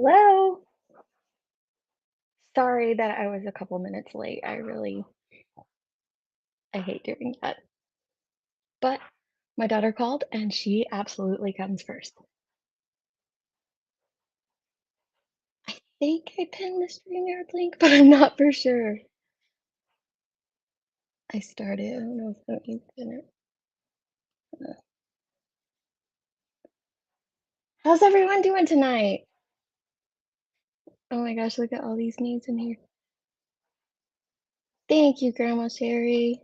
Hello. Sorry that I was a couple minutes late. I hate doing that. But my daughter called and she absolutely comes first. I think I pinned the StreamYard link, but I'm not for sure. I started. I don't know if let me pin it. Uh, How's everyone doing tonight? Oh my gosh, look at all these names in here. Thank you, Grandma Sherry.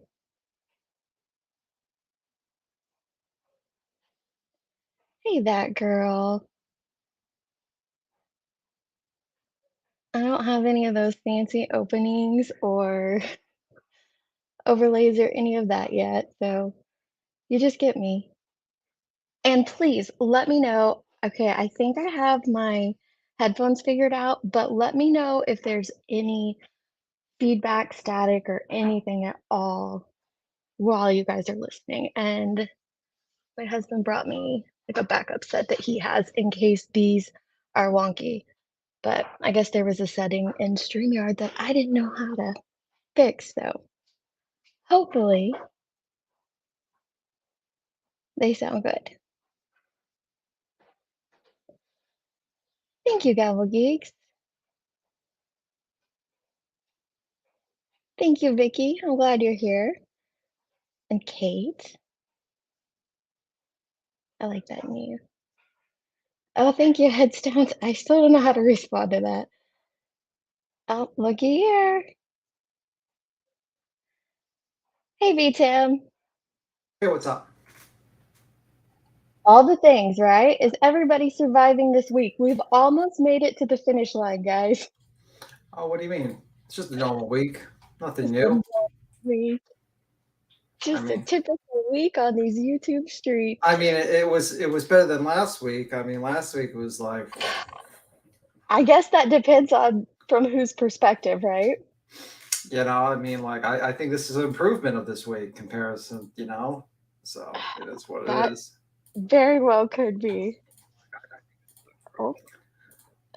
Hey, that girl. I don't have any of those fancy openings or overlays or any of that yet, so you just get me. And please let me know. Okay, I think I have my headphones figured out, but let me know if there's any feedback, static, or anything at all while you guys are listening. And my husband brought me like a backup set that he has in case these are wonky. But I guess there was a setting in StreamYard that I didn't know how to fix, so hopefully they sound good. Thank you, Gavel Geeks. Thank you, Vicky. I'm glad you're here. And Kate. I like that name. Oh, thank you, headstones. I still don't know how to respond to that. Oh, looky here. Hey, V-Tim. Hey, what's up? All the things, right? Is everybody surviving this week? We've almost made it to the finish line, guys. Oh, what do you mean? It's just a normal week. Nothing Just a new. normal week. I Just a mean, typical week on these YouTube streets. it was better than last week. I mean, last week was like, I guess that depends on from whose perspective, right? I think this is an improvement of this week comparison. So it is what it That is. very well could be. Oh,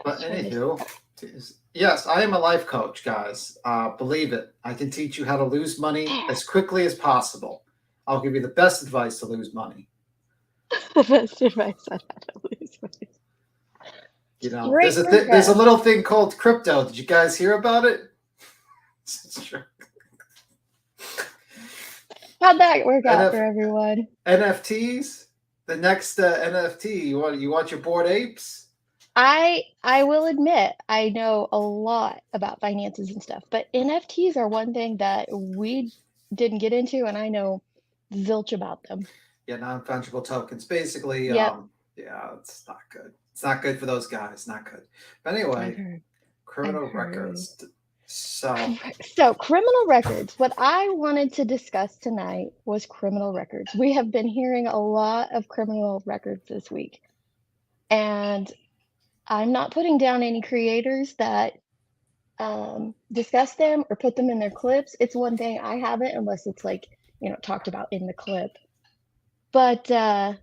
I was But trying to. anywho, yes, I am a life coach, guys. Believe it. I can teach you how to lose money There. as quickly as possible. I'll give you the best advice to lose money. The best advice on how to lose weight. There's Straight a from there's a Beth. little thing called crypto. Did you guys hear about it? Sure. How'd that work out for NF, everyone? NFTs. The next NFT. You want your bored apes? I will admit I know a lot about finances and stuff, but NFTs are one thing that we didn't get into, and I know zilch about them. Yeah, non-fungible tokens. Basically, Yep, yeah, it's not good. It's not good for those guys. Not good. But I've anyway, heard. I've criminal heard. records. So, So, criminal records. What I wanted to discuss tonight was criminal records. We have been hearing a lot of criminal records this week, and I'm not putting down any creators that discuss them or put them in their clips. It's one thing I haven't unless it's like, talked about in the clip. But I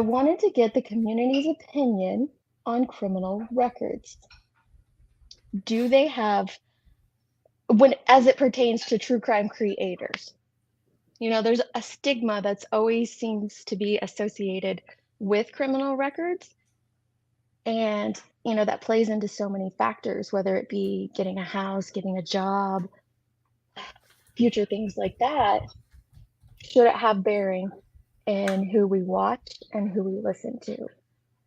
wanted to get the community's opinion on criminal records. Do they have, when as it pertains to true crime creators? There's a stigma that's always seems to be associated with criminal records. And, that plays into so many factors, whether it be getting a house, getting a job, future things like that. Should it have bearing in who we watch and who we listen to?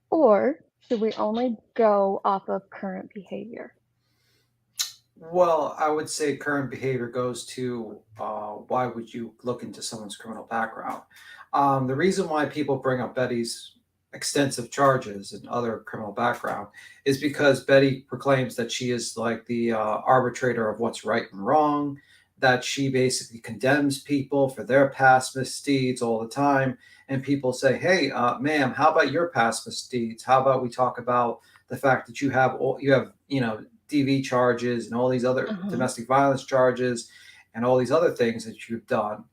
Or should we only go off of current behavior? well, I would say current behavior goes to why would you look into someone's criminal background? The reason why people bring up Betty's extensive charges and other criminal background is because Betty proclaims that she is like the arbitrator of what's right and wrong, that she basically condemns people for their past misdeeds all the time. And people say, hey, ma'am, how about your past misdeeds? How about we talk about the fact that you have DV charges and all these other Uh-huh. domestic violence charges and all these other things that you've done.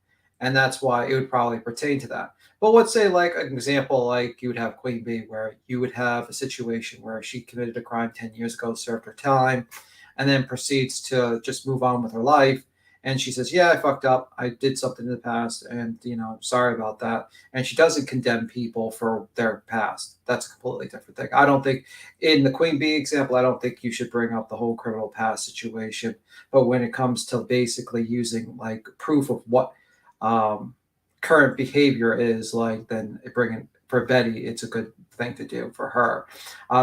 And that's why it would probably pertain to that. But let's say, like an example, like you would have Queen Bee, where you would have a situation where she committed a crime 10 years ago, served her time, and then proceeds to just move on with her life. And she says, "Yeah, I fucked up. I did something in the past, and sorry about that." And she doesn't condemn people for their past. That's a completely different thing. I don't think, in the Queen Bee example, I don't think you should bring up the whole criminal past situation. But when it comes to basically using like proof of what um, current behavior is like, then bringing for Betty, it's a good thing to do for her.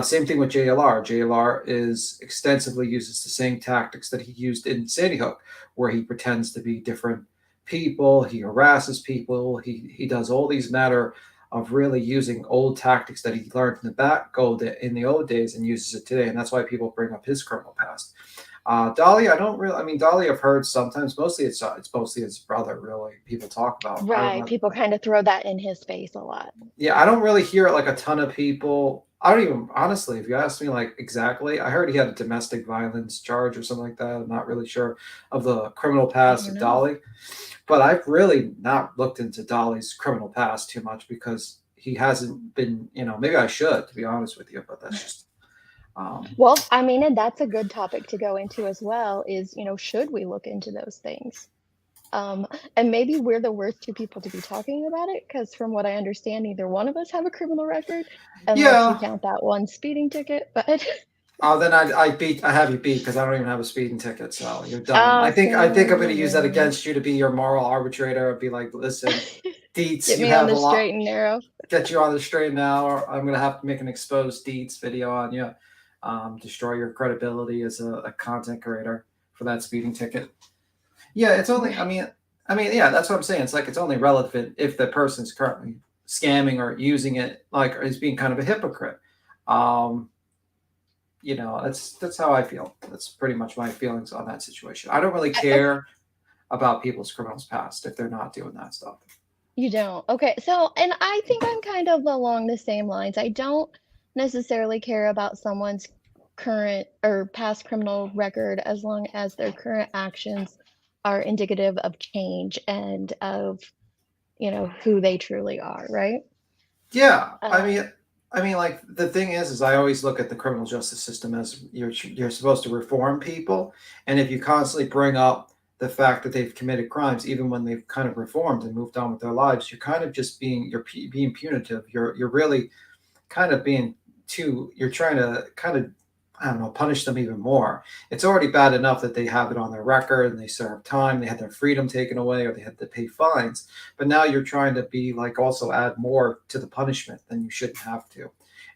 Same thing with JLR. JLR is extensively uses the same tactics that he used in Sandy Hook, where he pretends to be different people, he harasses people, he does all these matter of really using old tactics that he learned in the in the old days and uses it today, and that's why people bring up his criminal past. Dolly, I don't really. I mean, Dolly, I've heard sometimes. Mostly, it's mostly his brother. Really, people talk about. I don't Right, know. people kind of throw that in his face a lot. Yeah, I don't really hear it like a ton of people. I don't even honestly. If you ask me, like exactly, I heard he had a domestic violence charge or something like that. I'm not really sure of the criminal I past don't of know. Dolly, but I've really not looked into Dolly's criminal past too much because he hasn't been. Maybe I should, to be honest with you, but that's just. Um, Well, I mean, and that's a good topic to go into as well is, should we look into those things? Um, and maybe we're the worst two people to be talking about it because from what I understand, neither one of us have a criminal record unless you yeah, count that one speeding ticket. But oh, then I have you beat because I don't even have a speeding ticket, so you're done. oh, I think so I'm going to you use that win. against you to be your moral arbitrator. I'd be like, listen, Deets, Get you me on have a the lot. straight and narrow. Get you on the straight now, or I'm going to have to make an exposed Deets video on you, destroy your credibility as a content creator for that speeding ticket. Yeah, it's only. I Right. mean, yeah, that's what I'm saying. It's like it's only relevant if the person's currently scamming or using it, like, or is being kind of a hypocrite. Um, that's how I feel. That's pretty much my feelings on that situation. I don't really I care about people's criminals past if they're not doing that stuff. You don't. Okay. So, and I think I'm kind of along the same lines. I don't necessarily care about someone's current or past criminal record as long as their current actions are indicative of change and of, who they truly are, right? Yeah, Um, like the thing is I always look at the criminal justice system as you're supposed to reform people, and if you constantly bring up the fact that they've committed crimes, even when they've kind of reformed and moved on with their lives, you're kind of just being punitive. You're really kind of being too you're trying to kind of, I don't know, punish them even more. It's already bad enough that they have it on their record and they serve time, they had their freedom taken away, or they had to pay fines. But now you're trying to be like also add more to the punishment than you shouldn't have to.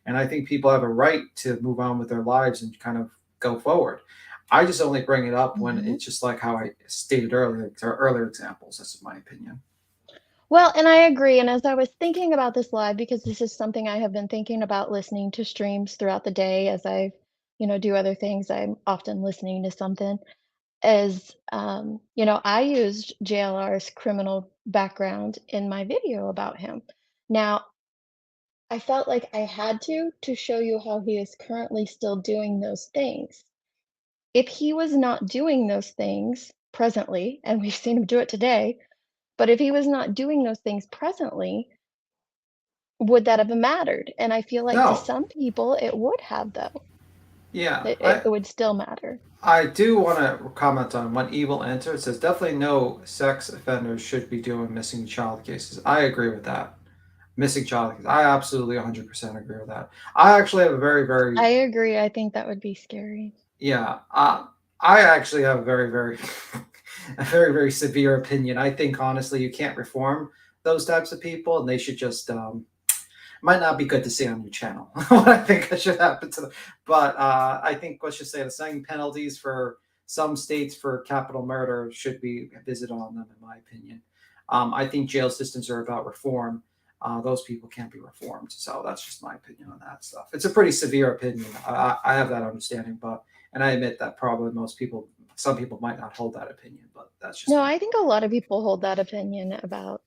And I think people have a right to move on with their lives and kind of go forward. I just only bring it up when mhm. it's just like how I stated earlier, or earlier examples. That's my opinion. Well, and I agree. And as I was thinking about this live, because this is something I have been thinking about listening to streams throughout the day as I, do other things, I'm often listening to something. Is, I used JLR's criminal background in my video about him. Now, I felt like I had to show you how he is currently still doing those things. If he was not doing those things presently, and we've seen him do it today, but if he was not doing those things presently, would that have mattered? And I feel like to No, some people it would have though. yeah, It would still matter. I do want to comment on when evil enter. It says definitely no sex offenders should be doing missing child cases. I agree with that. Missing child cases. I absolutely 100% agree with that. I actually have a very, very, I agree. I think that would be scary. yeah, I actually have a very, very, a very, very severe opinion. I think honestly, you can't reform those types of people, and they should just might not be good to see on your channel. What I think that should happen to them. But I think let's just say the same penalties for some states for capital murder should be visited on them, in my opinion. I think jail systems are about reform. Those people can't be reformed. So that's just my opinion on that stuff. It's a pretty severe opinion. I have that understanding, but and I admit that probably some people might not hold that opinion, but that's just No, my I think a lot of people hold that opinion about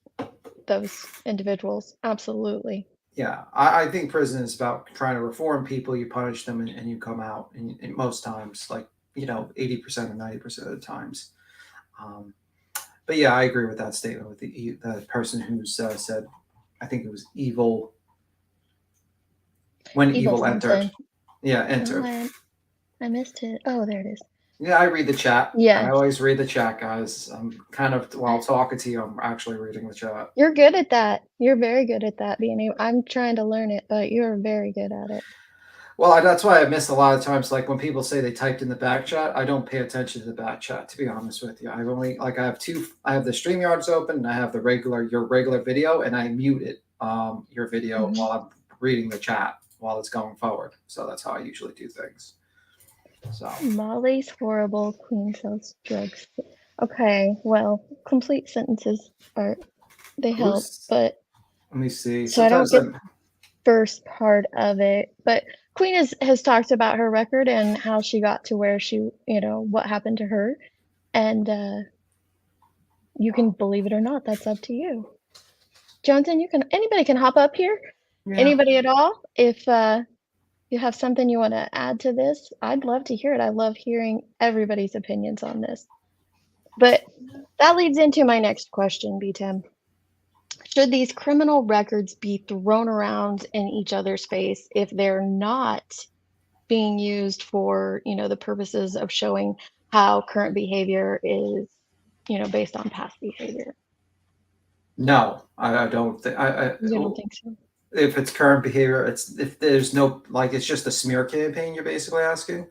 those individuals. Absolutely. yeah, I think prison is about trying to reform people. You punish them, and you come out, and most times, like 80% or 90% of the times. Um, but yeah, I agree with that statement with the person who's said. I think it was evil when Evil evil entered. something. Yeah, Oh, entered. I missed it. Oh, there it is. Yeah, I read the chat. I Yes. always read the chat, guys. I'm kind of while talking to you, I'm actually reading the chat. You're good at that. You're very good at that, being able I'm trying to learn it, but you're very good at it. Well, that's why I miss a lot of times. Like when people say they typed in the back chat, I don't pay attention to the back chat. To be honest with you, I've only like I have two. I have the StreamYards open, and I have the your regular video, and I mute it your video Mhm. while I'm reading the chat while it's going forward. So that's how I usually do things. So Molly's horrible, Queen sells drugs. Okay, well, complete sentences are they help, who's? but Let me see. so I don't Sometimes get I'm. first part of it, but Queen has talked about her record and how she got to where she, what happened to her, and you can believe it or not. That's up to you. Johnson, anybody can hop up here. Yeah. Anybody at all. If you have something you want to add to this, I'd love to hear it. I love hearing everybody's opinions on this. But that leads into my next question, B10. Should these criminal records be thrown around in each other's face if they're not being used for, the purposes of showing how current behavior is, based on past behavior? No, I don't think. You don't think so? If it's current behavior, it's if there's no like it's just a smear campaign. You're basically asking.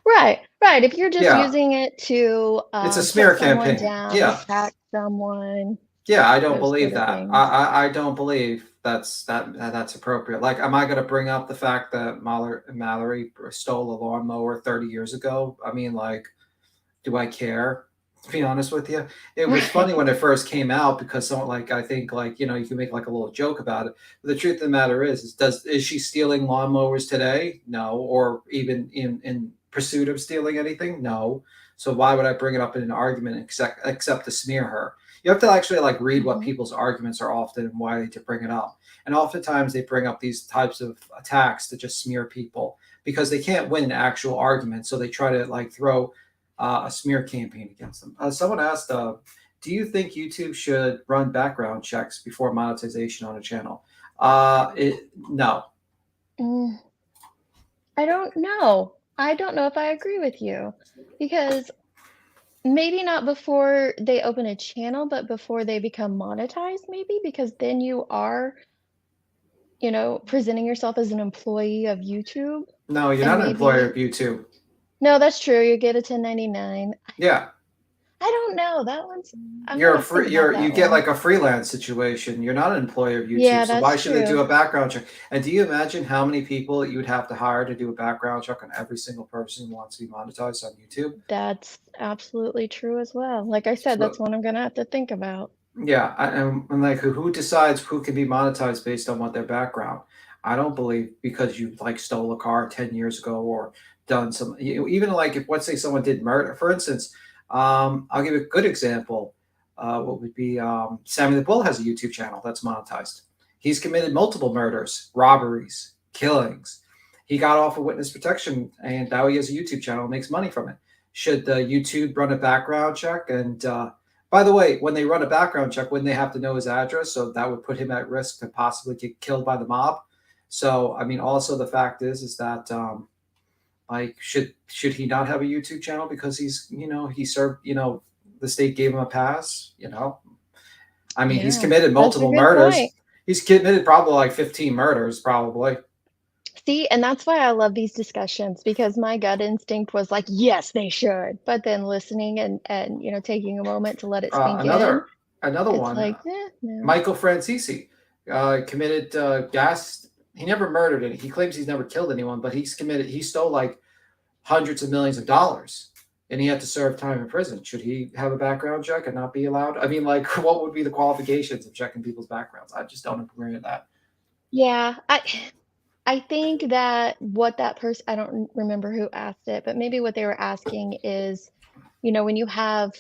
Right, right. If you're just Yeah, using it to it's a put smear someone campaign. down, Yeah, attack someone, yeah. I don't those believe sort of that. things. I don't believe that's appropriate. Like, am I going to bring up the fact that Mallory stole a lawnmower 30 years ago? I mean, like, do I care? To be honest with you, it was funny Right. when it first came out because someone like I think like you can make like a little joke about it. But the truth of the matter is she stealing lawnmowers today? No, or even in pursuit of stealing anything? No. So why would I bring it up in an argument except to smear her? You have to actually like read what Mhm. people's arguments are often and why they to bring it up. And oftentimes they bring up these types of attacks to just smear people because they can't win an actual argument. So they try to like throw a smear campaign against them. Someone asked, "Do you think YouTube should run background checks before monetization on a channel?" No, Mm, I don't know. I don't know if I agree with you because maybe not before they open a channel, but before they become monetized, maybe because then you are, presenting yourself as an employee of YouTube no, you're and not an employer maybe of YouTube. no, that's true. You get a 1099. Yeah, I don't know. That one's I'm you're gonna a have to think free. about You that get one. like a freelance situation. You're not an employer of YouTube. Yeah, So that's why should they do true. a background check? And do you imagine how many people you would have to hire to do a background check on every single person who wants to be monetized on YouTube? That's absolutely true as well. Like I said, that's So one I'm gonna have to think about. yeah, and like who decides who can be monetized based on what their background? I don't believe because you like stole a car 10 years ago or done some even like if let's say someone did murder, for instance. I'll give you a good example. What would be Sammy the Bull has a YouTube channel that's monetized. He's committed multiple murders, robberies, killings. He got off of witness protection, and now he has a YouTube channel and makes money from it. Should the YouTube run a background check and by the way, when they run a background check, wouldn't they have to know his address? So that would put him at risk to possibly get killed by the mob. So I mean, also the fact is that like should he not have a YouTube channel because he served the state gave him a pass. I mean he's Yeah, committed that's a multiple good point. murders. He's committed probably like 15 murders probably. See, and that's why I love these discussions because my gut instinct was like, yes, they should. But then listening and taking a moment to let it Uh, sink in, another it's one, like, no. Michael Francisi committed gas. He never murdered it. He claims he's never killed anyone, but he stole like hundreds of millions of dollars and he had to serve time in prison. Should he have a background check and not be allowed? I mean, like, what would be the qualifications of checking people's backgrounds? I just don't agree with that. Yeah, I think that what that person I don't remember who asked it, but maybe what they were asking is, when you have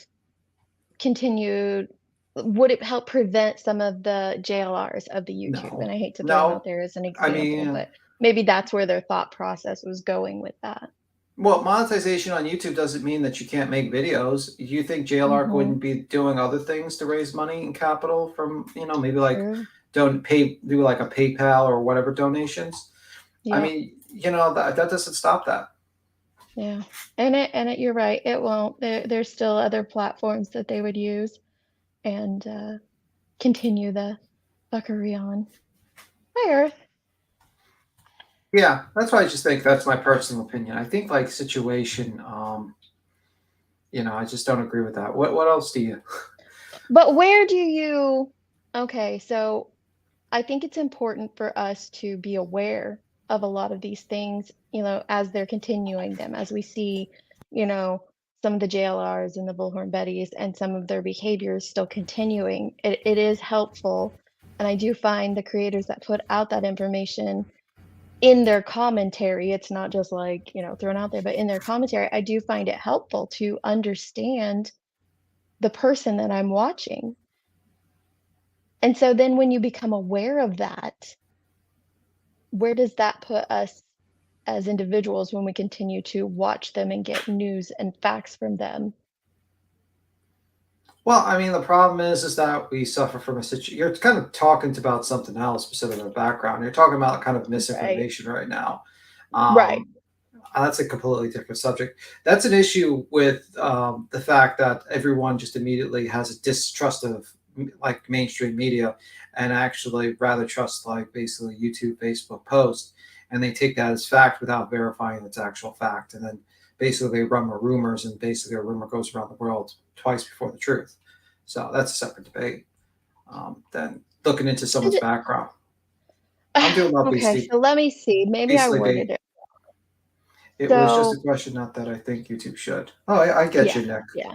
continued would it help prevent some of the JLRs of the YouTube? And No, I hate to throw them out no. there as an I example, mean, but maybe that's where their thought process was going with that. well, monetization on YouTube doesn't mean that you can't make videos. Do you think JLR Mhm. wouldn't be doing other things to raise money and capital from, maybe like True. don't do like a PayPal or whatever donations. I Yep. mean, that doesn't stop that. Yeah. And you're right. It won't. There's still other platforms that they would use and continue the fuckery on. Hi, Earth. Yeah, that's why I just think that's my personal opinion. I think like situation, I just don't agree with that. What else do you? But where do you okay, so I think it's important for us to be aware of a lot of these things, as they're continuing them, as we see, you know, some of the JLRs and the Bullhorn Bettys and some of their behaviors still continuing. It is helpful. And I do find the creators that put out that information in their commentary, it's not just like, thrown out there, but in their commentary, I do find it helpful to understand the person that I'm watching. And so then when you become aware of that, where does that put us as individuals when we continue to watch them and get news and facts from them? Well, I mean, the problem is that we suffer from a situation. You're kind of talking about something else specific to the background. You're talking about kind of Right. misinformation right now. Right. Um, that's a completely different subject. That's an issue with the fact that everyone just immediately has a distrust of like mainstream media, and actually rather trust like basically YouTube, Facebook posts, and they take that as fact without verifying its actual fact, and then basically they run with rumors, and basically a rumor goes around the world twice before the truth. So that's a separate debate. Then looking into Is someone's it background, I'm doing about okay, basically so let me see. Maybe I worded basically it. it was just a So, question, not that I think YouTube should. Oh, I get yeah, you, Nick. yeah.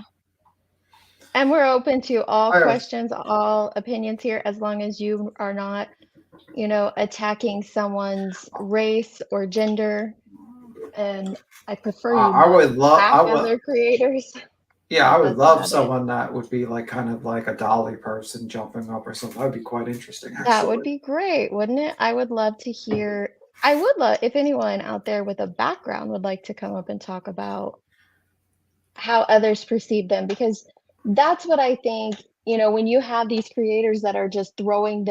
And we're open to all Hi, Earth. questions, all opinions here, as long as you are not, attacking someone's race or gender. And I prefer you I not would love, attack I would, other creators, yeah, I but would that's love about it. someone that would be like kind of like a dolly person jumping up or something. That would be quite interesting, That would actually. be great, wouldn't it? I would love to hear. I would love if anyone out there with a background would like to come up and talk about how others perceive them, because that's what I think, when you have these creators that are just throwing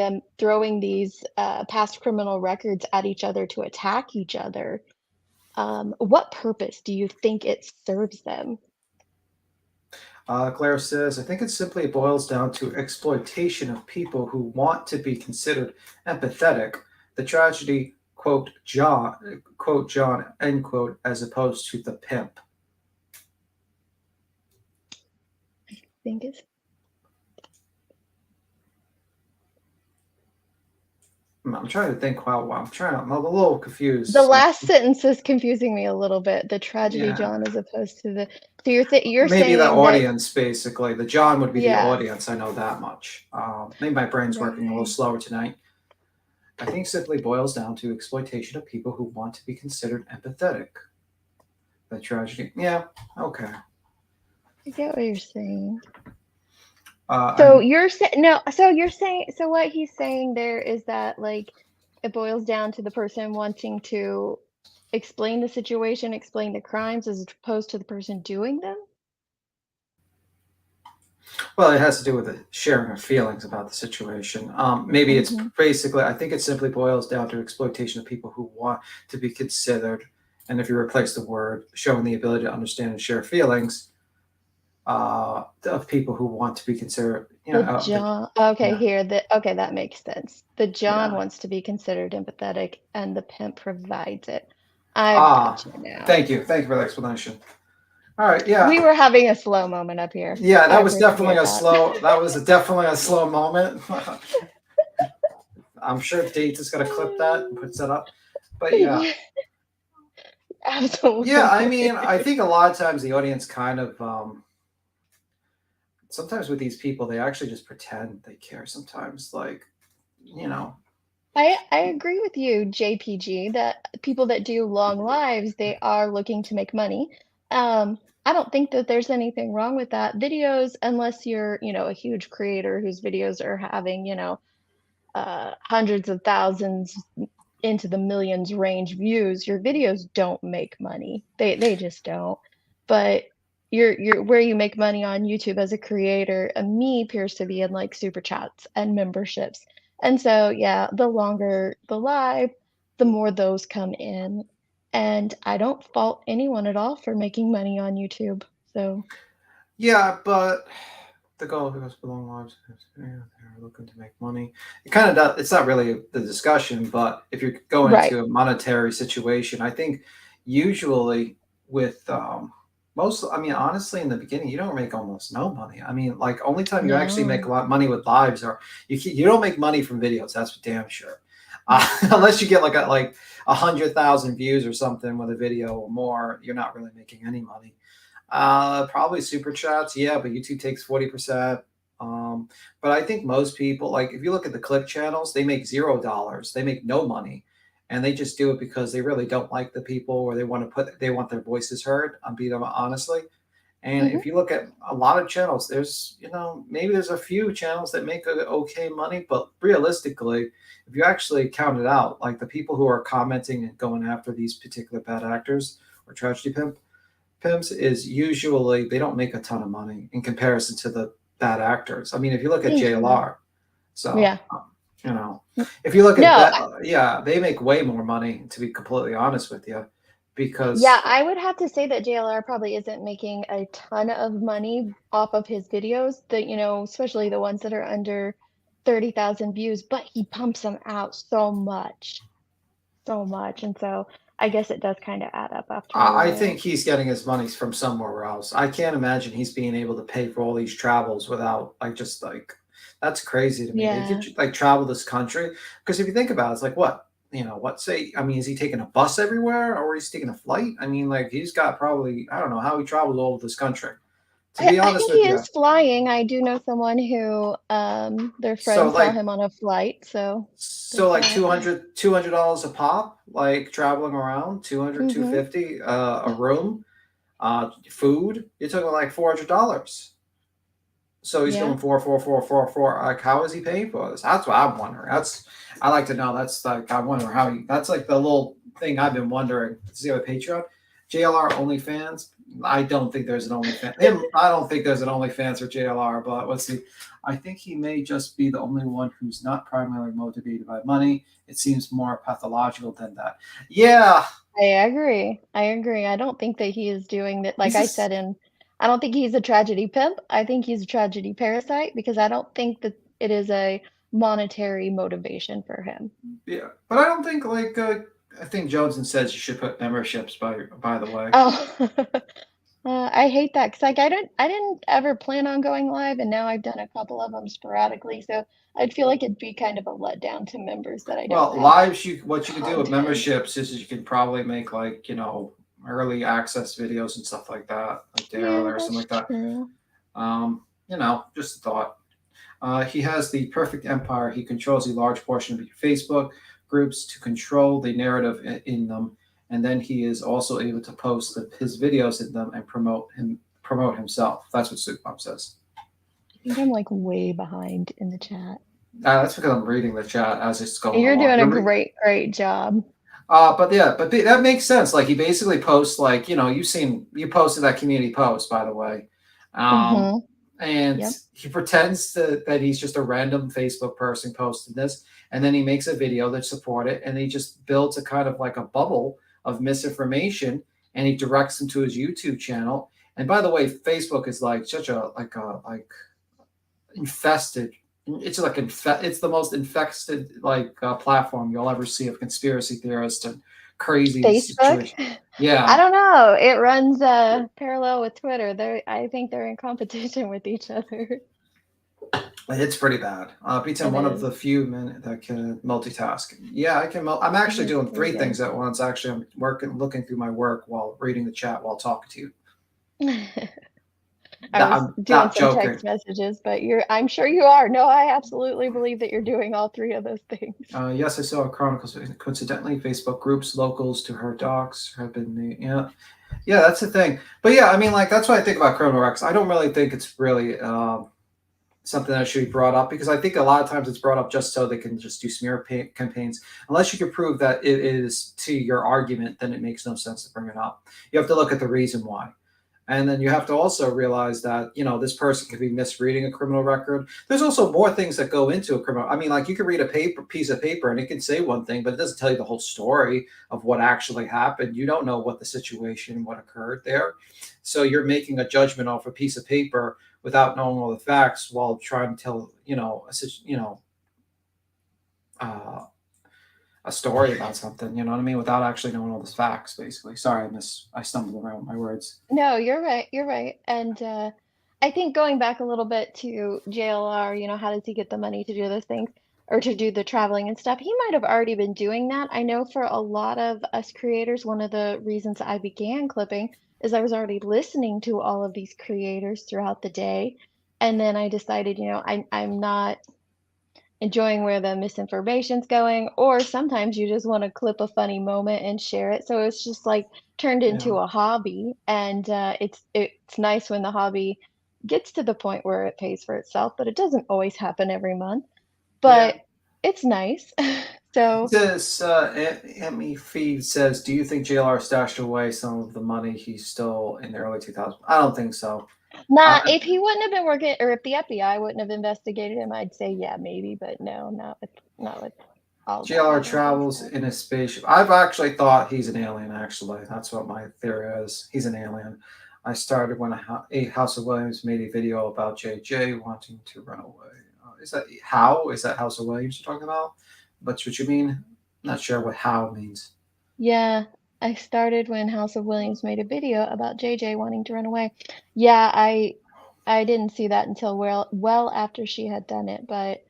these past criminal records at each other to attack each other, what purpose do you think it serves them? Claire says, I think it simply boils down to exploitation of people who want to be considered empathetic. The tragedy, quote John, end quote, as opposed to the pimp. Think it's I'm trying to think. Wow, I'm a little the confused. last sentence is confusing me a little bit. The tragedy, Yeah, John, as opposed to the. So you're maybe the saying that, audience, basically. The John would be the yeah, audience. I know that much. Maybe my brain's working a little right. slower tonight. I think simply boils down to exploitation of people who want to be considered empathetic. The tragedy. Yeah, okay. I get what you're saying. So And you're saying no, so you're saying so what he's saying there is that, like, it boils down to the person wanting to explain the situation, explain the crimes, as opposed to the person doing them? well, it has to do with the sharing of feelings about the situation. Maybe it's Mhm. basically, I think it simply boils down to exploitation of people who want to be considered. And if you replace the word showing the ability to understand and share feelings, of people who want to be considered, The John okay, yeah, here, okay, that makes sense. The John yeah. wants to be considered empathetic, and the pimp provides it. I've Ah, got you now. thank you for the explanation. All right, yeah, We were having a slow moment up here. yeah. I That was definitely appreciate a that. slow. That was definitely a slow moment. I'm sure DeetS is going to clip that and puts that up. But yeah, Yeah, yeah. I absolutely. mean, I think a lot of times the audience kind of sometimes with these people they actually just pretend they care. Sometimes, like you know, I agree with you, JPG, that people that do long lives, they are looking to make money. I don't think that there's anything wrong with that. Videos, unless you're, a huge creator whose videos are having, hundreds of thousands into the millions range views, your videos don't make money. They just don't. But you're where you make money on YouTube as a creator, and me appears to be in like super chats and memberships And so, yeah, the longer the live, the more those come in. And I don't fault anyone at all for making money on YouTube. So, Yeah, but the goal goes for long lives. Yeah, they're looking to make money. It kind of does. It's not really the discussion, but if you're going right. into a monetary situation, I think usually with most, I mean, honestly, in the beginning, you don't make almost no money. I mean, like only time you actually make a No. lot of money with lives are you don't make money from videos. That's for damn sure. Unless you get like 100,000 views or something with a video or more, you're not really making any money. Probably super chats, yeah, but YouTube takes 40%. But I think most people, like if you look at the click channels, they make $0. They make no money. And they just do it because they really don't like the people or they want their voices heard. I'm being honestly. And Hmm. if you look at a lot of channels, there's, maybe there's a few channels that make okay money, but realistically, if you actually count it out, like the people who are commenting and going after these particular bad actors or tragedy pimps is usually they don't make a ton of money in comparison to the bad actors. I mean, if you look at Thank you. JLR, so Yeah. you know, if you look at No, that, yeah, they make way more money. To be completely honest with you, yeah, because I would have to say that JLR probably isn't making a ton of money off of his videos, especially the ones that are under 30,000 views, but he pumps them out so much. And so I guess it does kind of add up after a I think while. he's getting his money from somewhere else. I can't imagine he's being able to pay for all these travels without like just like that's crazy to me. They Yeah. could like travel this country because if you think about it, it's like what what say I mean, is he taking a bus everywhere or is he taking a flight? I mean, like he's got probably I don't know how he travels all over this country. To be I honest think he with you, is flying. I do know someone who their so friend saw like him on a flight, so so there's like that. $200 a pop, like traveling around 200 two Mhm. fifty a room, food. You're talking like $400. So he's Yeah. going four, four, four, four, four. Like, how is he paying for this? That's what I'm wondering. I like to know. That's like, I wonder how he, that's like the little thing I've been wondering. See a Patreon? JLR OnlyFans? I don't think there's an OnlyFans. I don't think there's an OnlyFans for JLR, but let's see. I think he may just be the only one who's not primarily motivated by money. It seems more pathological than that. Yeah, I agree. I agree. I don't think that he is doing that. Like he's I just, said, I don't think he's a tragedy pimp. I think he's a tragedy parasite because I don't think that it is a monetary motivation for him. yeah. But I don't think like, I think Johnson says you should put memberships by the way. Oh, I hate that because like I didn't ever plan on going live, and now I've done a couple of them sporadically. So I'd feel like it'd be kind of a letdown to members that I don't Well, have lives you what you can do with content. memberships is you can probably make like, early access videos and stuff like that, like daily Yeah, or something that's like that. true. Just a thought. He has the perfect empire. He controls a large portion of your Facebook groups to control the narrative in them, and then he is also able to post his videos in them and promote himself. That's what Supermom says. I think I'm like way behind in the chat. That's because I'm reading the chat as it's going You're along. doing a great job. But yeah, that makes sense. Like he basically posts like you posted that community post by the way, um, Mhm. and Yep. he pretends that he's just a random Facebook person posting this, and then he makes a video that support it, and he just builds a kind of like a bubble of misinformation, and he directs them to his YouTube channel. And by the way, Facebook is like such a like infested. It's like it's the most infested like platform you'll ever see of conspiracy theorists and crazy Facebook? situation. I Yeah, don't know. It runs parallel with Twitter. I think they're in competition with each other. it's pretty bad. Beats It one of is. the few men that can multitask. Yeah, I can. I'm It actually is doing pretty three good. things at once. Actually, I'm looking through my work while reading the chat while talking to you. I was I'm doing not some joking. text messages, but I'm sure you are. No, I absolutely believe that you're doing all three of those things. Yes, I saw Chronicles. Coincidentally, Facebook groups locals to her docs have been. Yeah, yeah, that's the thing. But yeah, I mean, like that's what I think about criminal records. I don't really think it's really something that should be brought up because I think a lot of times it's brought up just so they can just do smear campaigns. Unless you can prove that it is to your argument, then it makes no sense to bring it up. You have to look at the reason why. And then you have to also realize that, this person could be misreading a criminal record. There's also more things that go into a criminal. I mean, like, you could read a piece of paper and it can say one thing, but it doesn't tell you the whole story of what actually happened. You don't know what the situation, what occurred there. So you're making a judgment off a piece of paper without knowing all the facts while trying to tell, uh, a story about something, you know what I mean, without actually knowing all the facts, basically. Sorry, I stumbled around with my words. No, you're right. You're right. And I think going back a little bit to JLR, how does he get the money to do those things or to do the traveling and stuff? He might have already been doing that. I know for a lot of us creators, one of the reasons I began clipping is I was already listening to all of these creators throughout the day. And then I decided, I'm not enjoying where the misinformation's going, or sometimes you just want to clip a funny moment and share it. So it's just like turned Yeah. into a hobby, and it's nice when the hobby gets to the point where it pays for itself, but it doesn't always happen every month. Yeah. But it's nice. So This Emmy Feed says, "Do you think JLR stashed away some of the money he stole in the early 2000s?" I don't think so. Uh, not if he wouldn't have been working, or if the FBI wouldn't have investigated him, I'd say yeah, maybe, but no, not with all that. I JLR don't think travels so. in a spaceship. I've actually thought he's an alien. Actually, that's what my theory is. He's an alien. I started when a House of Williams made a video about JJ wanting to run away. Is that how? Is that House of Williams you're talking about? That's what you mean? Not sure what how means. Yeah, I started when House of Williams made a video about JJ wanting to run away. Yeah, I didn't see that until well after she had done it, but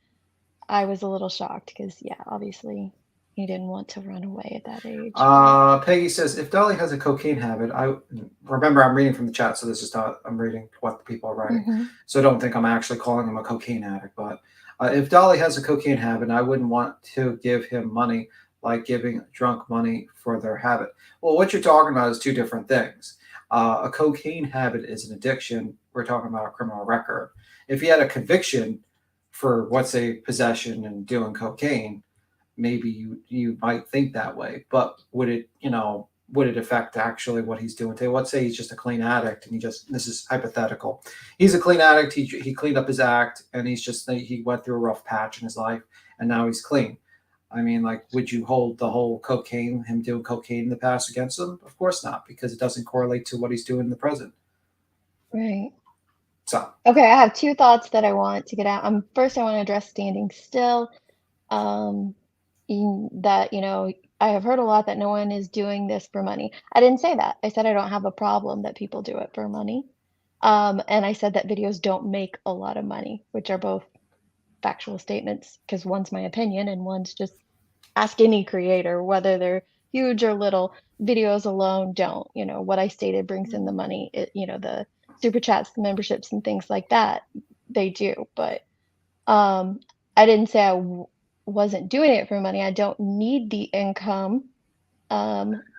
I was a little shocked because yeah, obviously he didn't want to run away at that age, but Peggy says, if Dolly has a cocaine habit, I remember I'm reading from the chat, so this is not, I'm reading what the people are writing. hmm So don't think I'm actually calling him a cocaine addict. But if Dolly has a cocaine habit, I wouldn't want to give him money like giving drunk money for their habit. Well, what you're talking about is two different things. A cocaine habit is an addiction. We're talking about a criminal record. If he had a conviction for, let's say, possession and doing cocaine, maybe you might think that way, but would it affect actually what he's doing today? Let's say he's just a clean addict and this is hypothetical, he's a clean addict, he cleaned up his act and he went through a rough patch in his life and now he's clean. I mean, like, would you hold the whole him doing cocaine in the past against him? Of course not, because it doesn't correlate to what he's doing in the present. right. So Okay, I have two thoughts that I want to get out. First, I want to address standing still. Um, that, I have heard a lot that no one is doing this for money. I didn't say that. I said I don't have a problem that people do it for money. And I said that videos don't make a lot of money, which are both factual statements because one's my opinion and one's just ask any creator, whether they're huge or little. Videos alone don't. What I stated brings in the money. The super chats, the memberships, and things like that, they do. But um, I didn't say wasn't doing it for money. I don't need the income.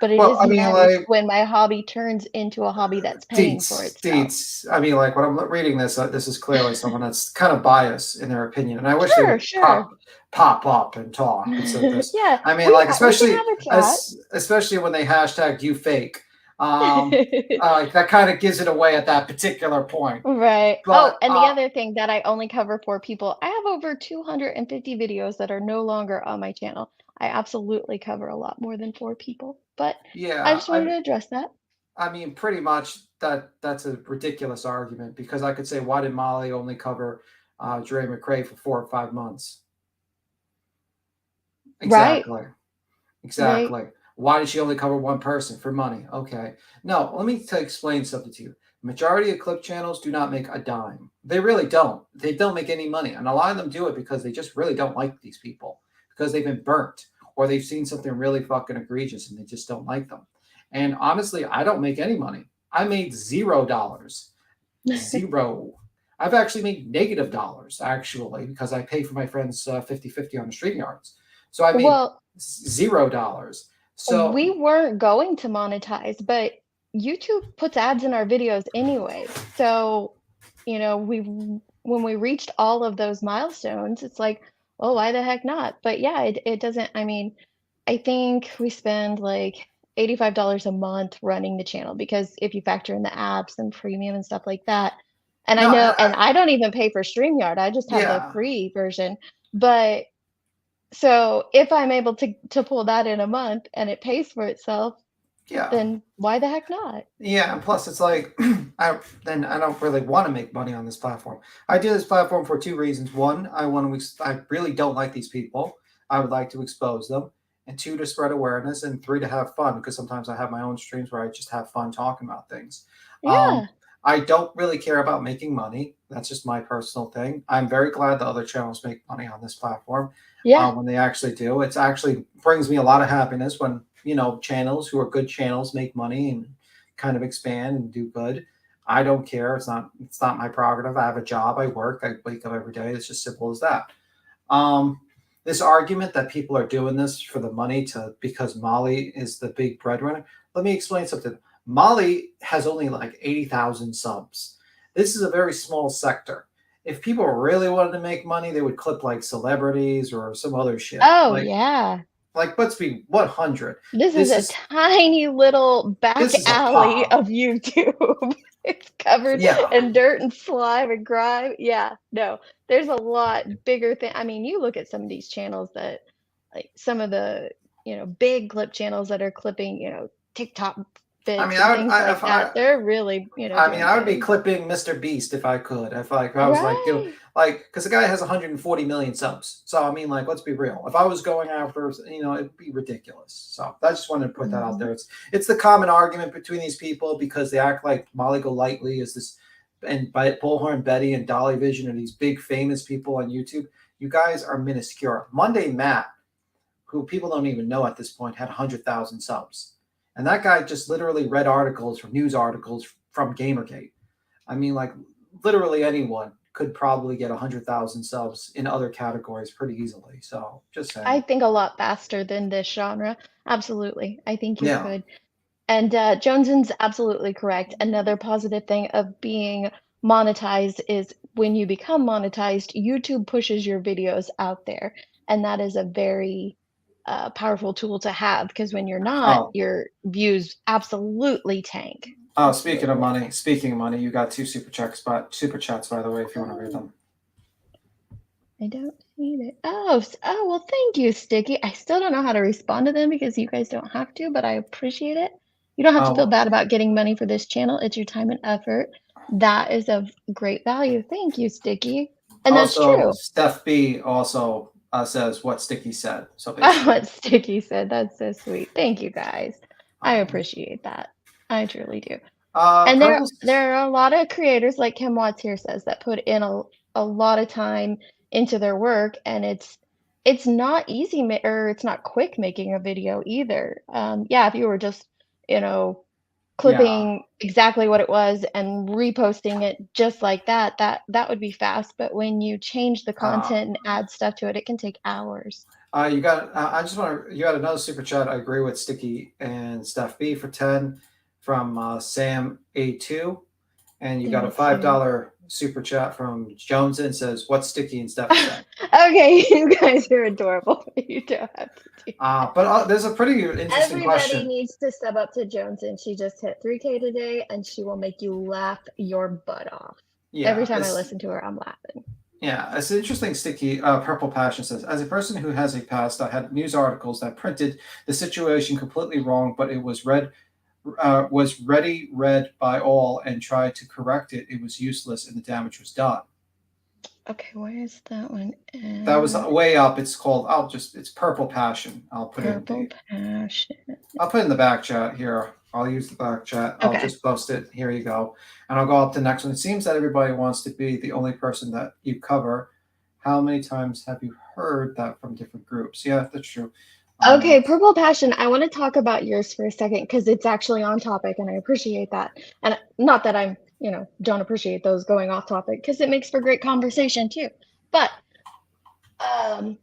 But it well, is I mean, nice like, when my hobby turns into a hobby that's paying for itself. Deets. I mean, like, when I'm reading this, this is clearly someone that's kind of biased in their opinion, and I wish they Sure, would sure. pop up and talk instead of this. Yeah, I mean, like, we can especially have a chat. especially when they hashtag you fake. Like, that kind of gives it away at that particular point. Right. Oh, But and the other thing that I only cover for people, I have over 250 videos that are no longer on my channel. I absolutely cover a lot more than four people, but I yeah, just wanted to address that. I mean, pretty much that's a ridiculous argument because I could say, why did Molly only cover Dre McRae for 4 or 5 months? Right, Exactly. right, Exactly. Why did she only cover one person for money? Okay. No, let me explain something to you. Majority of clip channels do not make a dime. They really don't. They don't make any money. And a lot of them do it because they just really don't like these people because they've been burnt or they've seen something really fucking egregious and they just don't like them. And honestly, I don't make any money. I made $0. Zero. I've actually made negative dollars, actually, because I pay for my friends 50/50 on the stream yards. So I made Well, $0. So we weren't going to monetize, but YouTube puts ads in our videos anyway. So, when we reached all of those milestones, it's like, oh, why the heck not? But yeah, it doesn't, I mean, I think we spend like $85 a month running the channel because if you factor in the apps and premium and stuff like that, and I No, know, and I don't even pay for StreamYard, I just have the yeah, free version. But so if I'm able to pull that in a month and it pays for itself, yeah. then why the heck not? Yeah, and plus it's like I don't really want to make money on this platform. I do this platform for two reasons. One, I really don't like these people. I would like to expose them. And two, to spread awareness, and three, to have fun, because sometimes I have my own streams where I just have fun talking about things. Um, Yeah, I don't really care about making money. That's just my personal thing. I'm very glad that other channels make money on this platform yeah, when they actually do. It's actually brings me a lot of happiness when channels who are good channels make money and kind of expand and do good. I don't care. It's not my prerogative. I have a job. I work. I wake up every day. It's just simple as that. Um, this argument that people are doing this for the money to because Molly is the big breadwinner. Let me explain something. Molly has only like 80,000 subs. This is a very small sector. If people really wanted to make money, they would clip like celebrities or some other shit. oh Like yeah. let's be 100. This is This a is tiny little back this is a alley pop. of YouTube. It's covered Yeah. in dirt and slime and grime. Yeah, no, there's a lot bigger thing. I mean, you look at some of these channels that, like some of the, big clip channels that are clipping, TikTok I mean, bits and I would, things I, like if that. They're really, I mean, doing I would be good. clipping Mr. Beast if I could. If I was like doing Right. like, because the guy has 140 million subs. So I mean, like, let's be real. If I was going after, it'd be ridiculous. So I just wanted to put that out Hmm. there. It's the common argument between these people because they act like Molly Golightly is this, and by Bullhorn Betty and Dolly Vision are these big famous people on YouTube. You guys are minuscule. Monday Matt, who people don't even know at this point, had 100,000 subs. And that guy just literally read articles from news articles from Gamergate. I mean, like, literally anyone could probably get 100,000 subs in other categories pretty easily. So, just I saying. think a lot faster than this genre. Absolutely. I think you Yeah. could. And Joneson's absolutely correct. Another positive thing of being monetized is when you become monetized, YouTube pushes your videos out there. And that is a very powerful tool to have because when you're not, Oh, your views absolutely tank. oh. Absolutely. Speaking of money, you got two super chats by the way, if you want to read Oh, them. I don't see it. Oh, oh, well, thank you, Sticky. I still don't know how to respond to them because you guys don't have to, but I appreciate it. You don't have to feel Oh, bad about getting money for this channel. It's your time and effort. That is of great value. Thank you, Sticky. And that's also true. Steph B also says what Sticky said. So Oh, basically, what Sticky said. That's so sweet. Thank you, guys. I um, appreciate that. I truly do. And there purple. there are a lot of creators, like Kim Watts here says, that put in a lot of time into their work, and it's not easy or it's not quick making a video either. Yeah, if you were just, you know, Yeah. clipping exactly what it was and reposting it just like that, that would be fast. But when you change the Uh, content and add stuff to it, it can take hours. you got. I just want to. You got another super chat. I agree with Sticky and Steph B for 10 from Sam A2, and you got a Thank five you. dollar super chat from Jones and says, "What's Sticky and Steph say?" Okay, you guys are adorable. You don't have to do that. But there's a pretty interesting Everybody question. needs to sub up to Jones, and she just hit 3K today, and she will make you laugh your butt off. Every Yeah, time I it's listen to her, I'm laughing. yeah, it's interesting. Sticky Purple Passion says, as a person who has a past, I had news articles that printed the situation completely wrong, but it was read by all and tried to correct it. It was useless and the damage was done. Okay, where is that one That was at? way up. It's called. It's Purple Passion. Purple Passion. I'll put it in the back chat here. I'll use the back chat. I'll Okay. just post it. Here you go. And I'll go up to the next one. It seems that everybody wants to be the only person that you cover. How many times have you heard that from different groups? Yeah, that's true. Okay, Purple Passion. I want to talk about yours for a second because it's actually on topic, and I appreciate that. And not that I'm, don't appreciate those going off topic because it makes for great conversation too. But um,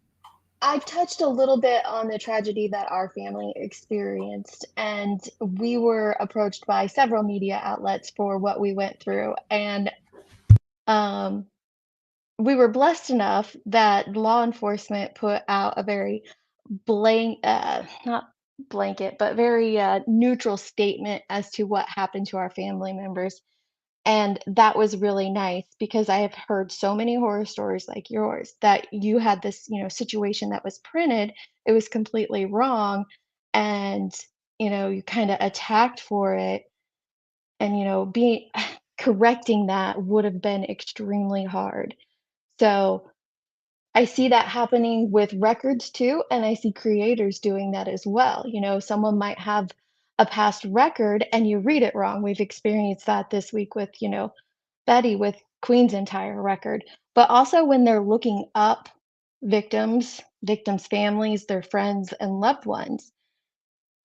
I touched a little bit on the tragedy that our family experienced, and we were approached by several media outlets for what we went through. And um, we were blessed enough that law enforcement put out a very not blanket, but very neutral statement as to what happened to our family members. And that was really nice because I have heard so many horror stories like yours that you had this, situation that was printed, it was completely wrong, and, you kind of attacked for it. And, being correcting that would have been extremely hard. So I see that happening with records too, and I see creators doing that as well. Someone might have a past record and you read it wrong. We've experienced that this week with, Betty with Queen's entire record. But also when they're looking up victims' families, their friends, and loved ones,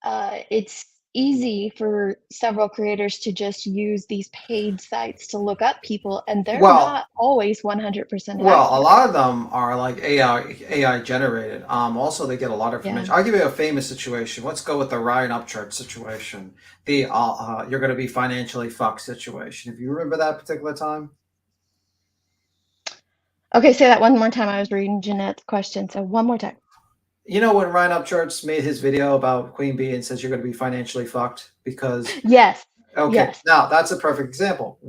it's easy for several creators to just use these paid sites to look up people, and they're Well, not always 100% Well, a accurate. lot of them are like AI generated. Also, they get a lot of Yeah. information. I'll give you a famous situation. Let's go with the Ryan Upchurch situation. The you're going to be financially fucked situation. If you remember that particular time, Okay, say that one more time. I was reading Jeanette's question, so one more time. you know when Ryan Upchurch made his video about Queen Bee and says you're going to be financially fucked because Yes, okay, yes, now that's a perfect example.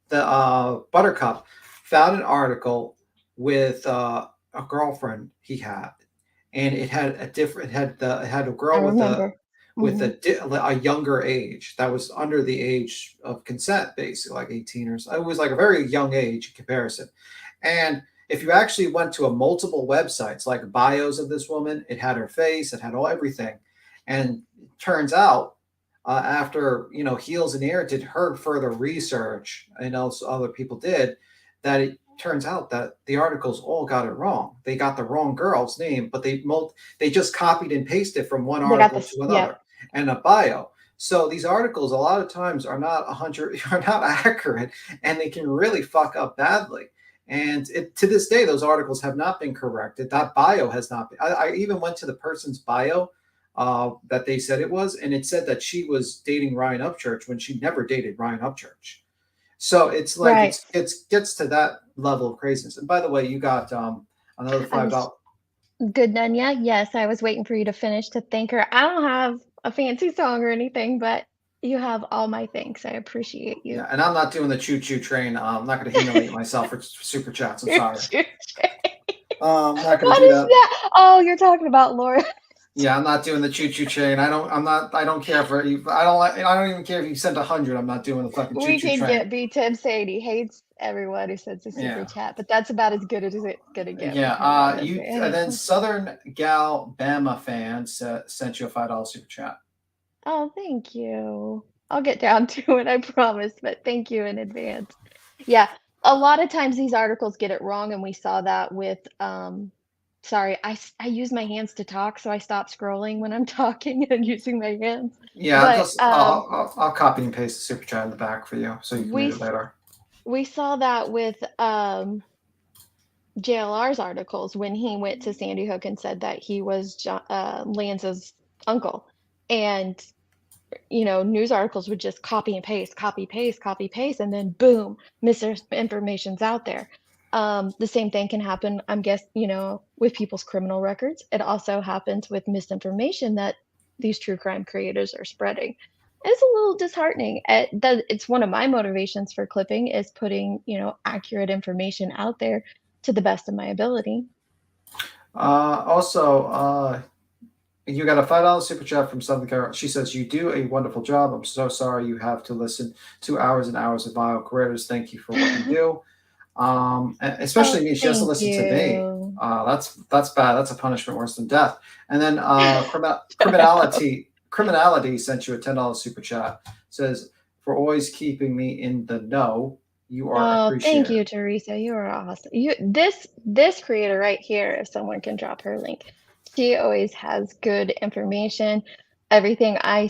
The Buttercup, found an article with a girlfriend he had, and it had a different. It had a I girl remember. with Mhm. a younger age that was under the age of consent, basically like 18 or so. It was like a very young age in comparison, and if you actually went to a multiple websites like bios of this woman, it had her face, it had all everything, and it turns out after Heels and Ear did her further research, and also other people did, that it turns out that the articles all got it wrong. They got the wrong girl's name, but they just copied and pasted from one They got article this. to another Yep. and a bio. So these articles a lot of times are not 100 are not accurate, and they can really fuck up badly. And to this day, those articles have not been corrected. That bio has not been. I even went to the person's bio that they said it was, and it said that she was dating Ryan Upchurch when she never dated Ryan Upchurch. So it's like Right. it's gets to that level of craziness. And by the way, you got another I five was dollars. good, Nanya. Yes, I was waiting for you to finish to thank her. I don't have a fancy song or anything, but you have all my thanks. I appreciate you. Yeah, and I'm not doing the choo choo train. I'm not going to humiliate myself for super chats. I'm sorry. I'm not going to What do is that. that? Oh, you're talking about Laura. Yeah, I'm not doing the choo choo train. I don't. I'm not. I don't care for you. I don't even care if you sent 100. I'm not doing the fucking choo We choo can train. get B10 saying he hates everyone who sends a super Yeah. chat, but that's about as good as it's gonna get Yeah. from him on this, You man. then Southern Gal Bama fans sent you a $5 super chat. Oh, thank you. I'll get down to it, I promise, but thank you in advance. Yeah, a lot of times these articles get it wrong, and we saw that with, sorry, I use my hands to talk, so I stop scrolling when I'm talking and using my hands. Yeah, But, just I'll copy and paste the super chat in the back for you so you can we read it s later. we saw that with, JLR's articles when he went to Sandy Hook and said that he was Lance's uncle. And news articles would just copy and paste, copy, paste, copy, paste, and then boom, misinformation's out there. The same thing can happen, I'm guess, with people's criminal records. It also happens with misinformation that these true crime creators are spreading. It's a little disheartening. It's one of my motivations for clipping is putting, accurate information out there to the best of my ability. Also, you got a $5 super chat from Southern Carolina. She says, "You do a wonderful job. I'm so sorry you have to listen to hours and hours of vile creators. Thank you for what you do." Oh, Especially me. She has to thank listen to me. you. That's bad. That's a punishment worse than death. And then criminality sent you a $10 super chat. Says, "For always keeping me in the know. You are Oh, thank appreciated." you, Teresa. You are awesome. This creator right here, if someone can drop her link, she always has good information. Everything I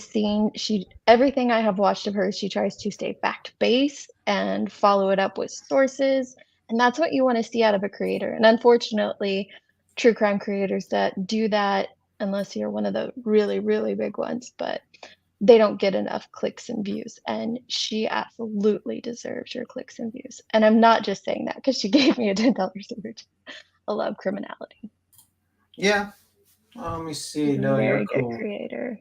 have watched of her, she tries to stay fact-based and follow it up with sources, and that's what you want to see out of a creator. And unfortunately, true crime creators that do that, unless you're one of the really, really big ones, but they don't get enough clicks and views, and she absolutely deserves your clicks and views. And I'm not just saying that because she gave me a $10 super chat. I love criminality. Yeah. Let me see. He's a No, you're very good cool. creator.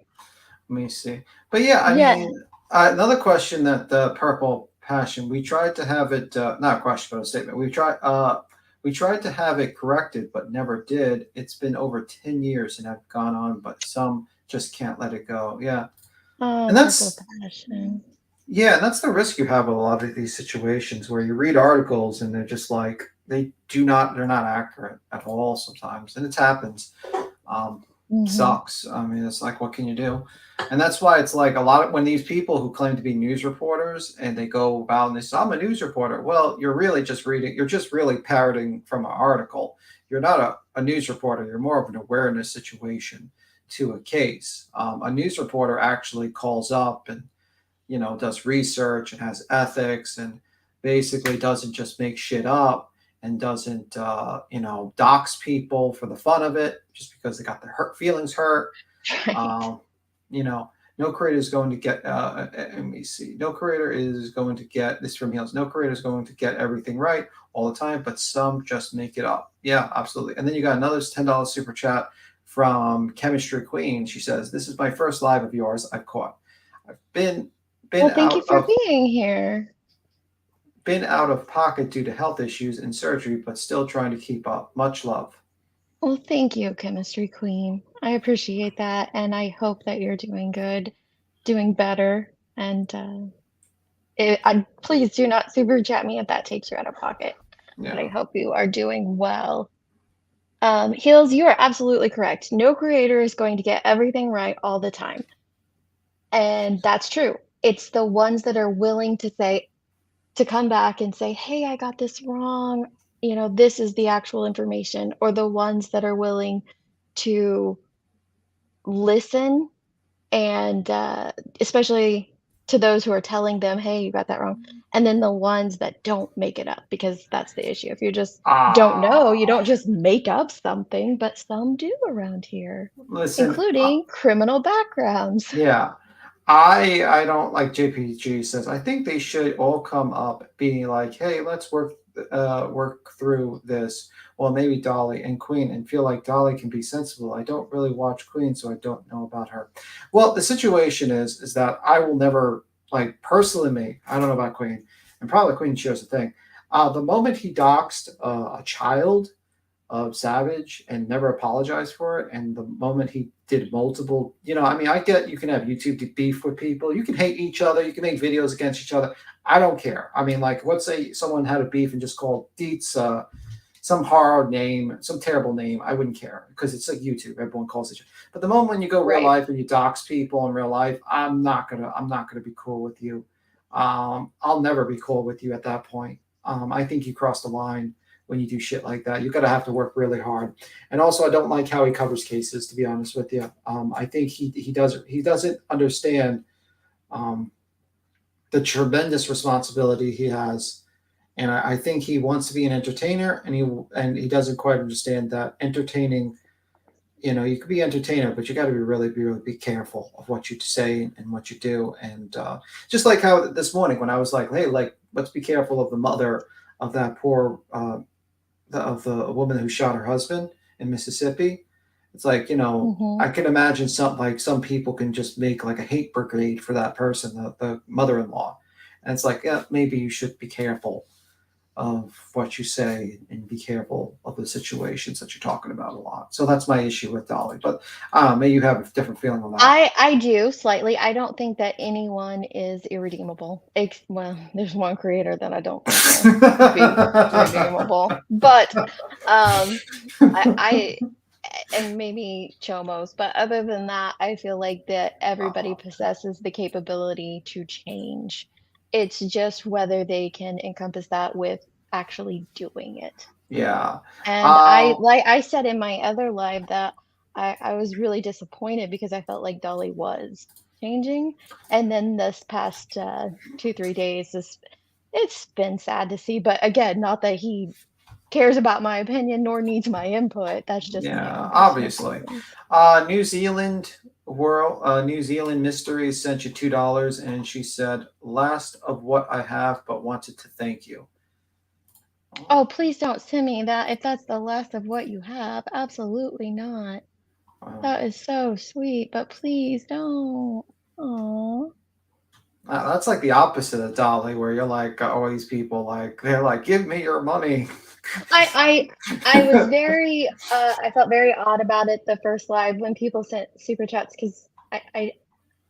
Let me see. But yeah, I Yeah. mean, another question that the Purple Passion, we tried to have it, not a question, but a statement. We tried to have it corrected, but never did. It's been over 10 years and have gone on, but some just can't let it go. Yeah. Oh, And purple that's, passion. yeah, and that's the risk you have in a lot of these situations where you read articles and they're just like, they're not accurate at all sometimes. And it happens. um, Hmm. Sucks. I mean, it's like, what can you do? And that's why it's like a lot of when these people who claim to be news reporters and they go about and they say, I'm a news reporter. Well, you're really just reading, you're just really parroting from an article. You're not a news reporter. You're more of an awareness situation to a case. A news reporter actually calls up and does research and has ethics and basically doesn't just make shit up and doesn't dox people for the fun of it just because they got their feelings hurt. Right. um, you know no creator is going to get let me see, no creator is going to get this from Heels. No creator is going to get everything right all the time, but some just make it up. Yeah, absolutely. And then you got another $10 super chat from Chemistry Queen. She says, this is my first live of yours I've caught. I've been Well, thank you out for of being here. pocket due to health issues and surgery, but still trying to keep up. Much love. Well, thank you, Chemistry Queen. I appreciate that, and I hope that you're doing good, doing better, and please do not super chat me if that takes you out of pocket. But I Yeah. hope you are doing well. Heels, you are absolutely correct. No creator is going to get everything right all the time, and that's true. It's the ones that are willing to come back and say, "Hey, I got this wrong. This is the actual information," or the ones that are willing to listen and especially to those who are telling them, "Hey, you got that wrong," and then the ones that don't make it up because that's the issue. If you just don't know, you Ah, don't just make up something, but some do around here, listen. including criminal backgrounds. Yeah, I don't, like JPG says. I think they should all come up being like, hey, let's work through this. Well, maybe Dolly and Queen, and feel like Dolly can be sensible. I don't really watch Queen, so I don't know about her. Well, the situation is that I will never, like, personally, me. I don't know about Queen, and probably Queen shares a thing. The moment he doxed a child of Savage and never apologized for it. And the moment he did multiple, I mean, I get you can have YouTube beef with people, you can hate each other, you can make videos against each other. I don't care. I mean, like, let's say someone had a beef and just called DeetS some hard name, some terrible name. I wouldn't care because it's like YouTube. Everyone calls each other. But the moment when you go real Right. life and you dox people in real life, I'm not gonna be cool with you. I'll never be cool with you at that point. I think you cross the line when you do shit like that. You gotta have to work really hard. And also, I don't like how he covers cases. To be honest with you, I think he doesn't understand um, the tremendous responsibility he has. And I think he wants to be an entertainer, and he doesn't quite understand that entertaining. You could be entertainer, but you got to be careful of what you say and what you do. And just like how this morning when I was like, hey, like, let's be careful of the mother of that poor of the woman who shot her husband in Mississippi. It's like, Hmm. I can imagine some people can just make like a hate brigade for that person, the mother-in-law. And it's like, yeah, maybe you should be careful of what you say and be careful of the situations that you're talking about a lot. So that's my issue with Dolly. But maybe you have a different feeling on that. I do slightly. I don't think that anyone is irredeemable. Well, there's one creator that I don't think will be redeemable, but um, I and maybe Chomos, but other than that, I feel like that everybody possesses the capability to change. It's just whether they can encompass that with actually doing it. Yeah. And I Uh, like I said in my other live that I was really disappointed because I felt like Dolly was changing. And then this past 2, 3 days, it's been sad to see. But again, not that he cares about my opinion nor needs my input. That's just my yeah, own personal obviously. feelings. New Zealand Mystery sent you $2, and she said, "Last of what I have, but wanted to thank you." Oh, Oh, please don't send me that if that's the last of what you have. Absolutely not. Wow. That is so sweet, but please don't. Aw. That's like the opposite of Dolly, where you're like, all these people, like, they're like, give me your money. I I was very, I felt very odd about it the first live when people sent super chats 'cause I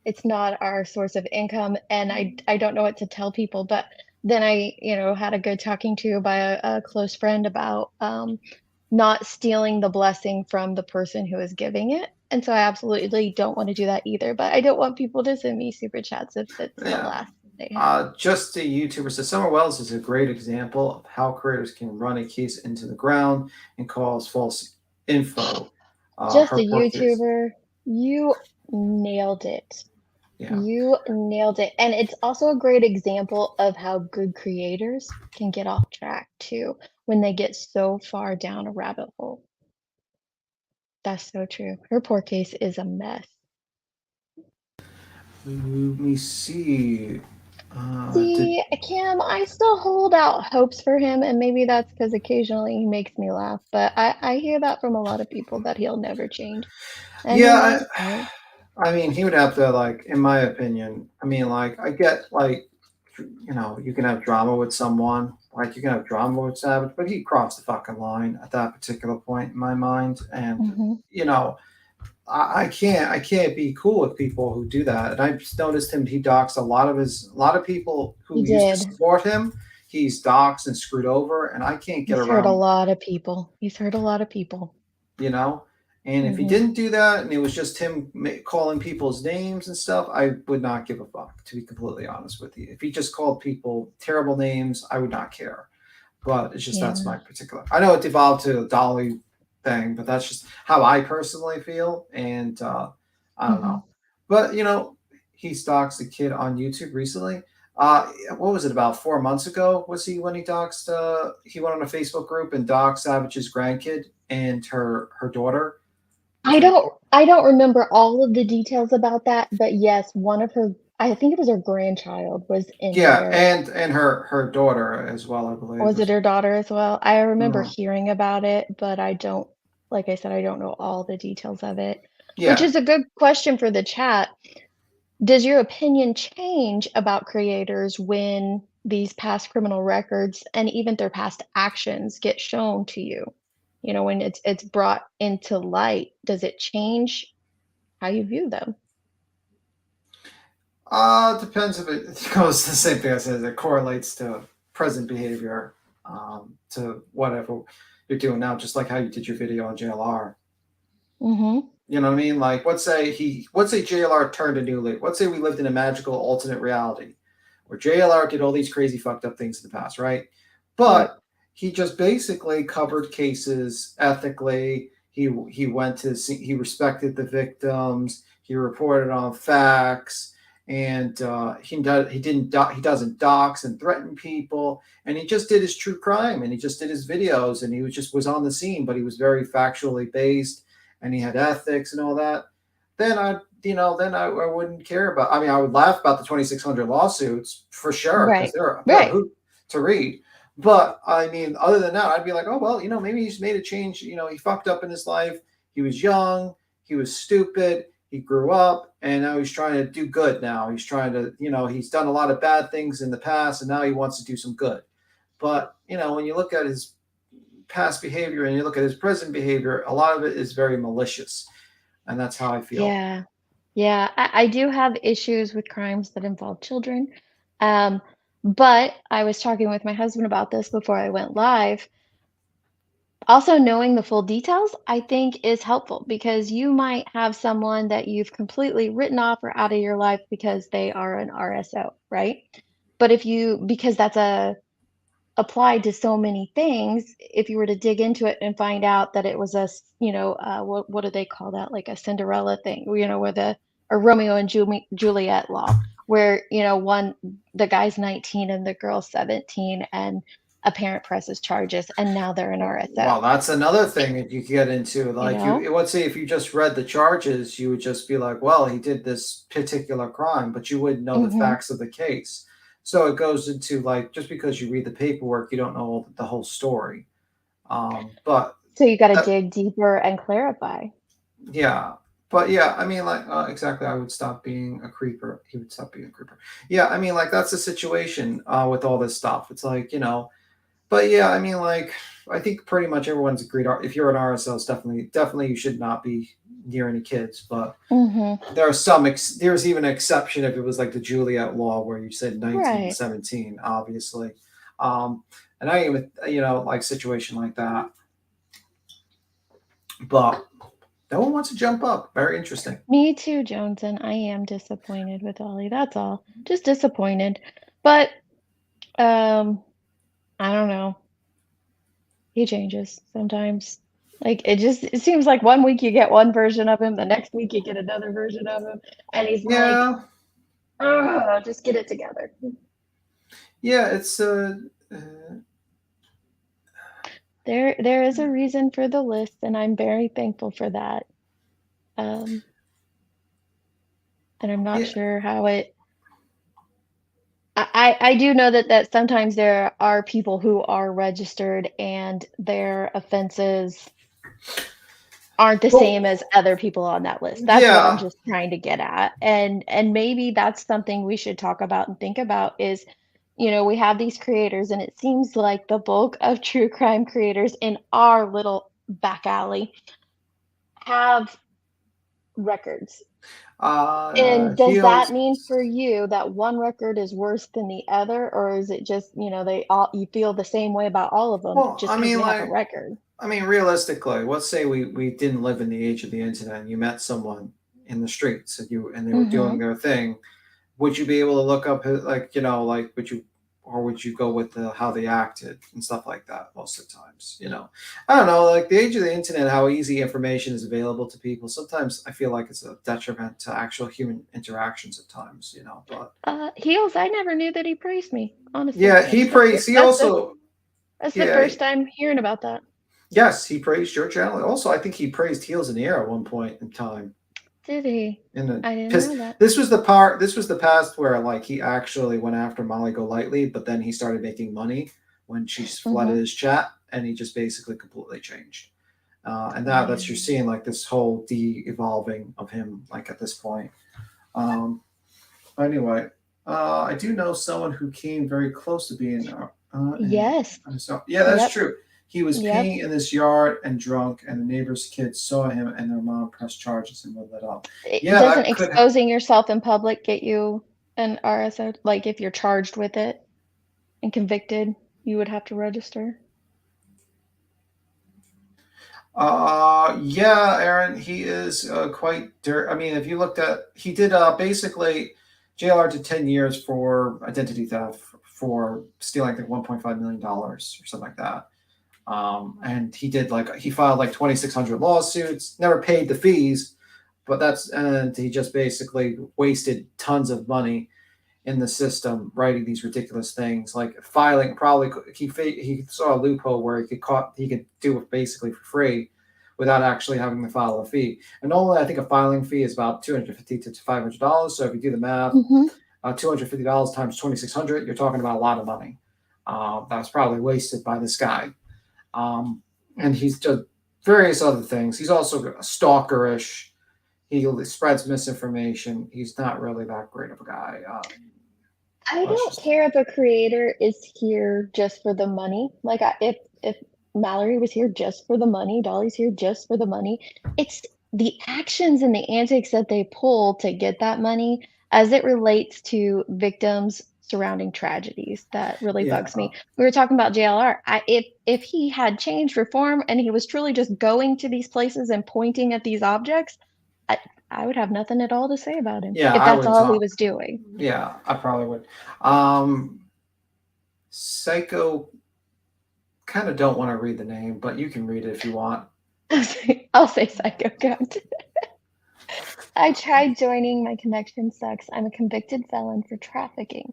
it's not our source of income, and I don't know what to tell people, but then I, had a good talking to by a close friend about, not stealing the blessing from the person who is giving it, and so I absolutely don't wanna do that either, but I don't want people to send me super chats if it's the Yeah. last they have. Just a YouTuber. So Summer Wells is a great example of how creators can run a case into the ground and cause false info. Just Her a poor case. YouTuber, you nailed it. Yeah. You nailed it, and it's also a great example of how good creators can get off track too, when they get so far down a rabbit hole. That's so true. Her poor case is a mess. Let me see. Did See, Kim, I still hold out hopes for him, and maybe that's because occasionally he makes me laugh, but I hear that from a lot of people that he'll never change, and who yeah, knows, right? I mean, he would have to, like, in my opinion. I mean, like, I get, like, you can have drama with someone, like you can have drama with Savage, but he crossed the fucking line at that particular point in my mind, and Mhm. you know, I can't be cool with people who do that. And I've noticed him. He doxed a lot of people He who used to did. support him. He's doxed and screwed over, and I can't get He's hurt a around. lot of people. He's hurt a lot of people. You know. And if he Mhm. didn't do that, and it was just him calling people's names and stuff, I would not give a fuck. To be completely honest with you, if he just called people terrible names, I would not care. But it's just that's Yeah. my particular. I know it devolved to a Dolly thing, but that's just how I personally feel, and I don't Mhm. know. But he stalks the kid on YouTube recently. Uh, what was it, about 4 months ago? Was he when he doxed? He went on a Facebook group and doxed Savage's grandkid and her daughter. Was it? I don't remember all of the details about that, but yes, one of her I think it was her grandchild was in Yeah, there. and her daughter as well, I believe. Was it her daughter as well? I remember Mhm. hearing about it, but I don't like I said, I don't know all the details of it, which Yeah. is a good question for the chat. Does your opinion change about creators when these past criminal records and even their past actions get shown to you? When it's brought into light, does it change how you view them? Depends if it goes the same thing I said. It correlates to present behavior, to whatever you're doing now. Just like how you did your video on JLR. Mhm. You know what I mean? Like, let's say JLR turned a new leaf. Let's say we lived in a magical alternate reality where JLR did all these crazy fucked up things in the past, right? Right. But he just basically covered cases ethically. He respected the victims. He reported on facts, and he doesn't dox and threaten people, and he just did his true crime, and he just did his videos, and he was on the scene, but he was very factually based, and he had ethics and all that. Then I wouldn't care about. I mean, I would laugh about the 2,600 lawsuits for sure because Right. they're a Right. hoot to read. But I mean, other than that, I'd be like, oh well, maybe he's made a change. He fucked up in his life. He was young. He was stupid. He grew up, and now he's trying to do good. Now he's trying to, he's done a lot of bad things in the past, and now he wants to do some good. But when you look at his past behavior and you look at his present behavior, a lot of it is very malicious, and that's how I feel. Yeah. Yeah, I do have issues with crimes that involve children. Um, but I was talking with my husband about this before I went live. Also, knowing the full details, I think, is helpful because you might have someone that you've completely written off or out of your life because they are an RSO, right? But because that's applied to so many things, if you were to dig into it and find out that it was what do they call that? Like a Cinderella thing, where or Romeo and Juliet law, where the guy's 19 and the girl's 17, and a parent presses charges, and now they're an Well, RSO. that's another thing that you could get into. You Like, know? let's say if you just read the charges, you would just be like, well, he did this particular crime, but you wouldn't know the Hmm. facts of the case. So it goes into, like, just because you read the paperwork, you don't know the whole story. But So you got to that, dig deeper and clarify. Yeah. But yeah, I mean, like, exactly. I would stop being a creeper. He would stop being a creeper. Yeah, I mean, like, that's the situation with all this stuff. It's like, but yeah, I mean, like, I think pretty much everyone's agreed. If you're an RSL, it's definitely, you should not be near any kids. But Hmm. there are there's even an exception if it was like the Juliet law where you said 19 to Right. 17, obviously. Um, and I even, like situation like that. But no one wants to jump up. Very interesting. Me too, Johnson. I am disappointed with Ollie. That's all. Just disappointed. But um, I don't know. He changes sometimes. Like it seems like one week you get one version of him, the next week you get another version of him, and he's like, Yeah, "Oh, just get it together." yeah. It's There is a reason for the list, and I'm very thankful for that. Um, and I'm not yeah. sure how it. I do know that sometimes there are people who are registered and their offenses aren't the same Well, as other people on that list. That's what I'm yeah. just trying to get at. And maybe that's something we should talk about and think about is, we have these creators and it seems like the bulk of true crime creators in our little back alley have records. And does that Heels. mean for you that one record is worse than the other, or is it just, they all you feel the same way about all of them Well, just because they have a record? I mean, realistically, let's say we didn't live in the age of the internet, and you met someone in the streets, and they were doing Mhm. their thing. Would you be able to look up like like would you go with how they acted and stuff like that most of the times? I don't know. Like the age of the internet, how easy information is available to people. Sometimes I feel like it's a detriment to actual human interactions at times. But Heels, I never knew that he praised me, honestly. yeah, he praised. He also That's the yeah. first time hearing about that. Yes, he praised your channel. Also, I think he praised Heels in the Air at one point in time. Did he? In the I didn't Because know that. this was the past where like he actually went after Molly Golightly, but then he started making money when she flooded Mhm. his chat, and he just basically completely changed. And now that's you're Really? seeing like this whole de-evolving of him like at this point. Um, anyway, I do know someone who came very close to being Yes. so yeah, that's Yep. true. He was Yep. peeing in this yard and drunk, and the neighbor's kids saw him, and their mom pressed charges and would let up. Yeah, Doesn't that could. exposing yourself in public get you an RSO? Like if you're charged with it and convicted, you would have to register. Yeah, Aaron, he is quite dirt. I mean, if you looked at, he did basically JLR did 10 years for identity theft for stealing, I think, $1.5 million or something like that. And he filed like 2,600 lawsuits, never paid the fees, and he just basically wasted tons of money in the system writing these ridiculous things like filing. Probably he saw a loophole where he could do it basically for free without actually having to file a fee. And normally I think a filing fee is about $250 to $500. So if you do the math, Mhm. $250 times 2,600, you're talking about a lot of money. That was probably wasted by this guy. And he's done various other things. He's also stalkerish. He spreads misinformation. He's not really that great of a guy. I Let's don't just care if a creator is here just for the money. Like if Mallory was here just for the money, Dolly's here just for the money. It's the actions and the antics that they pull to get that money as it relates to victims surrounding tragedies that really yeah. bugs me. We were talking about JLR. If he had changed reform and he was truly just going to these places and pointing at these objects, I, I would have nothing at all to say about him Yeah, if I that's would all he talk. was doing. Yeah, I probably would. Um, Psycho, kind of don't want to read the name, but you can read it if you want. I'll say psycho count. I tried joining. My connection sucks. I'm a convicted felon for trafficking.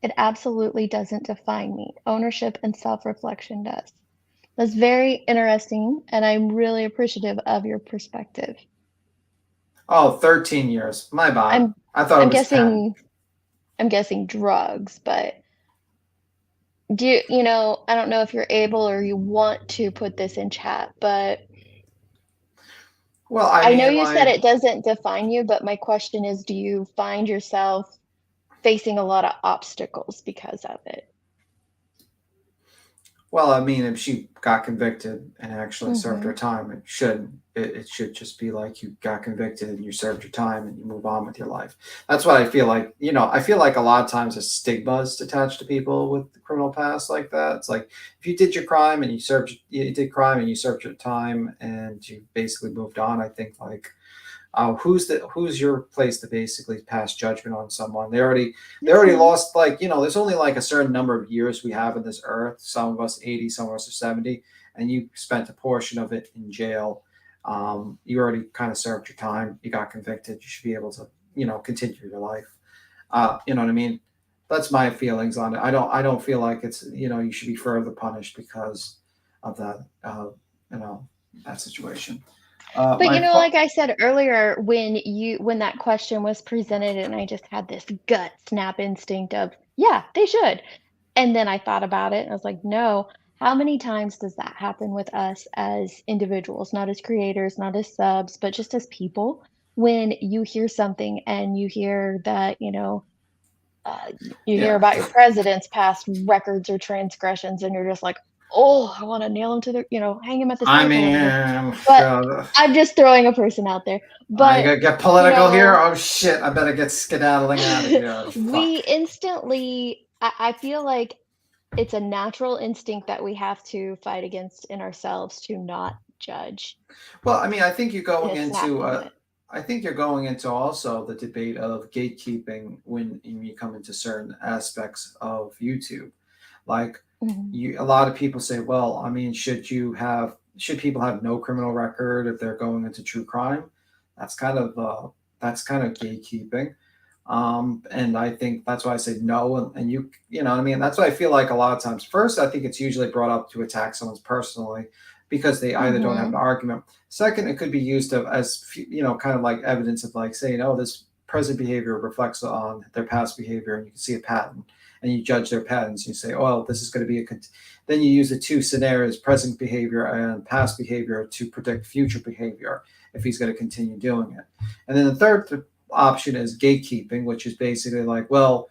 It absolutely doesn't define me. Ownership and self-reflection does. That's very interesting, and I'm really appreciative of your perspective. Oh, 13 years. My bad. I'm I thought it I'm was 10. guessing I'm guessing drugs, but I don't know if you're able or you want to put this in chat, but Well, I I know mean, you said like, it doesn't define you, but my question is, do you find yourself facing a lot of obstacles because of it? well, I mean, if she got convicted and actually served her Mhm. time, it shouldn't. It should just be like you got convicted and you served your time and you move on with your life. That's what I feel like. I feel like a lot of times a stigma is attached to people with the criminal past like that. It's like if you did your crime and you did crime and you served your time and you basically moved on. I think like who's your place to basically pass judgment on someone? They already Mhm. lost, like, there's only like a certain number of years we have in this earth. Some of us 80, some of us are 70, and you spent a portion of it in jail. You already kind of served your time. You got convicted. You should be able to continue your life. You know what I mean? That's my feelings on it. I don't feel like it's you should be further punished because of that you know that situation. But My like I said earlier, when that question was presented and I just had this gut snap instinct of, yeah, they should. And then I thought about it and I was like, no, how many times does that happen with us as individuals, not as creators, not as subs, but just as people? When you hear something and you hear that, you hear Yeah. about your president's past records or transgressions, and you're just like, oh, I want to nail him to hang him at the I stake or mean, whatever. But I'm just throwing a person out there. I But, gotta get you political here. know, Oh shit! I better get skedaddling out of here. we Fuck. instantly, I feel like it's a natural instinct that we have to fight against in ourselves to not judge Well, I mean, I think you're in going a snap into. moment. I think you're going into also the debate of gatekeeping when you come into certain aspects of YouTube. Like, Mhm. a lot of people say, well, I mean, should people have no criminal record if they're going into true crime? That's kind of gatekeeping. And I think that's why I say no. And you know what I mean? That's why I feel like a lot of times. First, I think it's usually brought up to attack someone's personally because they either don't have an Mhm. argument. Second, it could be used as kind of like evidence of like saying, oh, this present behavior reflects on their past behavior, and you can see a pattern, and you judge their patterns. You say, oh, well, this is going to be then you use the two scenarios, present behavior and past behavior, to predict future behavior if he's going to continue doing it. And then the third option is gatekeeping, which is basically like, well,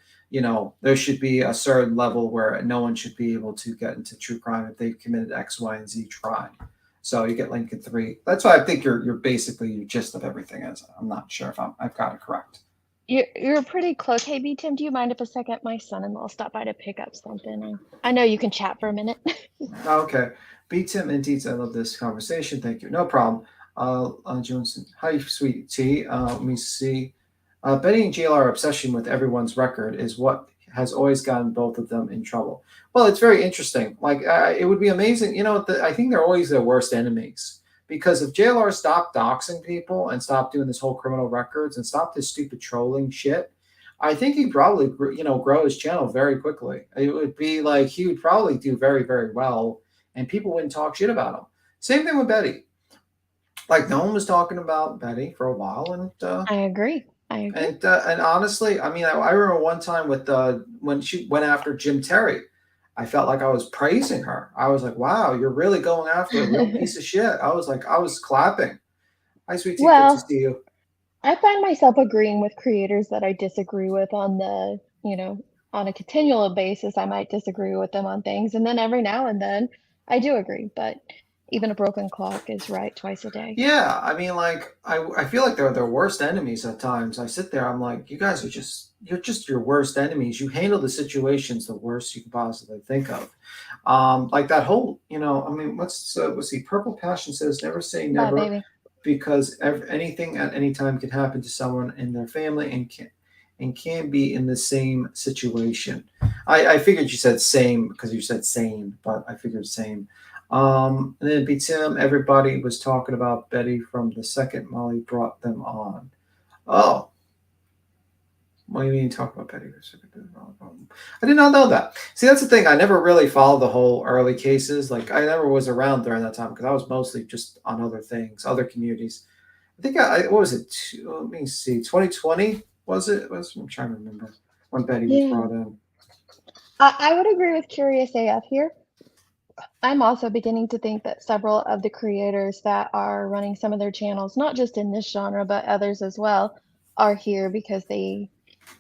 there should be a certain level where no one should be able to get into true crime if they've committed X, Y, and Z crime. So you get Lincoln three. That's why I think you're basically your gist of everything is. I'm not sure if I've got it correct. You're pretty close. Hey, B Tim, do you mind if a second? My son-in-law stopped by to pick up something. I know you can chat for a minute. Okay. B Tim and Deets, I love this conversation. Thank you. No problem. Johnson. Hi, sweet tea. Let me see. Betty and JLR obsession with everyone's record is what has always gotten both of them in trouble. Well, it's very interesting. Like, it would be amazing. I think they're always their worst enemies because if JLR stopped doxing people and stopped doing this whole criminal records and stopped this stupid trolling shit, I think he'd probably grow his channel very quickly. It would be like he would probably do very very well, and people wouldn't talk shit about him. Same thing with Betty. Like no one was talking about Betty for a while, I agree. I agree. and honestly, I mean, I remember one time with when she went after Jim Terry. I felt like I was praising her. I was like, "Wow, you're really going after a real piece of shit." I was clapping. Hi, sweetie, good to Well, see you. I find myself agreeing with creators that I disagree with on a continual basis. I might disagree with them on things, and then every now and then I do agree. But even a broken clock is right twice a day. Yeah, I mean, like I feel like they're their worst enemies at times. I sit there, I'm like, you guys are you're just your worst enemies. You handle the situations the worst you can possibly think of. Like that whole, I mean, let's see. Purple Passion says, never say Bye, never, baby. because anything at any time can happen to someone in their family and can be in the same situation. I figured you said same because you said same, but I figured same. And then it beats him. Everybody was talking about Betty from the second Molly brought them on. Oh, what do you mean talk about Betty? I did not know that. See, that's the thing. I never really followed the whole early cases. Like, I never was around during that time because I was mostly just on other things, other communities. I think what was it? Let me see. 2020 was it? I'm trying to remember when Betty was Yeah, brought in. I would agree with Curious AF here. I'm also beginning to think that several of the creators that are running some of their channels, not just in this genre, but others as well, are here because I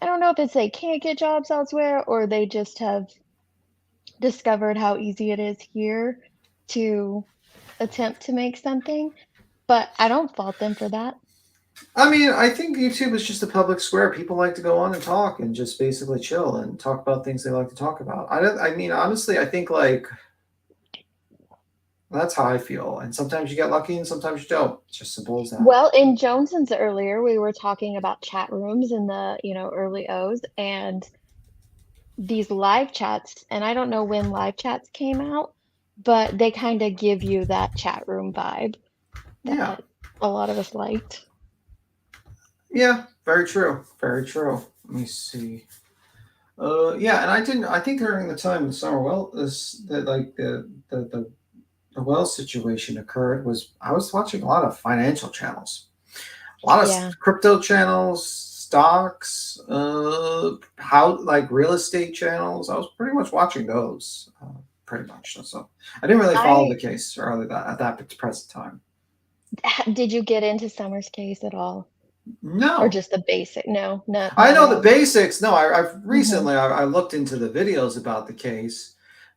don't know if it's they can't get jobs elsewhere or they just have discovered how easy it is here to attempt to make something, but I don't fault them for that. I mean, I think YouTube is just a public square. People like to go on and talk and just basically chill and talk about things they like to talk about. I don't. I mean, honestly, I think like that's how I feel. And sometimes you get lucky, and sometimes you don't. It's just simple as that. Well, in Jones's earlier, we were talking about chat rooms in the, early O's and these live chats, and I don't know when live chats came out, but they kind of give you that chat room vibe Yeah. that a lot of us liked. Yeah. Very true. Very true. Let me see. Yeah, and I didn't. I think during the time the summer well, this that like the well situation occurred was I was watching a lot of financial channels, a lot of Yeah. crypto channels, stocks, how like real estate channels. I was pretty much watching those, pretty much. So I didn't really follow I the case early that at that present time. did you get into Summer's case at all? Or No, just the basic? No, not I not know at the all. basics. No, I've Hmm. recently I looked into the videos about the case,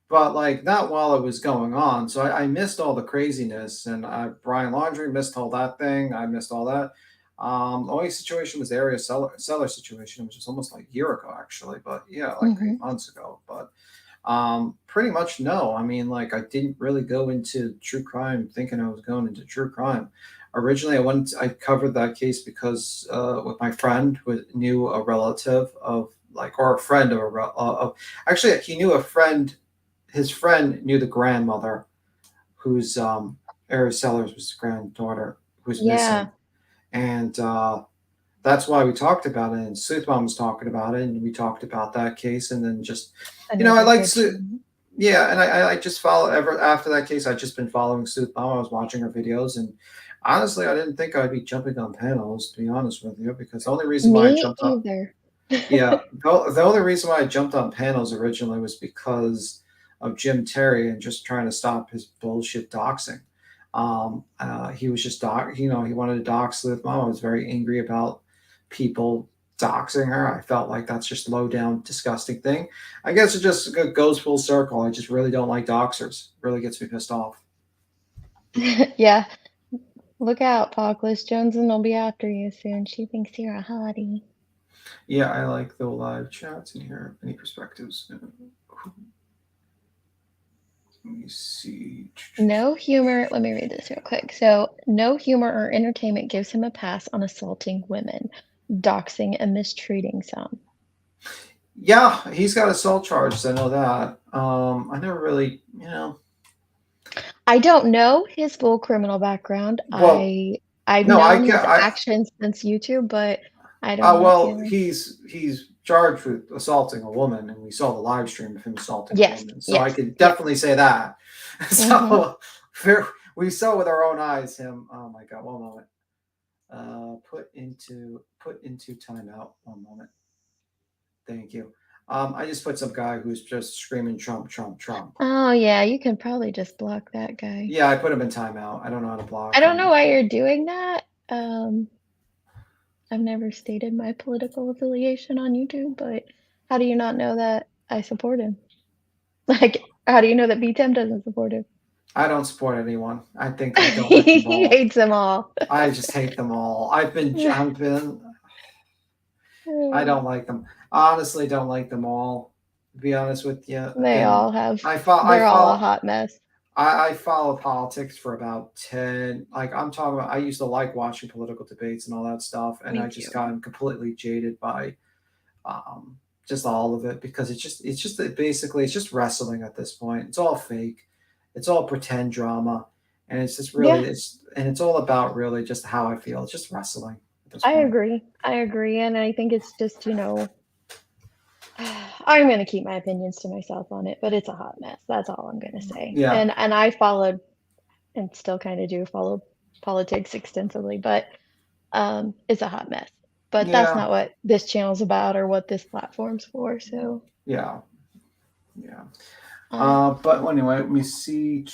but like not while it was going on. So I missed all the craziness, and Brian Laundrie missed all that thing. I missed all that. The only situation was the area seller situation, which was almost like a year ago actually, but yeah, like Hmm. 8 months ago. But pretty much no. I mean, like I didn't really go into true crime thinking I was going into true crime. Originally, I covered that case because with my friend who knew a relative of like or a friend of actually he knew a friend. His friend knew the grandmother whose Ari Sellers was the granddaughter who's missing, Yeah, and that's why we talked about it. And Sleuth Mom was talking about it, and we talked about that case, and then just I another like good channel. yeah, and I just follow ever after that case. I just been following Sleuth Mom. I was watching her videos, and honestly, I didn't think I'd be jumping on panels. To be honest with you, because the only reason why I Me jumped on either. yeah, the only reason why I jumped on panels originally was because of Jim Terry and just trying to stop his bullshit doxing. He was just he wanted to dox Sleuth Mom. I was very angry about people doxing her. I felt like that's just low down, disgusting thing. I guess it just goes full circle. I just really don't like doxers. Really gets me pissed off. Yeah, look out, Paukless. Jonesing will be after you soon. She thinks you're a hottie. Yeah, I like the live chats in here. Any perspectives? Let me see. No humor. Let me read this real quick. So, no humor or entertainment gives him a pass on assaulting women, doxing and mistreating some. Yeah, he's got assault charges. I know that. I never really, I don't know his full criminal background. well, I've no, known his I, actions since YouTube, but I don't know well, feeling. he's charged with assaulting a woman, and we saw the live stream of him assaulting a Yes, woman, so I yes, could yes. definitely say that. Hmm. So we saw with our own eyes him. Oh my god, one moment. Put into timeout. One moment. Thank you. I just put some guy who's just screaming Trump, Trump, Trump. Oh yeah, you can probably just block that guy. Yeah, I put him in timeout. I don't know how to I block don't know him. why you're doing that. I've never stated my political affiliation on YouTube, but how do you not know that I support him? Like, how do you know that BTEM doesn't support him? I don't support anyone. I don't like them He all. hates them all. I just hate them all. I don't like them. Honestly, don't like them all. To be honest with you, They again, all have, I they're all a follow hot mess. I follow politics for about 10. Like I'm talking about, I used to like watching political debates and all that stuff, and Me I just too. gotten completely jaded by um, just all of it because basically it's just wrestling at this point. It's all fake. It's all pretend drama, and it's just really Yeah, it's all about really just how I feel. It's just wrestling at this I point. agree. I agree. And I think it's just, I'm going to keep my opinions to myself on it, but it's a hot mess. That's all I'm going to say. Yeah, And I followed and still kind of do follow politics extensively, but it's a hot mess. But that's yeah, not what this channel's about or what this platform's for. So yeah, yeah. But anyway, let me see. I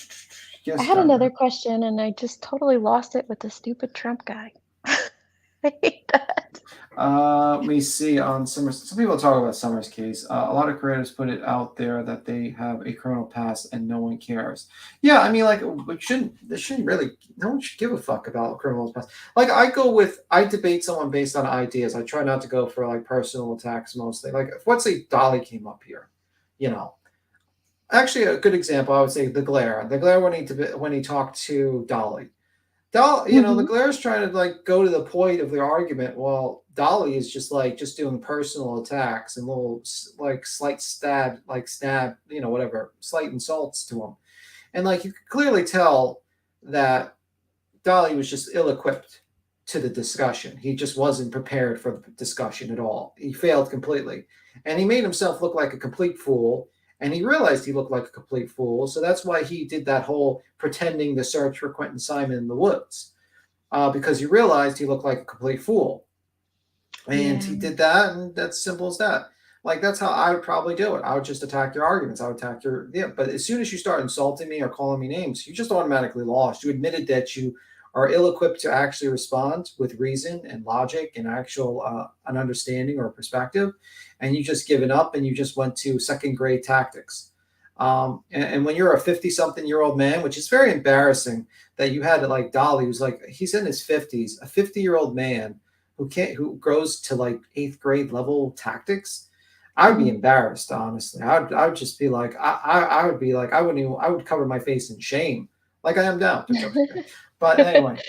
Yes, had Doctor. another question and I just totally lost it with the stupid Trump guy. I hate that. Let me see on Summers. Some people talk about Summers' case. A lot of creators put it out there that they have a criminal past and no one cares. Yeah, I mean, like, it shouldn't really. No one should give a fuck about criminal past. Like, I debate someone based on ideas. I try not to go for like personal attacks mostly. Like, let's say Dolly came up here, you know. Actually, a good example, I would say the glare. The glare when he talked to Dolly. The Mhm. Glaire's trying to like go to the point of the argument, while Dolly is just doing personal attacks and little like slight stab, whatever, slight insults to him, and like you could clearly tell that Dolly was just ill-equipped to the discussion. He just wasn't prepared for the discussion at all. He failed completely, and he made himself look like a complete fool. And he realized he looked like a complete fool, so that's why he did that whole pretending to search for Quentin Simon in the woods, because he realized he looked like a complete fool. And he Yeah. did that, and that's simple as that. Like, that's how I would probably do it. I would just attack your arguments. I would attack your, yeah. But as soon as you start insulting me or calling me names, you just automatically lost. You admitted that you are ill-equipped to actually respond with reason and logic and actual an understanding or perspective, and you just given up and you just went to second grade tactics. And when you're a 50-something-year-old man, which is very embarrassing that you had to, like, Dolly, who's like, he's in his 50s, a 50-year-old man who grows to like eighth grade level tactics. I would be Mhm. embarrassed, honestly. I would just be like, I would be like, I would cover my face in shame, like I am now. But anyway,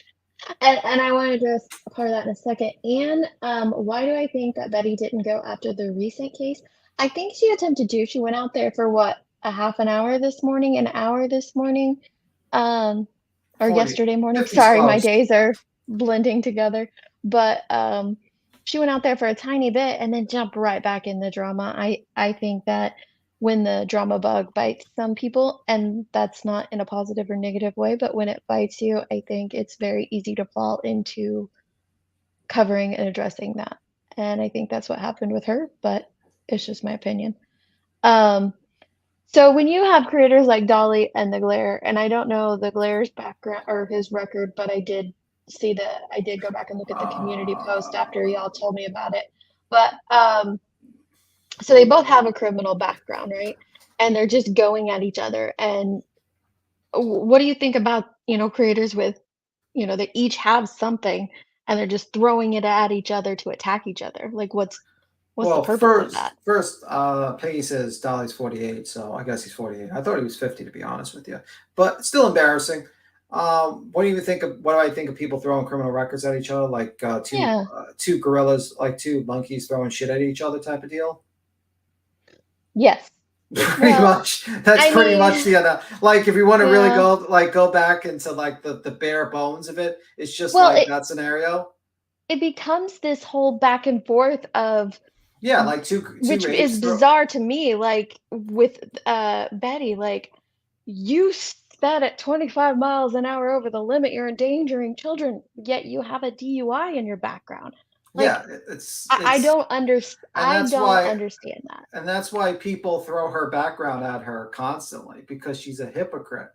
And I wanna address part of that in a second. And, why do I think that Betty didn't go after the recent case? I think she attempted to. She went out there for what, a half an hour this morning, an hour this morning, um, or 40, yesterday morning. 50's Sorry, my close. days are blending together. But, she went out there for a tiny bit and then jumped right back in the drama. I think that when the drama bug bites some people, and that's not in a positive or negative way, but when it bites you, I think it's very easy to fall into covering and addressing that. And I think that's what happened with her, but it's just my opinion. Um, so when you have creators like Dolly and the Glare, and I don't know the Glare's background or his record, but I did go back and look at the community post after y'all told me about it. But so they both have a criminal background, right? And they're just going at each other. And what do you think about, creators with, they each have something and they're just throwing it at each other to attack each other? Like what's the Well, purpose of that? Peggy says Dolly's 48, so I guess he's 48. I thought he was 50, to be honest with you, but still embarrassing. What do I think of people throwing criminal records at each other, like Yeah. two gorillas, like two monkeys throwing shit at each other, type of deal? Yes. Pretty Well, much. That's I pretty much mean, the other. Like, if you want to really yeah. go back into like the bare bones of it, it's just Well, like that scenario. it becomes this whole back and forth of Yeah, like two which is apes throw. bizarre to me, like, with, Betty, like, "You sped at 25 miles an hour over the limit, you're endangering children, yet you have a DUI in your background." Like, Yeah, it's and I don't understand that. that's why people throw her background at her constantly, because she's a hypocrite.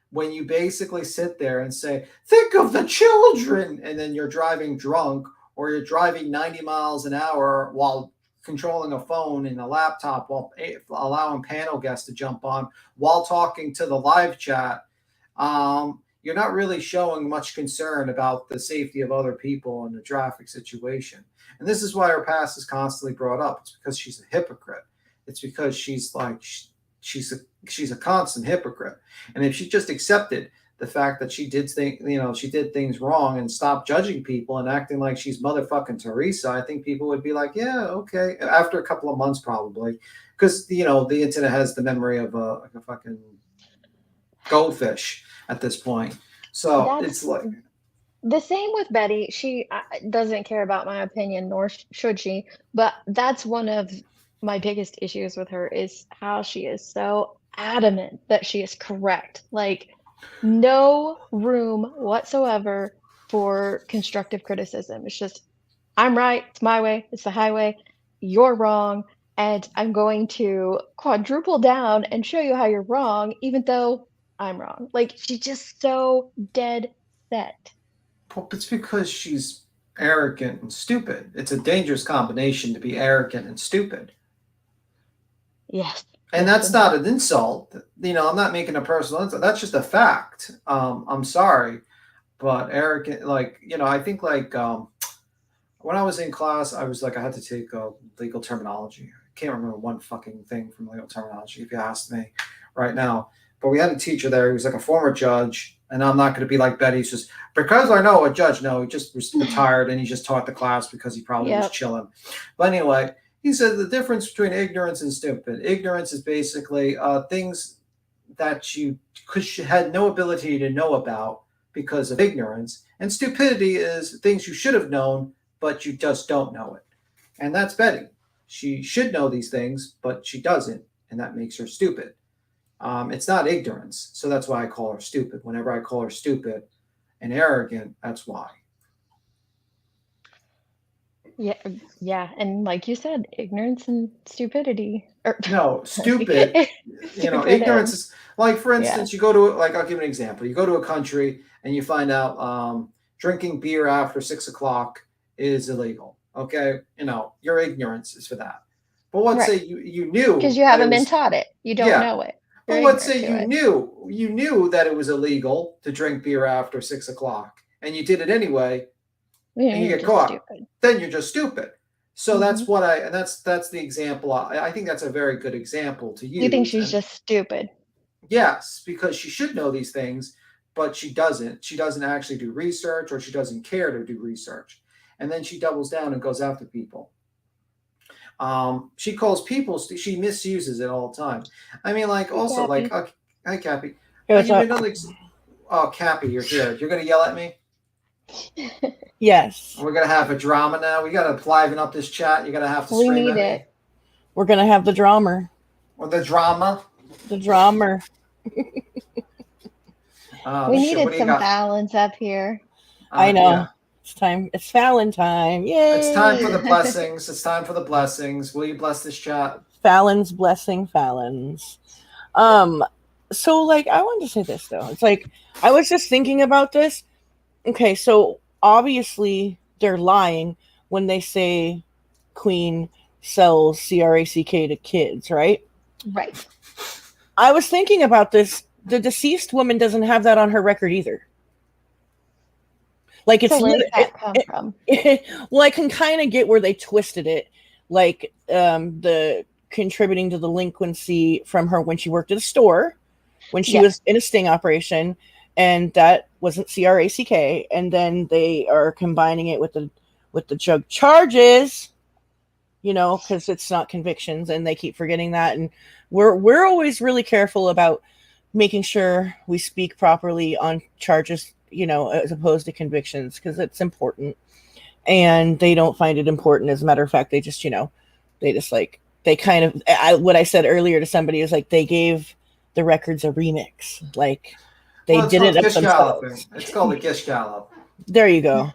When you basically sit there and say, "Think of the children," and then you're driving drunk, or you're driving 90 miles an hour while controlling a phone and a laptop, while allowing panel guests to jump on, while talking to the live chat, you're not really showing much concern about the safety of other people in a traffic situation. And this is why her past is constantly brought up. It's because she's a hypocrite. It's because she's she's a constant hypocrite. And if she just accepted the fact that she did things wrong, and stopped judging people and acting like she's motherfucking Teresa, I think people would be like, yeah, okay. After a couple of months, probably, because the internet has the memory of a fucking goldfish at this point. So it's That's like, the same with Betty. She doesn't care about my opinion, nor should she. But that's one of my biggest issues with her is how she is so adamant that she is correct. Like, no room whatsoever for constructive criticism. It's just, I'm right. It's my way. It's the highway. You're wrong. and I'm going to quadruple down and show you how you're wrong, even though I'm wrong. Like, she's just so dead set. Well, it's because she's arrogant and stupid. It's a dangerous combination to be arrogant and stupid. Yes, And yes, that's indeed. not an insult. I'm not making a personal insult. That's just a fact. I'm sorry, but arrogant, I think when I was in class, I was like, I had to take legal terminology. I can't remember one fucking thing from legal terminology if you asked me right now. But we had a teacher there. He was like a former judge, and I'm not going to be like Betty. He's just because I know a judge. No, he just was retired, and he just taught the class because he probably was Yep. chilling. But anyway, he said the difference between ignorance and stupid. Ignorance is basically things that you had no ability to know about because of ignorance, and stupidity is things you should have known but you just don't know it. And that's Betty. She should know these things, but she doesn't, and that makes her stupid. It's not ignorance, so that's why I call her stupid. Whenever I call her stupid and arrogant, that's why. Yeah, yeah, and like you said, ignorance and stupidity, or No, sorry, stupid. stupid Ignorance and is like, for yeah, instance, you go to like I'll give you an example. You go to a country and you find out drinking beer after 6 o'clock is illegal. Okay, your ignorance is for that. But let's right, say you because knew you that it haven't been was taught it. You don't yeah. know it. You're But let's ignorant say to it. you knew that it was illegal to drink beer after 6 o'clock, and you did it anyway, and you You're get just caught. stupid. Then you're just stupid. So Hmm. that's what I and that's the example. I think that's a very good example to You think use. she's And just stupid. yes, because she should know these things, but she doesn't. She doesn't actually do research, or she doesn't care to do research, and then she doubles down and goes after people. She calls people. She misuses it all the time. I mean, like Hey, also like, Cappy. hi Cappy. Hey, I'll what's give you up? another. Oh, Cappy, you're here. You're gonna yell at me. Yes, We're gonna have a drama now. We gotta liven up this chat. You're gonna have to We scream need at it. me. we're gonna have the drummer. Or the drama. The drummer. We Shit. needed What do you some got? balance up here. I Yeah. know. It's time. It's Fallon time. It's time for the Yay! blessings. It's time for the blessings. Will you bless this chat? Fallon's blessing Fallon's. Um. So, like, I wanted to say this though. It's like I was just thinking about this. Okay, so obviously they're lying when they say Queen sells crack to kids, right? Right. I was thinking about this. The deceased woman doesn't have that on her record either. Like So it's where does that come from? well, I can kind of get where they twisted it, like the contributing to delinquency from her when she worked at a store, when she Yes. was in a sting operation, and that wasn't crack, and then they are combining it with the drug charges, because it's not convictions, and they keep forgetting that, and we're always really careful about making sure we speak properly on charges, as opposed to convictions, because it's important. And they don't find it important. As a matter of fact, they kind of, what I said earlier to somebody is like they gave the records a remix. Like they Well, it's did called it up gish galloping. themselves. It's called a gish gallop. There you go.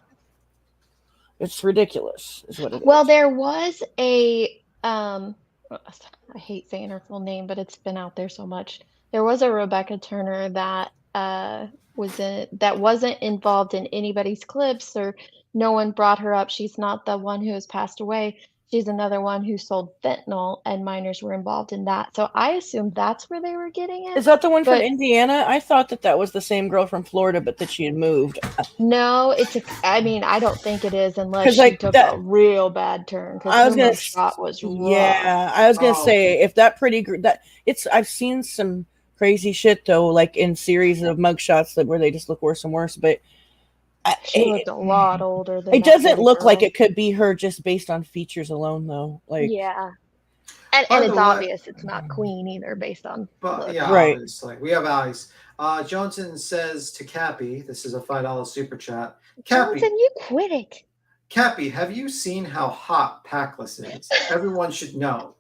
It's ridiculous, is what it Well, is. there was a I hate saying her full name, but it's been out there so much. There was a Rebecca Turner that that wasn't involved in anybody's clips, or no one brought her up. She's not the one who has passed away. She's another one who sold fentanyl, and minors were involved in that. So I assumed that's where they were getting it. Is that the one from But Indiana? I thought that was the same girl from Florida, but that she had moved. no, I mean, I don't think it is unless Because she like took that, a real bad turn, because I her was gonna, mugshot was rough. yeah, I was gonna Oh, say if that that it's. I've seen some crazy shit though, like in series of mugshots where they just look worse and worse. But She looked a lot older than it that doesn't pretty look like girl. it could be her just based on features alone, though. Like, Yeah. And by it's the way, obvious it's not Queen either based on but yeah, looks. right? obviously we have eyes. Johnson says to Cappy, this is a $5 super chat. Johnson, Cappy, you quit it. Cappy, have you seen how hot Packless is? Everyone should know.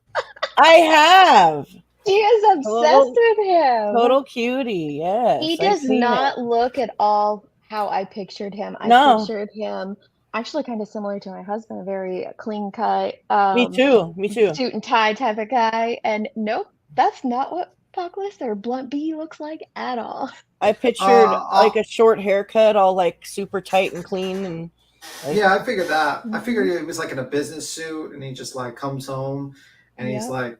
I have She is obsessed total with him. total cutie. He Yes, I've does seen it. not look at all how I pictured him. I No, pictured him actually kind of similar to my husband, a very clean cut, Me too. Me too. suit and tie type of guy. And nope, that's not what Apocalypse or Blunt B looks like at all. I pictured Uh, like a short haircut, all like super tight and clean, and like Yeah, I figured that. I figured Hmm. he was like in a business suit, and he just like comes home, and he's Yep. like,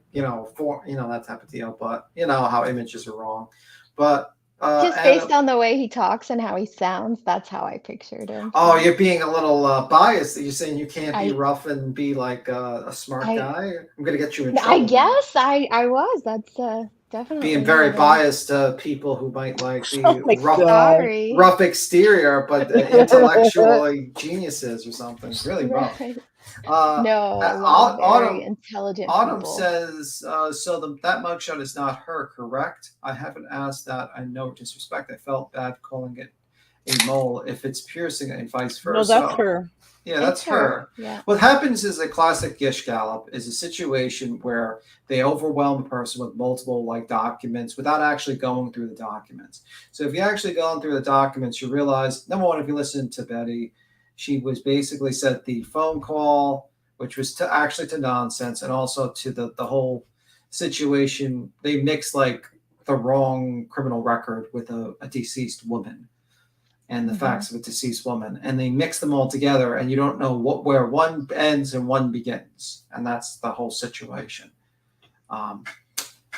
that type of deal. But you know how images are wrong. But Just based Adam, on the way he talks and how he sounds, that's how I pictured him. oh, So you're being a little biased. You're saying you can't be I rough and be like a smart I guy. I'm gonna get you in I trouble now. guess I was. That's Being definitely very had a biased to people who might like oh be my god. sorry. rough exterior, but intellectual geniuses or something. Really rough. Right. Uh, No, I love very Autumn intelligent Autumn people. says, so that mugshot is not her, correct? I haven't asked that. I know disrespect. I felt bad calling it a mole if it's piercing and vice No, that's versa. her. Yeah, It's that's her. her. Yeah. What happens is a classic Gish Gallop is a situation where they overwhelm a person with multiple like documents without actually going through the documents. So if you actually go through the documents, you realize number one, if you listen to Betty, she was basically said the phone call, which was actually to nonsense, and also to the whole situation. They mixed like the wrong criminal record with a deceased woman and the Hmm. facts of a deceased woman, and they mix them all together, and you don't know where one ends and one begins, and that's the whole situation. Um,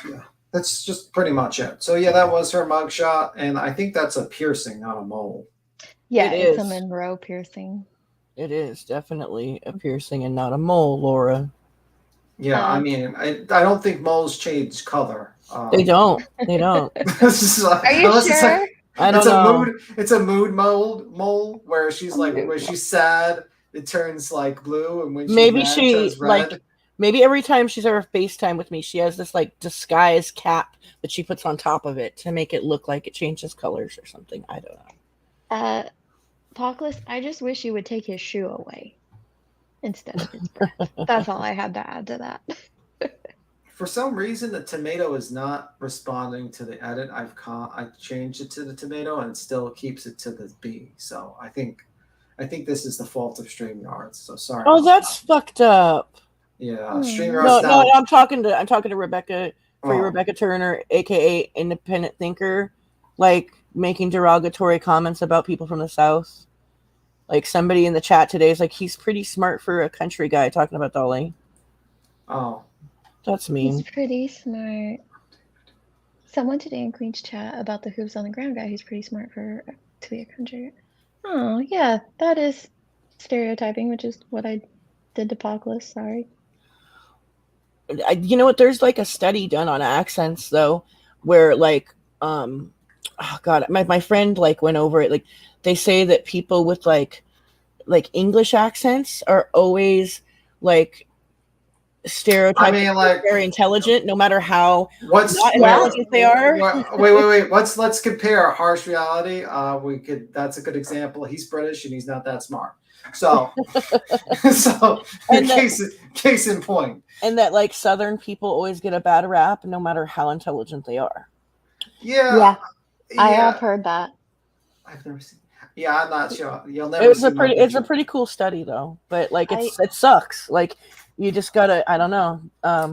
yeah, that's just pretty much it. So yeah, that was her mugshot, and I think that's a piercing, not a mole. It Yeah, it's a is. Monroe piercing. It is definitely a piercing and not a mole, Laura. Yeah, I Uh, mean, I don't think moles change color. They don't. They don't. are you Unless it's sure? like I don't know. it's a mood mole where she's like Um, where she's sad it turns like blue and when she's Maybe mad it she turns like red. maybe every time she's ever FaceTime with me, she has this like disguise cap that she puts on top of it to make it look like it changes colors or something. I don't know. uh, Apocalypse, I just wish you would take his shoe away instead of his breath. That's all I had to add to that. For some reason, the tomato is not responding to the edit. I changed it to the tomato and it still keeps it to the B. So I think this is the fault of StreamYard. So sorry Oh, about that. that's fucked up. Yeah, Hmm. No, StreamYard's no, now. I'm talking to Rebecca for your Oh, Rebecca Turner, aka independent thinker, like making derogatory comments about people from the South. Like somebody in the chat today is like, he's pretty smart for a country guy talking about Dolly. oh, That's He's mean. pretty smart. Someone today in Queen's chat about the hooves on the ground guy who's pretty smart for to be a country. Oh, yeah, that is stereotyping, which is what I did to Apocalypse. Sorry. You know what? There's like a study done on accents though, where like, oh god, my friend like went over it. Like they say that people with like English accents are always like I stereotyped as mean, being like, very intelligent, no matter how what's not Yeah. intelligent they are. wait. Let's compare harsh reality. We could. That's a good example. He's British and he's not that smart. So, so and that case in point. and that like Southern people always get a bad rap, no matter how intelligent they are. Yeah, Yeah, I have yeah. heard that. I've never seen. Yeah, I'm not sure. You'll It never was a see my pretty it's a picture. pretty cool study though, but like I it sucks. Like you just gotta I don't know.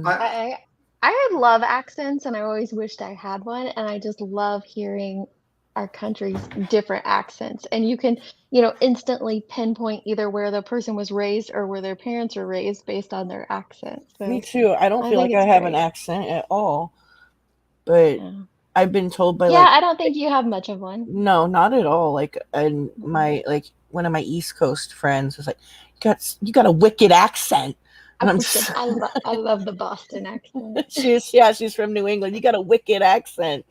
I I I love accents and I always wished I had one and I just love hearing our country's different accents and you can, instantly pinpoint either where the person was raised or where their parents were raised based on their accent. Me So too. I don't I feel think like I it's have an great. accent at all, but Yeah. I've been told by Yeah, like I don't think you have much of one. no, not at all. Like and Mm. my like one of my East Coast friends was like, you got a wicked accent. And I I'm wicked. just I love the Boston accent. she's from New England. You got a wicked accent.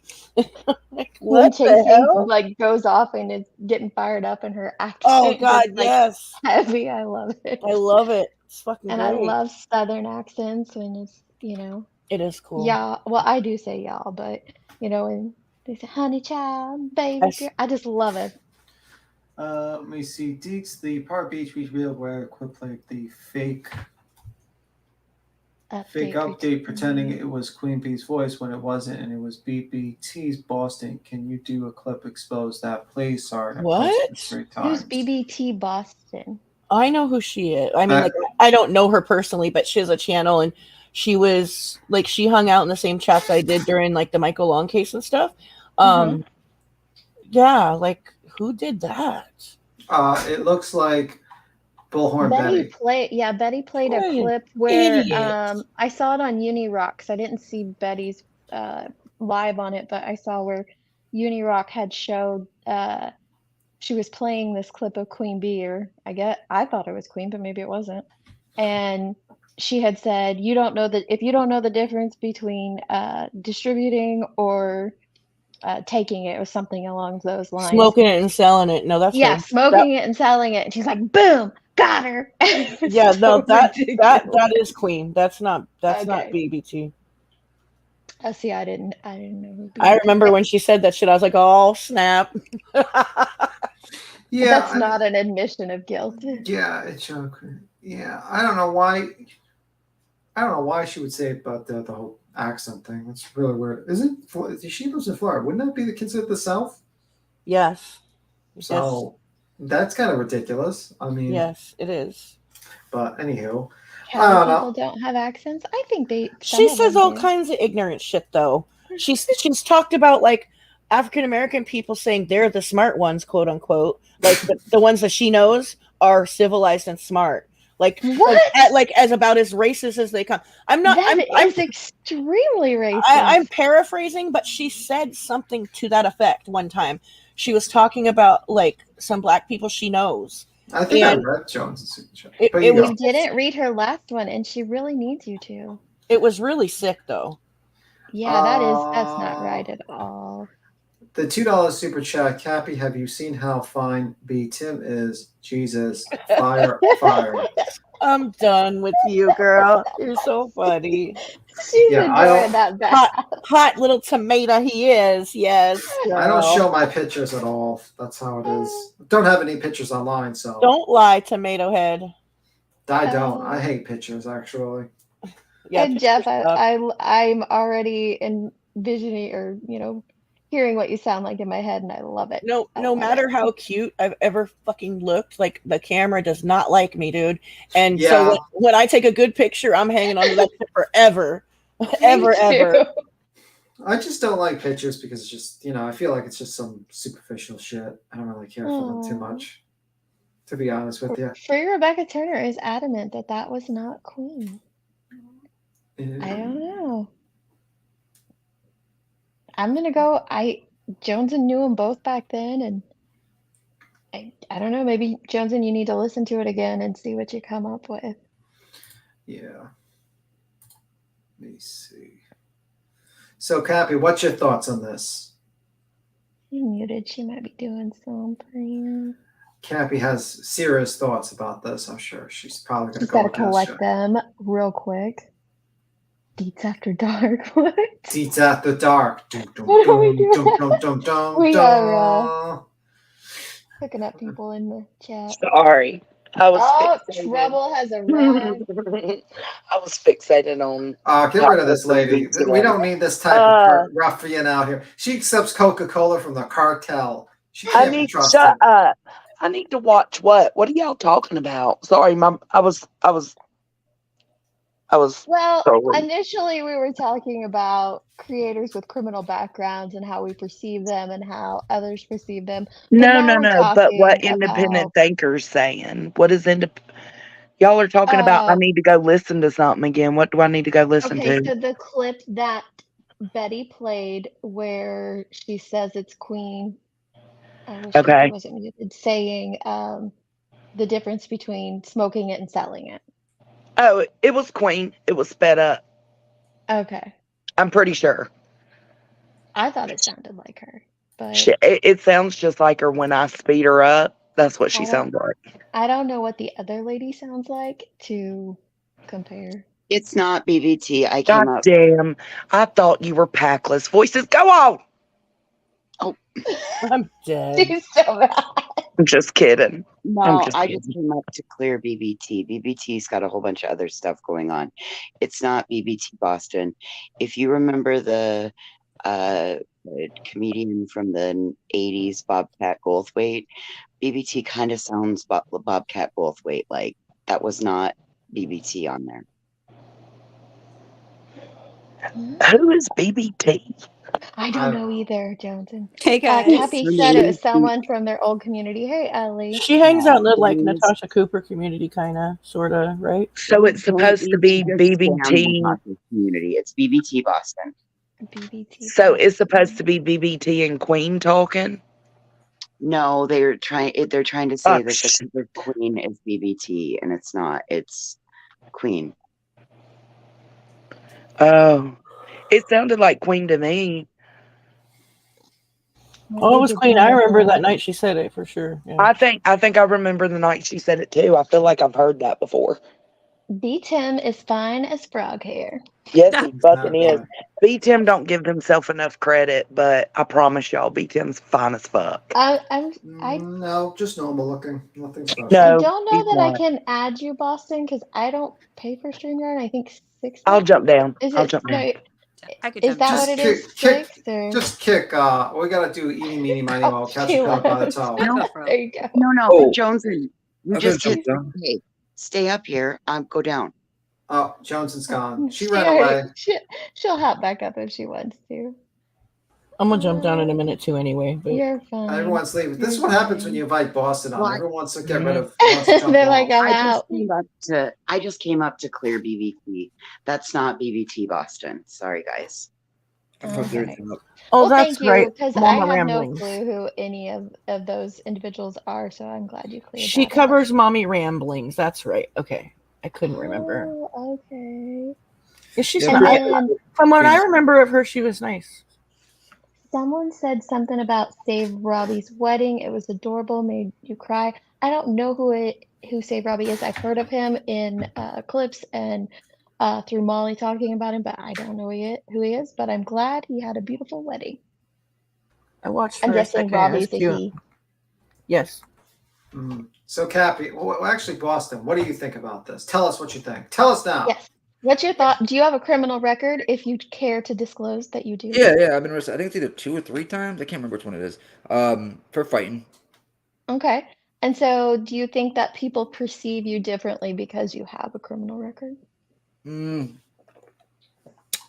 Like When what the Chasing hell? like goes off and is getting fired up and her Oh accent god, gets like yes. heavy. I love I it. love it. It's fucking And I great. love Southern accents when It is cool. yeah. Well, I do say y'all, but when they say honey child, I, baby girl, s- I just love it. let me see. DeetS, the part beach revealed where equipped like the fake Update update pretending pretend. it was Queen Bee's voice when it wasn't and it was BBT's Boston. Can you do a clip expose that, please? Sorry, I posted this what? 3 Who's times. BBT Boston? I know who she is. I mean, Uh, like, I don't know her personally, but she has a channel, and she was like, she hung out in the same chats I did during like the Michael Long case and stuff. Mhm. Yeah, like, who did that? it looks like Bullhorn Betty. Betty played a What an clip where idiot. I saw it on Unirocks. I didn't see Betty's live on it, but I saw where Unirock had showed she was playing this clip of Queen Bee, or I thought it was Queen, but maybe it wasn't. And she had said, "You don't know if you don't know the difference between distributing or taking it," or something along those lines. Smoking it and selling it. No, that's Yeah, her. That, smoking it and selling it. And she's like, "Boom, got her." yeah, It's no, so ridiculous. that is Queen. That's not Okay. BBT. Oh, see, I didn't know who I BBT. remember when she said that shit, I was like, oh snap. Yeah, That's not an admission of guilt. yeah, it's yeah. I don't know why. I don't know why she would say about the whole accent thing. That's really weird. Isn't she lives in Florida? Wouldn't that be considered the South? Yes. Yes. So that's kind of ridiculous. I mean, Yes, it is. but anywho, I Cali don't people know. don't have accents. I think some She of says them all do. kinds of ignorant shit though. She's talked about like African American people saying they're the smart ones, quote unquote. Like the ones that she knows are civilized and smart. What? Like as about as racist as they come. I'm not That is extremely I'm racist. paraphrasing, but she said something to that effect one time. She was talking about like some black people she knows. I think I And read Jones's signature, it, but it you was You go. didn't read her last one, and she really needs you to. it was really sick though. Yeah, that's not Uh, right at all. the $2 super chat, Cappy. Have you seen how fine B Tim is? Jesus, fire, fire. I'm done with you, girl. You're so funny. She's Yeah, I enjoying don't. that bath. Hot little tomato he is. Yes, I don't girl. show my pictures at all. That's how it is. Don't have any pictures online, so Don't lie, tomato head. I don't. I hate pictures actually. Yeah, And Jeff, pictures up. I'm already envisioning, or hearing what you sound like in my head, and I love it. I No love it. matter how cute I've ever fucking looked, like the camera does not like me, dude. And so Yeah, when I take a good picture, I'm hanging on to that shit forever. Me too. Ever. I just don't like pictures because it's just I feel like it's just some superficial shit. I don't really care for them too Aw. much, to be honest with you. Free Rebecca Turner is adamant that that was not Queen. I Mm, don't know. I'm gonna go. Jones and knew them both back then, and I don't know. Maybe Jones and you need to listen to it again and see what you come up with. yeah. Let me see. So, Cappy, what's your thoughts on this? She muted. She might be doing something. Cappy has serious thoughts about this. I'm sure she's probably going She's to got go to against you. collect them real quick. DeetS After Dark. What? DeetS After Dark. Dum, dum, What are we dum, doing? dum, dum, dum, dum, We are dum. picking up people in the chat. Sorry. I was Oh, fixated. trouble has arrived. I was fixated on Get how rid of this lady. We BBTM. don't need this type of ruffian out here. She accepts Coca-Cola from the cartel. She I can't be need trusted. shut up. I need to watch what? What are y'all talking about? Sorry, Well, totally. initially we were talking about creators with criminal backgrounds and how we perceive them and how others perceive them. But No, now no, we're no. But what talking independent about thinkers saying? What is y'all are talking about? I uh need to go listen to something again. What do I need to go listen okay, to? so the clip that Betty played where she says it's Queen, I wish I Okay. wasn't muted, saying the difference between smoking it and selling it. Oh, it was Queen. It was sped up. Okay. I'm pretty sure. I thought it sounded like her, but It sounds just like her when I speed her up. That's what she I don't sounds like. I don't know what the other lady sounds like to compare. It's not BBT. I God came up. damn. I thought you were Packless. Voices, go on. I'm dead. She's so bad. I'm just kidding. I'm No, just I kidding. just came up to clear BBT. BBT's got a whole bunch of other stuff going on. It's not BBT Boston. If you remember the comedian from the 80s, Bobcat Goldthwait, BBT kind of sounds Bobcat Goldthwait like. That was not BBT on there. Who is BBT? I don't know either, Johnson. Hey guys. Cappy said it was someone from their old community. Hey, Ellie. She hangs out in the like Please. Natasha Cooper community, kind of, sort of, right? So it's supposed to be BBT. Community. It's BBT Boston. BBT. So it's supposed to be BBT and Queen talking. No, they're trying to say that the super queen is BBT, and it's not. It's Queen. Oh, it sounded like Queen to me. Oh, it was Queen. I remember that night she said it for sure. Yeah. I think I remember the night she said it too. I feel like I've heard that before. B Tim is fine as frog hair. Yes, he fucking Exactly. is. B Tim don't give himself enough credit, but I promise y'all, B Tim's fine as fuck. I No, just normal looking. Nothing special. No, I don't know he's that I not. can add you, Boston, because I don't pay for StreamYard. I think 6. I'll jump down. Is I'll it? jump down. No, I could is jump that down. what it is? Kick, 6 or? just kick. We gotta do eeny, meeny, miny, Oh, moe, catch she a dog by the won't. toe. Go for it. There you go. No, Oh. Joneson. You I just gotta hit. jump down. Hey, stay up here. Go down. Oh, Johnson's gone. She She ran already- away. She'll hop back up if she wants to. I'm gonna jump down in a minute too, anyway. But You're fine. Everyone's leaving. This is You're what happens fine. when you invite Boston on. Well, Everyone wants to get rid of. Wants to jump They're off. like, I'm out. I just came up to clear BBT. That's not BBT Boston. Sorry, guys. I fucked Okay. everything up. oh, Well, that's thank you, right. because I Mama have Ramblings. no clue who any of those individuals are, so I'm glad you cleared She that up. covers Mommy Ramblings. That's right. Okay, I couldn't remember. Oh, okay. Is she? Yeah, And but- then From what I remember of her, she was nice. someone said something about Save Robbie's wedding. It was adorable, made you cry. I don't know who Save Robbie is. I've heard of him in clips and through Molly talking about him, but I don't know who he is. But I'm glad he had a beautiful wedding. I watched. I'm for a guessing second. It was Robbie's a cute. he. Yes. So, Cappy, well, actually, Boston, what do you think about this? Tell us what you think. Tell us now. Yes. What's your thought? Do you have a criminal record? If you care to disclose that you do. Yeah, I've been arrested. I think it's either 2 or 3 times. I can't remember which one it is. For fighting. Okay. And so, do you think that people perceive you differently because you have a criminal record?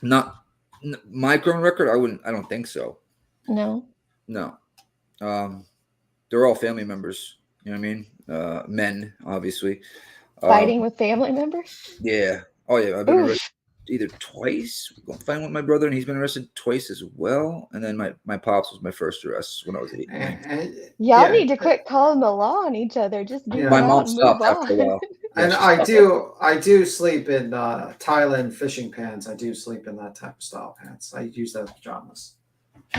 My criminal record. I don't think so. No. No. They're all family members. You know what I mean? Men, obviously. Fighting with family members? Yeah. Oh yeah. I've been Oof. arrested either twice. Fighting with my brother, and he's been arrested twice as well. And then my pops was my first arrest when I was 8. Y'all need to quit calling the law on each other. Just do My that mom and stopped move after a on. while. And I do sleep in Thailand fishing pants. I do sleep in that type of style pants. I use those pajamas.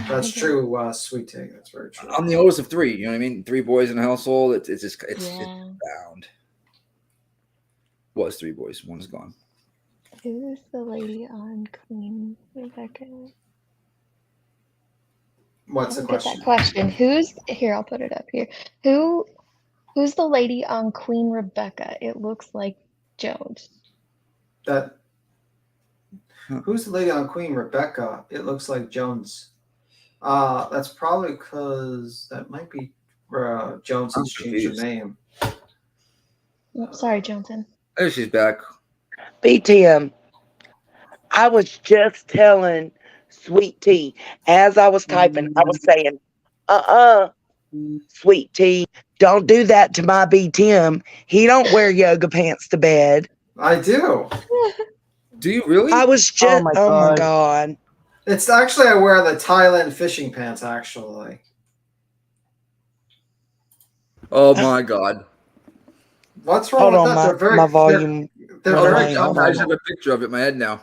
That's Okay. true, Sweet Tea. That's very true. I'm the oldest of 3. You know what I mean? 3 boys in a household. It's Yeah. bound. Was 3 boys. One's gone. Who's the lady on Queen Rebecca? What's the I don't get question? that question. Who's here? I'll put it up here. Who's the lady on Queen Rebecca? It looks like Jones. Who's the lady on Queen Rebecca? It looks like Jones. That's probably because that might be Jones has changed her name. Oh, sorry, Johnson. Oh, she's back. BTM, I was just telling Sweet Tea as I was typing, I was saying, Sweet Tea, don't do that to my BTM. He don't wear yoga pants to bed. I do. Do you really? I was just, my oh my God. God. It's actually I wear the Thailand fishing pants. Actually, Oh my God. what's wrong Hold with on, that? my, They're very my volume. They're Oh, very I hold comfortable. just have a picture of it in my head now.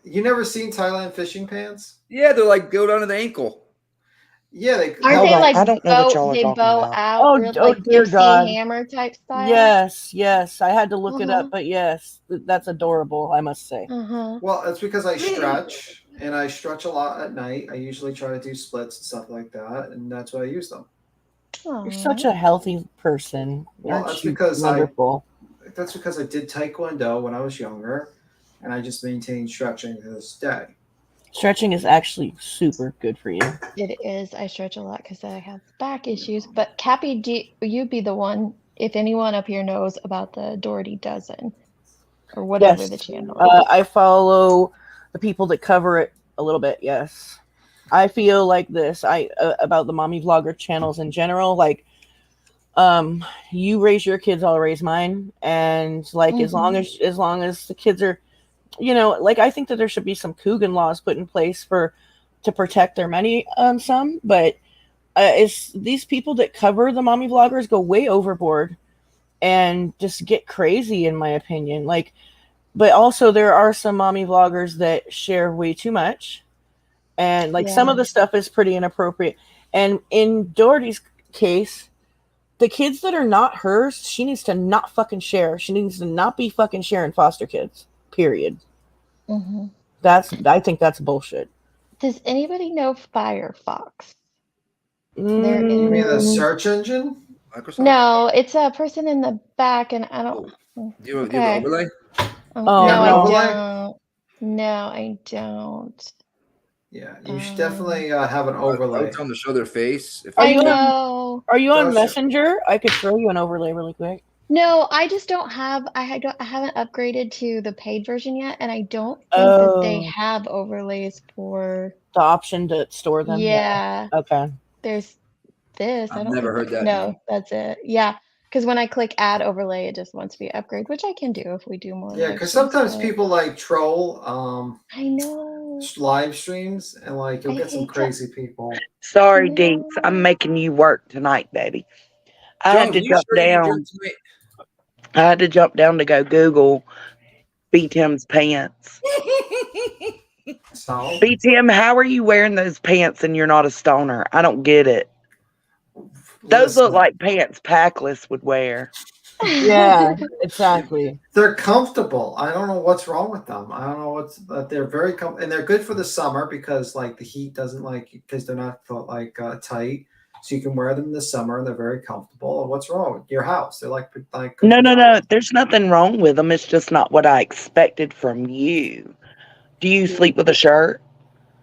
You never seen Thailand fishing pants? Yeah, they're like go down to the ankle. Yeah, they. Aren't Hold they on, like I don't know what y'all are they talking bow about. out Oh, real, oh, like dear gypsy God. hammer type style? Yes. I had to look it Uh-huh. up, but yes, that's adorable. I must say. Uh-huh. Well, it's because I stretch and I stretch a lot at night. I usually try to do splits and stuff like that, and that's why I use them. You're such a healthy person. Well, Aren't that's you because wonderful? That's because I did Taekwondo when I was younger, and I just maintain stretching to this day. Stretching is actually super good for you. It is. I stretch a lot because I have back issues. But Cappy, you be the one, if anyone up here knows about the Doherty Dozen or whatever the Yes. channel is. I follow the people that cover it a little bit. Yes. I feel like this. About the mommy vlogger channels in general. Like, you raise your kids, I'll raise mine, and like as long as the kids are, like I think that there should be some Coogan laws put in place to protect their money. Some, but it's these people that cover the mommy vloggers go way overboard and just get crazy, in my opinion. Like, but also there are some mommy vloggers that share way too much, and like some of the stuff is pretty inappropriate. And in Doherty's case, the kids that are not hers, she needs to not fucking share. She needs to not be fucking sharing foster kids. Period. I think that's bullshit. Does anybody know Firefox? You mean the search engine? Microsoft? No, it's a person in the back, and I don't. Do you have an overlay? No, no. I don't. No, I don't. Yeah, you should definitely have an overlay. I would tell them to show their face. If I know. Are you on Messenger? I could throw you an overlay really quick. No, I just don't have. I haven't upgraded to the paid version yet, and I don't think that they have overlays for the option to store them. Yeah. Okay. There's this. I've never heard that. No, that's it. Yeah, because when I click add overlay, it just wants me to upgrade, which I can do if we do more. Yeah, because sometimes people like troll. I know. Live streams, and like you'll get some crazy people. Sorry, DeetS, I'm making you work tonight, baby. I had to jump down. I had to jump down to go Google B-Tim's pants. So? B-Tim, how are you wearing those pants and you're not a stoner? I don't get it. Those look like pants Packless would wear. Yeah, exactly. They're comfortable. I don't know what's wrong with them. I don't know they're very comfortable, and they're good for the summer because like the heat doesn't because they're not like tight. So you can wear them in the summer and they're very comfortable. What's wrong with your house? They're like no. There's nothing wrong with them. It's just not what I expected from you. Do you sleep with a shirt?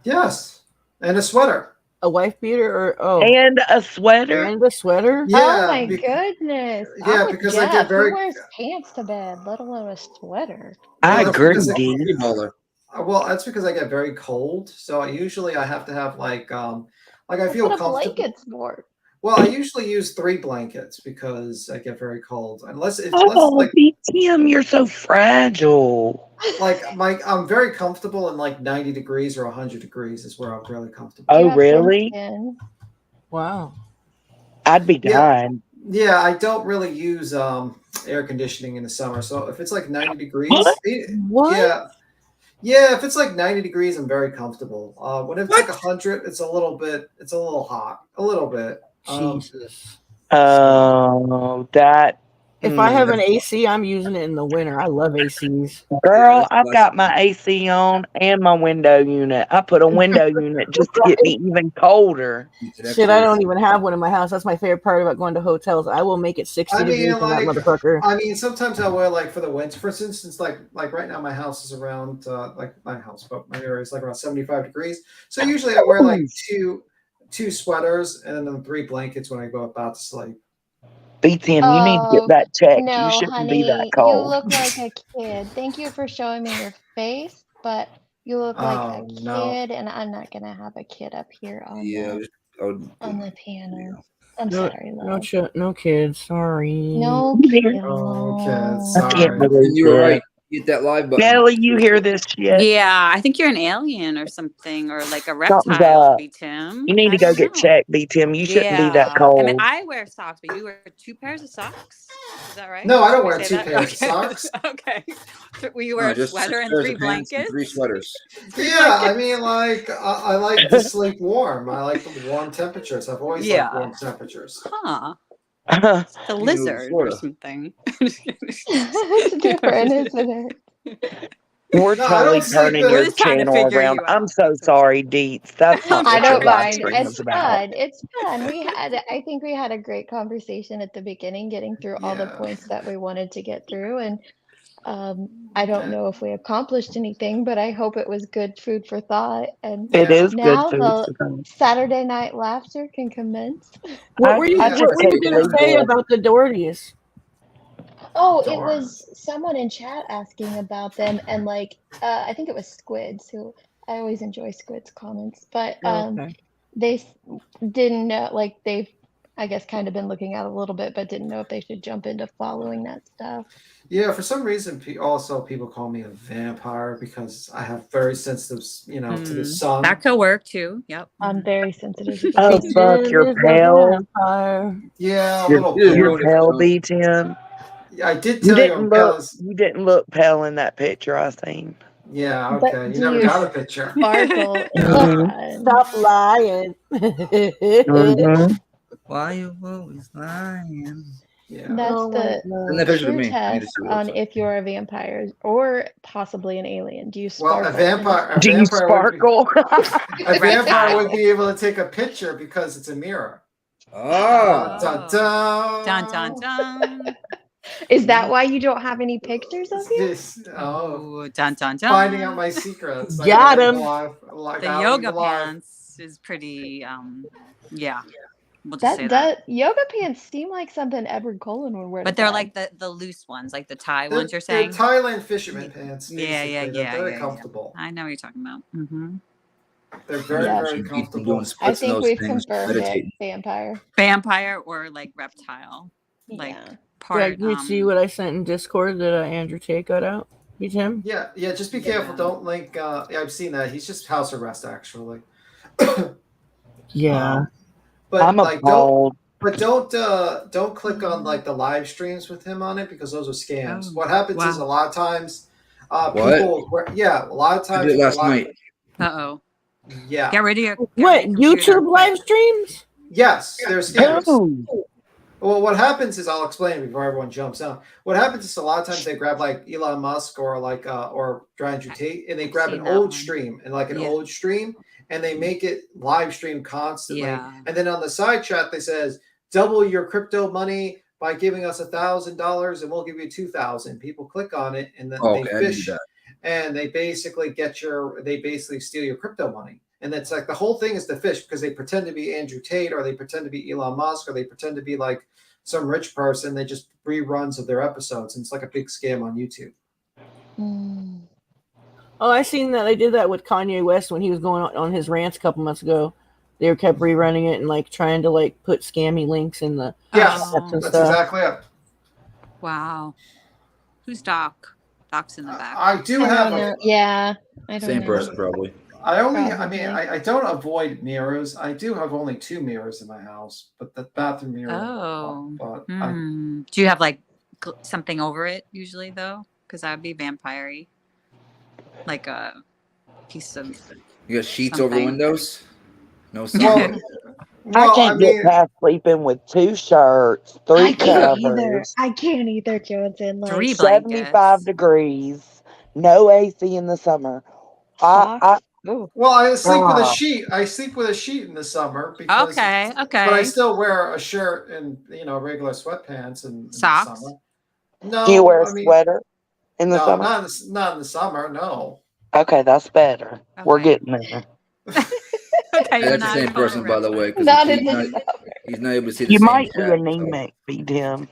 Yes, and a sweater. A wife beater and a sweater? And a sweater? Yeah, oh my goodness. Yeah, because I get very... Who wears pants to bed, let alone a sweater? I agree, Well, that's because I get very cold. So I have to have I feel comfortable. Blankets for? Well, I usually use 3 blankets because I get very cold. Unless it's Tim, you're so fragile. I'm very comfortable in 90 degrees or 100 degrees is where I'm really comfortable. Oh, really? Wow. I'd be dying. Yeah, I don't really use air conditioning in the summer. So if it's 90 degrees, what? Yeah, if it's 90 degrees, I'm very comfortable. When it's 100, it's a little hot, a little bit. Jesus. That. If I have an AC, I'm using it in the winter. I love ACs. Girl, I've got my AC on and my window unit. I put a window unit just to get me even colder. Shit, I don't even have one in my house. That's my favorite part about going to hotels. I will make it 60 degrees for that motherfucker. I mean, sometimes I wear for the winter. For instance, like right now, my house is around my house, but my area is around 75 degrees. So usually I wear two sweaters and then 3 blankets when I go about to sleep. B-Tim, you need to get that checked. No, you shouldn't honey, be that cold. You look like a kid. Thank you for showing me your face, but you look like a kid, and I'm not gonna have a kid up here on the panel. Yeah. I'm sorry, love. No kids. Sorry. No kids. Oh, kids. Sorry. You're right. Hit that live button. Nelly, you hear this shit? Yeah, I think you're an alien or something, or like a reptile, B-Tim. You need to go get checked, B-Tim. You shouldn't be that cold. I mean, I wear socks, but you wear 2 pairs of socks? Is that right? No, I don't wear 2 pairs of socks. Okay. Will you wear a sweater and 3 blankets? 3 sweaters. Yeah, I mean, I like to sleep warm. I like the warm temperatures. I've always liked warm temperatures. Huh. The lizard or something. It's different, isn't it? We're totally turning your channel around. I'm so sorry, DeetS. That's not I don't mind. It's fun. It's fun. I think we had a great conversation at the beginning, getting through all the points that we wanted to get through, and I don't know if we accomplished anything, but I hope it was good food for thought. And It is good now food the for thought. Saturday Night Laughter can commence. What were you I What should were you take gonna say legal. about the Dohertys? Oh, it Darn. was someone in chat asking about them, and like I think it was Squids, who I always enjoy Squids comments, but Okay. they didn't know, like they've I guess kind of been looking at a little bit, but didn't know if they should jump into following that stuff. Yeah, for some reason, also people call me a vampire because I have very sensitive, to the sun. That could work too. Yep. I'm very sensitive to Oh, the fuck, Tim you're is a pale. vampire. Yeah, a You're, little Yeah, you're pale. really pale, B10. Yeah, I did You tell you I'm didn't pale. look. You didn't look pale in that picture I seen. Yeah, But okay. You do never you got a picture. sparkle in the Mhm. sun? Stop lying. Mhm. Why you always lying? Yeah. That's Oh my the Send that god. picture to true me. I need to test see what it looks on like. if you're a vampire or possibly an alien. Do you Well, sparkle in the sun? Do you sparkle? A vampire would Reptile. be able to take a picture because it's a mirror. Oh, Dun, dun. Dun dun dun. Is that why you don't have any pictures of you? Ooh, dun dun dun. Finding out my secrets. Got him. The yoga pants is pretty. Yeah. We'll just say that. Yoga pants seem like something Edward Cullen would wear. But to they're bed. like the loose ones, like the tie ones. You're They're saying? Thailand fisherman pants. Yeah, Basically. They're very comfortable. I know what you're talking about. They're very, Yeah. very Doing comfortable. I splits and think those we've things, confirmed meditating. it. Vampire. Vampire or like reptile. Like Yeah. part. Greg, you see what I sent in Discord that Andrew Tate got out? You Tim? Yeah, just be careful. Don't link. Yeah, I've seen that. He's just house arrest, actually. Yeah. But I'm like, appalled. don't click on like the live streams with him on it because those are scams. Oh, What happens is wow. a lot of times, What? people. Yeah, a lot of I times. did it last night. Uh-oh. Yeah. Get rid of your What, computer YouTube quick. live streams? Yes, they're scams. Ooh. Well, what happens is I'll explain before everyone jumps out. What happens is a lot of times they grab like Elon Musk or like or Andrew Tate, and they grab seen an that old one. stream and like an Yeah. old stream, and they make it live stream constantly. Yeah. And then on the side chat they says double your crypto money by giving us $1,000, and we'll give you 2,000. People click on it, and then Okay, they I knew fish, that. and they basically steal your crypto money. And it's like the whole thing is to fish because they pretend to be Andrew Tate or they pretend to be Elon Musk or they pretend to be like some rich person. They just reruns of their episodes, and it's like a big scam on YouTube. Oh, I seen that they did that with Kanye West when he was going on his rants a couple months ago. They kept rerunning it and like trying to like put scammy links in the Yes, chats and that's stuff. exactly it. Wow. Who's Doc? Doc's in the back. I do I have don't know. Yeah. I don't Same know. person, probably. I mean, Probably. I don't avoid mirrors. I do have only 2 mirrors in my house, but the bathroom mirror. Oh. But Do you have like something over it usually though? Because that would be vampire-y. Like a piece of. You got sheets something. over windows? No well, sun? I can't get past sleeping with 2 shirts, 3 I can't either. covers, I can't either, Johnson. Like 3 75 blankets. degrees, no AC in the summer. socks. Well, I sleep with a sheet. I sleep with a sheet in the summer because Okay. but I still wear a shirt and regular sweatpants in the Socks? summer. No, Do you wear a sweater in the summer? Not in the summer. No. Okay, that's better. We're Okay. getting there. Okay, That's the same person, by the way. 'Cause Not he's in the summer. he's not able to see the You same might be chat, so. anemic, B-Tim.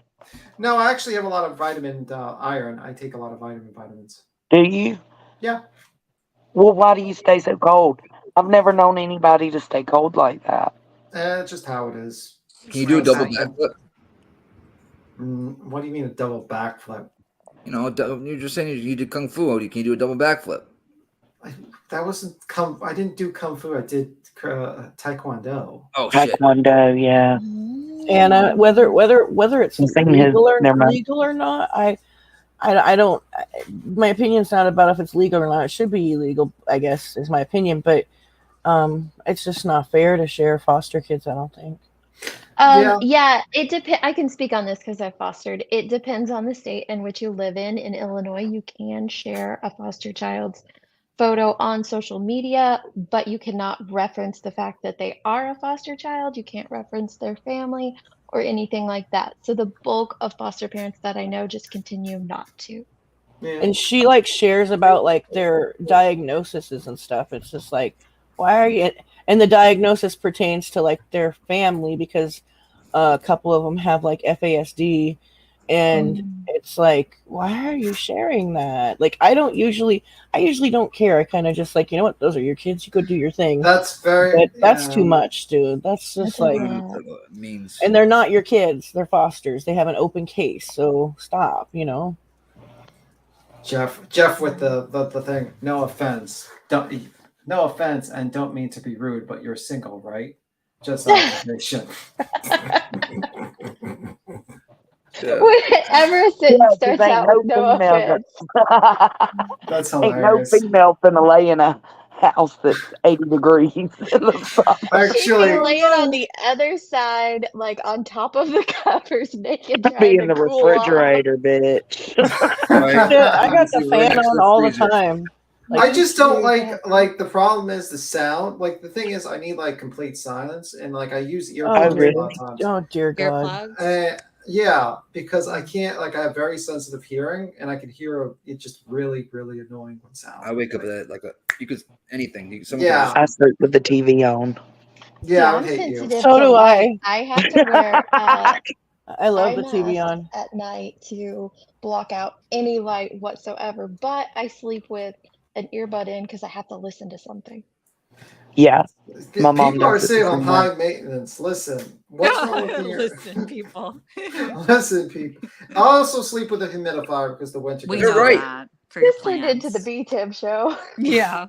No, I actually have a lot of vitamin iron. I take a lot of vitamins. Do you? Yeah. Well, why do you stay so cold? I've never known anybody to stay cold like that. It's just how it is. Can you do a double backflip? What do you mean a double backflip? You're just saying you did kung fu. Can you do a double backflip? That wasn't I didn't do kung fu. I did taekwondo. Oh shit! Taekwondo, yeah. And whether it's legal or not, I don't. My opinion's not about if it's legal or not. It should be illegal, I guess, is my opinion. But it's just not fair to share foster kids. I don't think. Yeah, it depends. I can speak on this because I fostered. It depends on the state in which you live in. In Illinois, you can share a foster child's photo on social media, but you cannot reference the fact that they are a foster child. You can't reference their family or anything like that. So the bulk of foster parents that I know just continue not to. Yeah. and she like shares about like their diagnoses and stuff. It's just like, why are you? And the diagnosis pertains to like their family because a couple of them have like FASD, and it's like, why are you sharing that? Like, I usually don't care. I kind of just like, you know what? Those are your kids. You go do your thing. That's But that's yeah. too much, dude. That's just like, means. and they're not your kids. They're fosters. They have an open case. So stop, you know. Jeff with the thing. No offense. No offense, and don't mean to be rude, but you're single, right? Just observation. Whenever a sentence starts out with no offense. That's Ain't no hilarious. female finna lay in a house that's 80 degrees in the summer. She'd be laying on the other side, like on top of the covers, naked, Be trying in to the cool off. refrigerator, bitch. I got the fan on all the time. Like, I just don't like the problem is the sound. Like the thing is, I need like complete silence, and like I use earplugs a lot of times. Oh dear God. Yeah, because I can't like I have very sensitive hearing, and I can hear it just really annoying when sound. I wake up at like you could anything. Yeah. I sleep with the TV on. Yeah, I'm sensitive So to do light. I have to wear I love the TV mask on at night to block out any light whatsoever, but I sleep with an earbud in because I have to listen to something. Yeah. My mom People are does saying the I'm same high way. maintenance. Listen, what's wrong with your Listen, people. Listen, people. I also sleep with a humidifier because the winter. We gets know cold. that for your This turned into the B-Tim show. Yeah.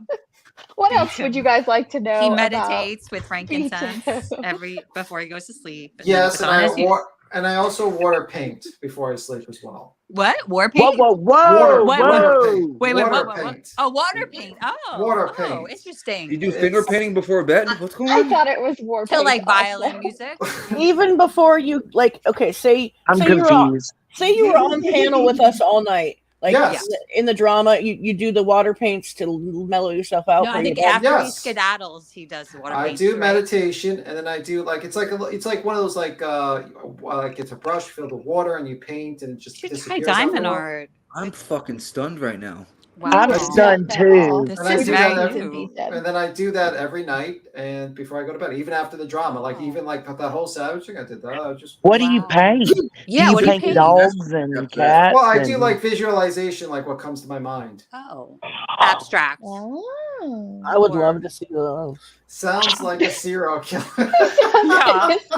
What else would you guys like to know He about meditates with frankincense B-Tim? before he goes to sleep. And Yes, then puts on his and I also water paint before I sleep as well. What? War paint? Whoa! Water paint. Wait, water what? paint. Oh, water paint. Oh, Water paint. Interesting. You do finger painting before bed? What's going on? I thought it was war To paint like also. violin music. even before you like. Okay, say I'm say confused. you were on panel with us all night. Like Yes. in the drama, you do the water paints to mellow yourself out. No, for I think your bed. after he skedaddles, he does the water I paint. do meditation, and then I do like it's like one of those like it's a brush filled with water, and you paint, and it just Try disappears. diamond art. I'm fucking stunned right now. Wow. I'm stunned too. This And I is do very that new. and then I do that every night, and before I go to bed, even after the drama, like even like that whole Savage thing I did that. I just What do you paint? Yeah, do what you do you paint paint? dogs and cats? Well, I do like visualization, like what comes to my mind. Oh, abstract. I would love to see those. Sounds like a serial killer.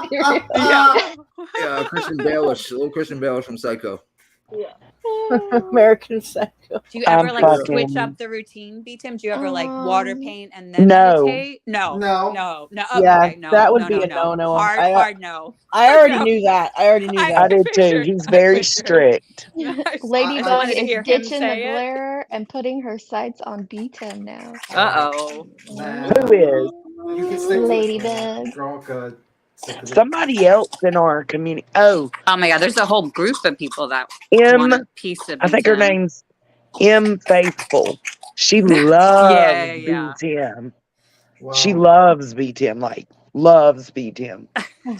Yeah, Christian Bale-ish, little Christian Bale from Psycho. Yeah. American Psycho. Do you ever switch up the routine, B-Tim? Do you ever like water paint and then No. meditate? No. No. Yeah, Okay, no. that would be a no. Hard no. I already knew that. I did too. He's very strict. Ladybug is hear him ditching the say it. glare and putting her sights on B-Tim now. Uh-oh. Who is? You can stick to Ladybug. Drunk, Somebody else in our community. Oh my God, there's a whole group of people that M. want a piece of I think her B-Tim. name's M. Faithful. She loves Yeah. B-Tim. Wow. She loves B-Tim. Like loves B-Tim.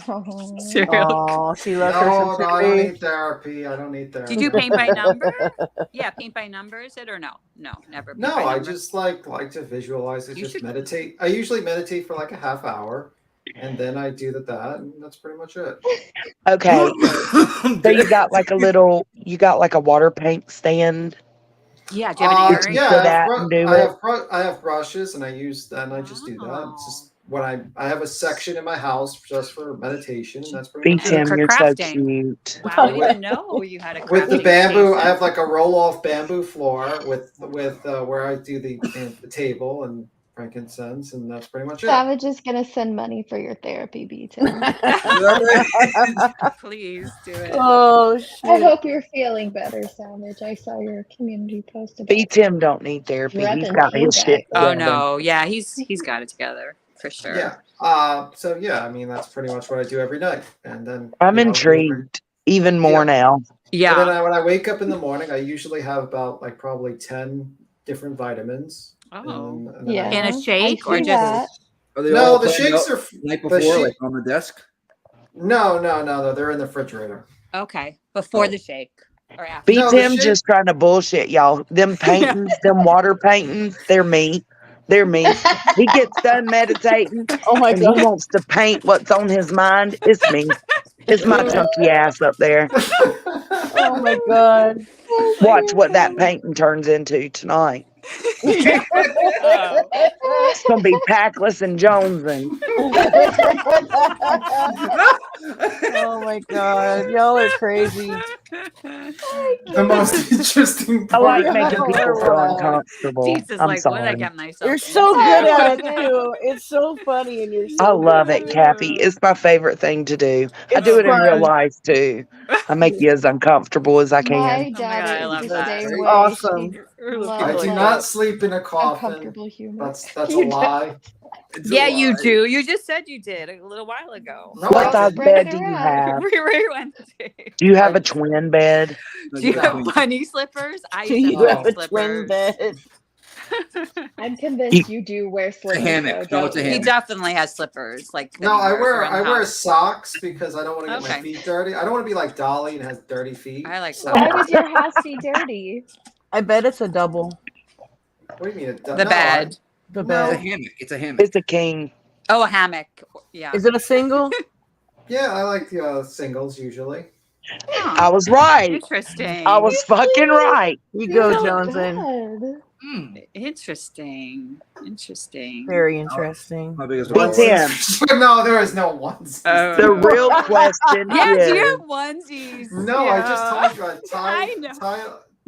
Oh, she loves her No, some I don't need therapy. I don't need therapy. Did you paint by number? Yeah, paint by number, is it or no? No, never. No, I just like to visualize it. Just meditate. I usually meditate for like a half hour, and then I do that, and that's pretty much it. Okay. So you got like a water paint stand. Yeah, do you have any earrings? I have brushes, and I use that, and I just do that. It's just when I have a section in my house just for meditation, and that's pretty much it. B-Tim, you're so cute. Wow, I didn't even know you had a with the crafting bamboo. station. I have like a roll-off bamboo floor with where I do the table and frankincense, and that's pretty much it. Savage is gonna send money for your therapy, B-Tim. Please do it. Oh shit. I hope you're feeling better, Savage. I saw your community post about B-Tim don't need therapy. He's got his shit. Oh no, yeah, he's got it together for sure. Yeah. So yeah, I mean that's pretty much what I do every night, and then I'm intrigued even more now. Yeah. And then when I wake up in the morning, I usually have about like probably 10 different vitamins. Oh. And in a shake or just? Are they no, all the shakes are night before, like on the desk. No, they're in the refrigerator. Okay, before the shake. Or after? Beat No, the him shape- just trying to bullshit, y'all. Them paintings, them water paintings, they're me. They're me. He gets done meditating Oh my and he god. wants to paint what's on his mind. It's me. It's my chunky ass up there. Oh my god. That's Watch too what that funny. painting turns into tonight. Oh. It's gonna be Packless and Jonesing. Oh my god. Y'all are crazy. the most interesting I part. like making people feel Wow. uncomfortable. Deets is I'm like, what did I sorry. get myself You're so into? good at it love it. too. It's so funny and you're so I love good it, at Kathy. It's my favorite thing to do. I It's do it in real fun. life too. I make you as uncomfortable as I can. My Oh my dad God, I is love the that. same Great. way. Awesome. We're Love, I people do like not that. sleep in a coffin. uncomfortable humor. That's a You don't. lie. It's a Yeah, you lie. do. You just said you did a little while ago. No, What I size didn't. Spread bed it do you around. have? We went to. Do you have I- a twin bed? Do you No. have bunny slippers? I Do used to you have have bunny a twin bed? I'm convinced you do wear slippers. hammock. Though, No, it's a don't He you? hammock. definitely has slippers. Like No, I anywhere around the wear house. socks because I don't want to get my Okay. feet dirty. I don't want to be like Dolly and has dirty feet. I like so. Why would your house be dirty? I bet it's a double. What do you mean? the bed. The No. bed. It's a hammock. It's a hammock. It's a king. Oh, a hammock. Yeah. Is it a single? Yeah, I like singles usually. I was right. Interesting. I was fucking right. You go, Not Johnson. bad. Interesting. Interesting. Very interesting. My biggest Beat him. No, there is no ones. The real question Yeah, do you is have onesies? No, I just told you I know. tie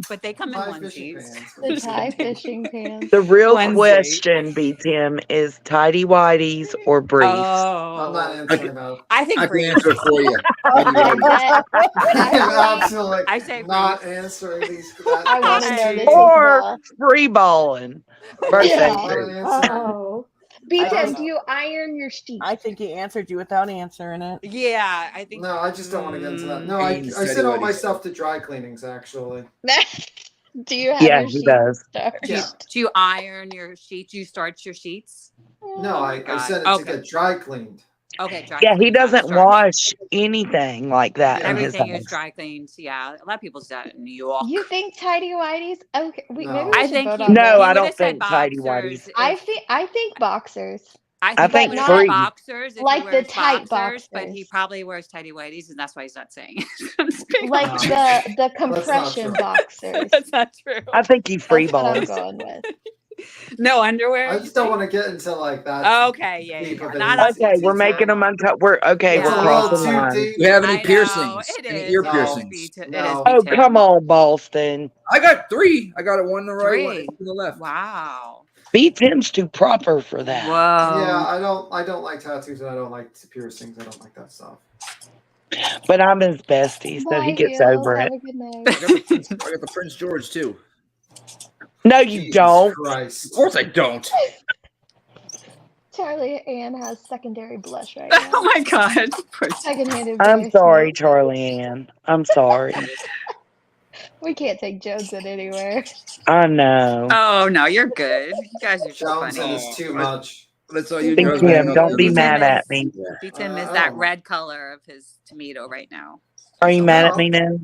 But they come in Thai fishing onesies. pants. The Thai fishing pants. the real Wednesday. question, beats him, is tidy whities or briefs? I'm not Oh, answering that. I think I can briefs. answer it for you. I bet. I'm Actually, absolutely I say not briefs. answering these. I want to know Hey. this as Or well. free balling. Birthday Yeah. Not suit. an answer. Oh. I BTM, think- do you iron your sheets? I think he answered you without answering it. Yeah, I think. No, I just don't want to get into that. No, I Beans, send all Teddy my Whitey's. stuff to dry cleanings actually. Do you have Yeah, your he sheets does. starched? Yeah. Do you iron your sheets? You starch your sheets? No, I God. send it Okay. to get dry cleaned. Okay, dry Yeah, he cleaned, not doesn't starched. wash anything like that in his Everything is house. dry cleaned. Yeah, a lot of people do that in New York. You think tidy whities? Okay, maybe No. we I should think vote he, on No, this. he I would don't have said think tidy boxers. whities. I think boxers. I think he would have said free. boxers if Like he the wears tight boxers, but he boxers. probably wears tidy whities, and that's why he's not saying it. Like No. the compression true. boxers. That's not true. I think he free That's what I'm balls. going with. No underwear. I you just don't think? want to get into like that. Okay, yeah, deep yeah. of an Not us. Okay, It's we're too making them long. uncut. We're okay. It's We're a Yeah. little crossing too lines. deep. Do you have any I know, piercings? it Any is. ear It is piercings? B-Tim. No. It is Oh, B-Tim. come on, Boston. I got 3. I got it one in the right, one 3. to the left. Wow. Beat him's too proper for that. Whoa. Yeah, I don't like tattoos and I don't like piercings. I don't like that stuff. But I'm his bestie, so Bye, he gets Heels. over Have it. a good night. I got the Prince George too. No, you Jesus don't. Christ. Of course I don't. Charlie Ann has secondary blush right now. Oh my God. Secondhand I'm sorry, embarrassment. Charlie Ann. I'm sorry. We can't take Johnson anywhere. I know. Oh no, you're good. You guys are just Johnson funny. is too much. That's all you Big girls Tim, hang out don't be together. mad at me. Yeah. B-Tim is I that don't- red color of his tomato right now. Are you mad at No. me now?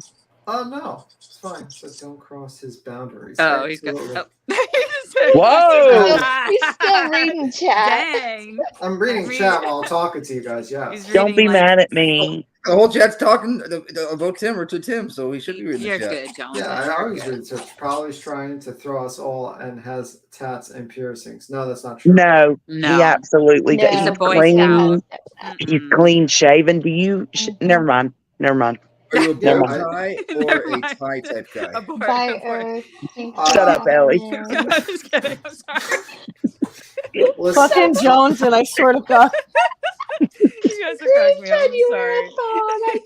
No, it's fine. It says don't cross his boundaries. Oh, he's good. Absolutely. Oh. Whoa! He's still reading chat. Dang. I'm reading Read- chat while talking to you guys. Yeah. He's Don't be reading, like, mad at me. The whole chat's talking about Tim or to Tim, so he should be reading You're the chat. good, John. Yeah, I You're always good. read so probably is trying to throw us all and has tats and piercings. No, that's not true. No, No. he absolutely No, does. He's a He's Boy clean. Scout. He's Mm-mm. clean shaven. Do you? Never mind. Never mind. Are you a Yeah, bow I- tie or Never a mind. tie type guy? Abort, Bye, abort. Earth. Thanks Shut for up, Ellie. calling in. I'm just kidding. I'm sorry. Listen, Fucking Johnson, I swear to God. You guys are cracking me up. Said you I'm were a sorry. thong. I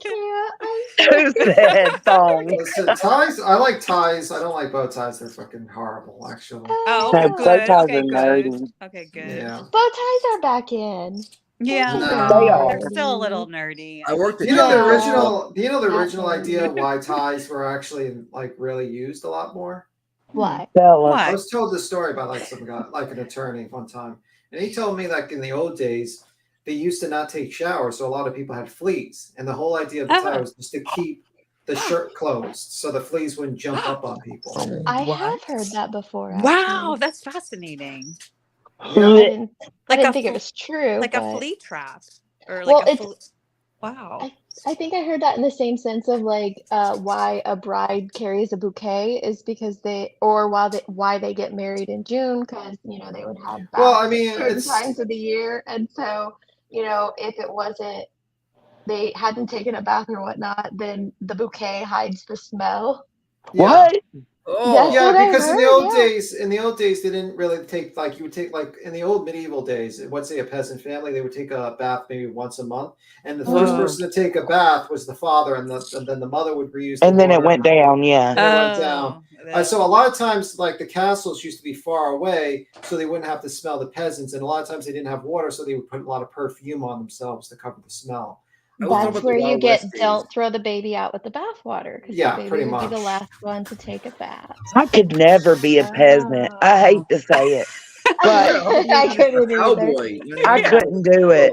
can't. Who said thong? listen, ties. I like ties. I don't like bow ties. They're fucking horrible, actually. Oh, No, good. bow ties Okay, are good. nerdy. Okay, good. Yeah. Bow ties are back in. Yeah, No. They are. they're still a little nerdy. I worked at You know the No. original. Do you know the Not original nerdy. idea why ties were actually like really used a lot more? Why? Tell us. I What? was told this story by like some guy, like an attorney, one time, and he told me like in the old days they used to not take showers, so a lot of people had fleas, and the whole idea of the tie Oh. was just to keep the shirt closed so the fleas wouldn't jump up on people. I What? have heard that before. Wow, Actually. that's fascinating. Yeah. I didn't Like a think it was true. like but... a flea trap, or Well, like a it's wow. I think I heard that in the same sense of like why a bride carries a bouquet is because why they get married in June, because they would have Well, I baths at mean, certain it's times of the year, and so if it wasn't they hadn't taken a bath or whatnot, then the bouquet hides the smell. yeah. What? That's Yeah, what I because heard. in the old days, they didn't really take like you would take like in the old medieval days. Let's say a peasant family, they would take a bath maybe once a month, and the first Whoa. person to take a bath was the father, and then the mother would reuse the And then it water, went down. Yeah. and it went down. Oh, So a lot of times, like the castles used to be far away, so they wouldn't have to smell the peasants, and a lot of times they didn't have water, so they would put a lot of perfume on themselves to cover the smell. I was talking That's about the where you Wild get West days. don't throw the baby out with the bathwater, because Yeah, the baby pretty would be the much. last one to take a bath. I could never be a peasant. I hate to say it, but Yeah, how about I being a couldn't either. cowboy? You know what I I mean? couldn't do it.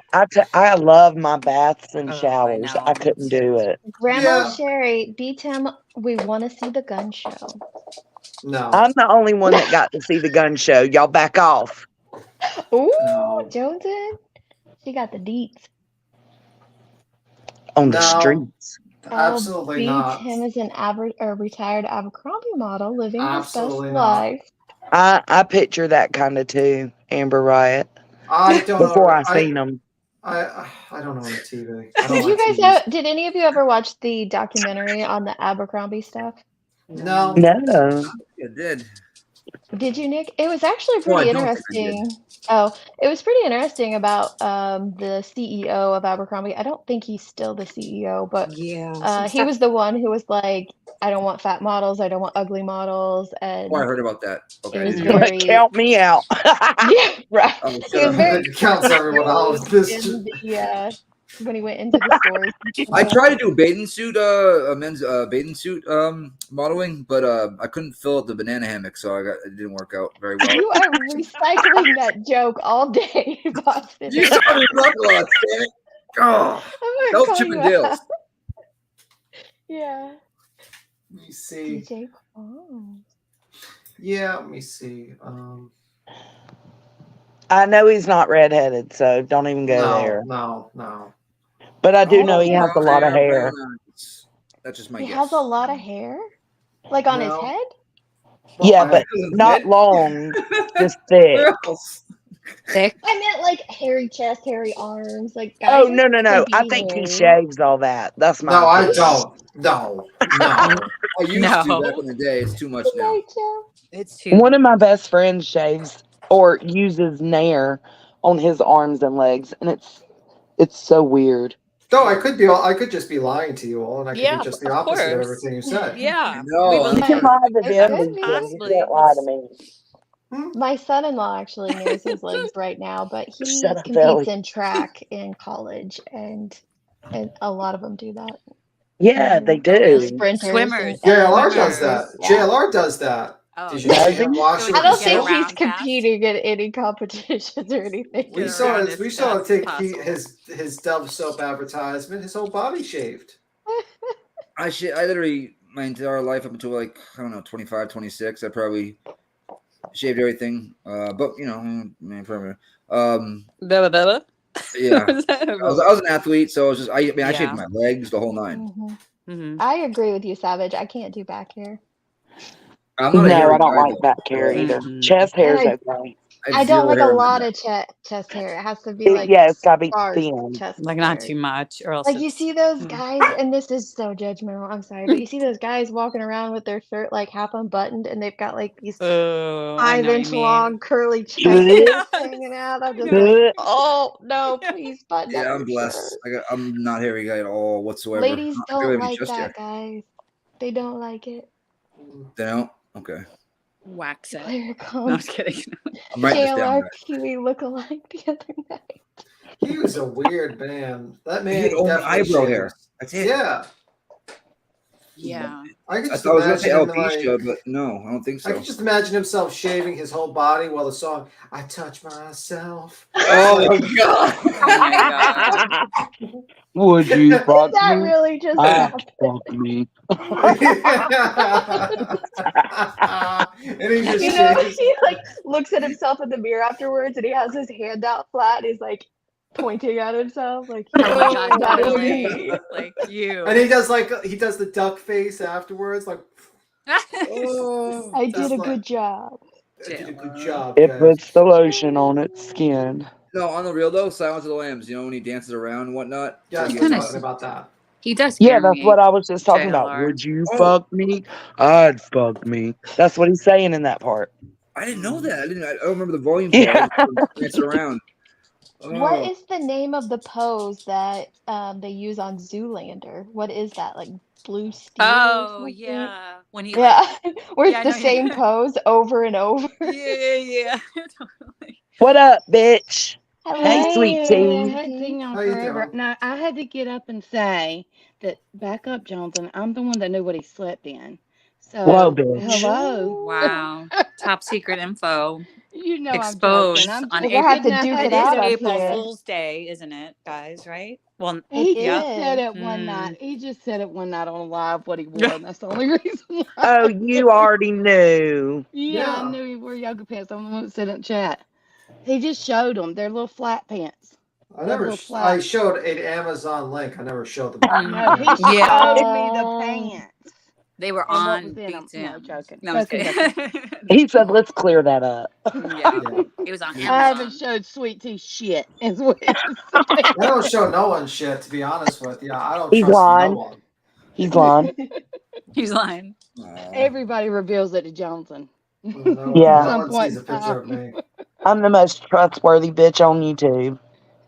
I love my baths and Oh, I showers. I know. couldn't do it. Grandma Yeah. Sherry, Tim, we want to see the gun show. No. I'm the only one that got to see the gun show. Y'all back off. Ooh, No. Jones did. She got the deets. On the No. streets. Absolutely not. Tim is an retired Abercrombie model living Absolutely his best not. life. I picture that kind of too, Amber Riot. I don't Before know. I seen them. I don't know on the TV. Did you guys did any of you ever watch the documentary on the Abercrombie stuff? No. No. Yeah, it did. Did you, Nick? It was actually No, I pretty don't think I did. interesting. Oh, it was pretty interesting about the CEO of Abercrombie. I don't think he's still the CEO, but Yeah. he was the one who was like, I don't want fat models, I don't want ugly models, and Oh, I heard about that. Okay. it was Mhm. Like, count me out. yeah, right. Oh, He shut was up. very It counts everyone out. This in the when he went into the stores. I tried to do bathing suit, a men's bathing suit modeling, but I couldn't fill out the banana hammock, so it didn't work out very well. You are recycling that joke all day, Boston. You saw me talk a lot, damn it. Oh, I'm that was gonna Chip call and you Dale's. out. Yeah. let me see. DJ Qualls. Yeah, let me see. I know he's not redheaded, so don't even go there. No. But I do Oh, know he has a lot of hair. That's just my He guess. has a lot of hair? Like on his No. head? Yeah, Well, but not long, just thick. Where else? Thick. I meant like hairy chest, hairy arms, like Oh, guys. no. I be think he hairy. shaves all that. That's my No, I opinion. don't. No. I used to No. back in the day. It's too much Good now. night, Joe. It's too. One of my best friends shaves or uses Nair on his arms and legs, and it's so weird. No, I could just be lying to you all, and I could Yeah, be just the of opposite of course. everything you said. Yeah. No, We that's believe You can lie to It them, could but be. you Possibly. can't lie to me. My son-in-law actually nails his legs right now, but he Shut up, competes Ellie. in track in college, and a lot of them do that. Yeah, they The do. sprinters Swimmers. and JLR does swimmers, that. yeah. JLR does that. Oh, Did you Does see he? him washing I with don't the Get think soap? he's around fast. competing in any competitions or anything. We Get saw around his, as we saw him fast as take possible. his Dove soap advertisement. His whole body shaved. I literally my entire life up until like I don't know 25, 26. I probably shaved everything. But you know, man, forever. Blah. Yeah. I was an athlete, so I was just I Yeah. shaved my legs, the whole nine. Mhm. I agree with you, Savage. I can't do back hair. I'm not a No, hairy I don't guy, like though. back hair either. Mhm. Chest hair is And okay. I have don't zero like a hair on my lot back. of chest hair. It has to be like Yeah, it's gotta be sparse thin. chest Like not hair. too much, or else Like you it's see those guys, and this is so judgmental. I'm sorry, but you see those guys walking around with their shirt like half unbuttoned, and they've got like these Oh, I know what you 5-inch mean. long curly chests Good. hanging out. I'm just know. like, oh no, Yeah. please button Yeah, up I'm your blessed. shirt. I'm not a hairy guy at all whatsoever. Ladies I barely don't have any like chest hair. that, guys. They don't like it. They don't? Okay. Wax it. Here it No, I'm comes. just kidding. I'm writing this down. JLR Guys. Kiwi lookalike the other night. He was a weird man. That He man had only definitely eyebrow hair. shaves. That's it. Yeah. Yeah. I could I just thought I was gonna say imagine him alopecia, but no, I don't think I so. could just imagine himself shaving his whole body while the song "I Touch Myself." Oh my god! Oh my god. Would you fuck That me? really just I'd happened. fuck me. And he just You know, shaves. he like looks at himself in the mirror afterwards, and he has his hand out flat, and he's like pointing at himself, like, Oh my god, that is totally. me. Like you. And he does the duck face afterwards, like Oh, I just did a like good job. I did a good job, It guys. puts the lotion on its skin. no, on the real though, Silence of the Lambs. You know when he dances around and whatnot. Yes, He we're kinda talking about that. He does Yeah, scare that's me. what I was just talking about. JLR. Would you Oh. fuck me? I'd fuck me. That's what he's saying in that part. I didn't know that. I don't remember the volume Yeah. part. I just dancing around. What Oh, is the name of the pose that they use on Zoolander? What is that? Like blue steel or Oh something? yeah. When he Yeah, like where Yeah, I it's the know same pose over and over. Yeah. Totally. What up, bitch? Hello, Hey, sweet sweet I tea. hadn't seen y'all How you forever. doing? Now I had to get up and say that back up, Johnson. I'm the one that knew what he slept in. Whoa, So bitch. hello. Wow. Top secret info You know I'm joking. exposed I'm on just We're gonna have April. to kidding. I duke had it It to is out get up up and April say here. it. Fool's Day, isn't it, guys? Right? Well, It He yeah. just said is. it one night. Mm. He just said it one night on live what he wore, and that's the only reason why. Oh, you already knew. Yeah, I Yeah. knew he wore yoga pants. I'm the one that said it in chat. He just showed them. They're little flat pants. They're little I flat. showed an Amazon link. I never showed them on No, he here. Yeah. showed me the pants They were and what on was in them. No, BTM. joking. No, I'm just Joking, kidding. joking. He said, let's clear that up. Yeah. Yeah. It was on I haven't Amazon. showed Sweet Tea shit, is what he was saying. I don't show no one shit, to be honest with you. I don't He's trust no lying. one. He's lying. He's lying. Everybody reveals it to Johnson. No Yeah. one Some point sees a in picture of time. me. I'm the most trustworthy bitch on YouTube.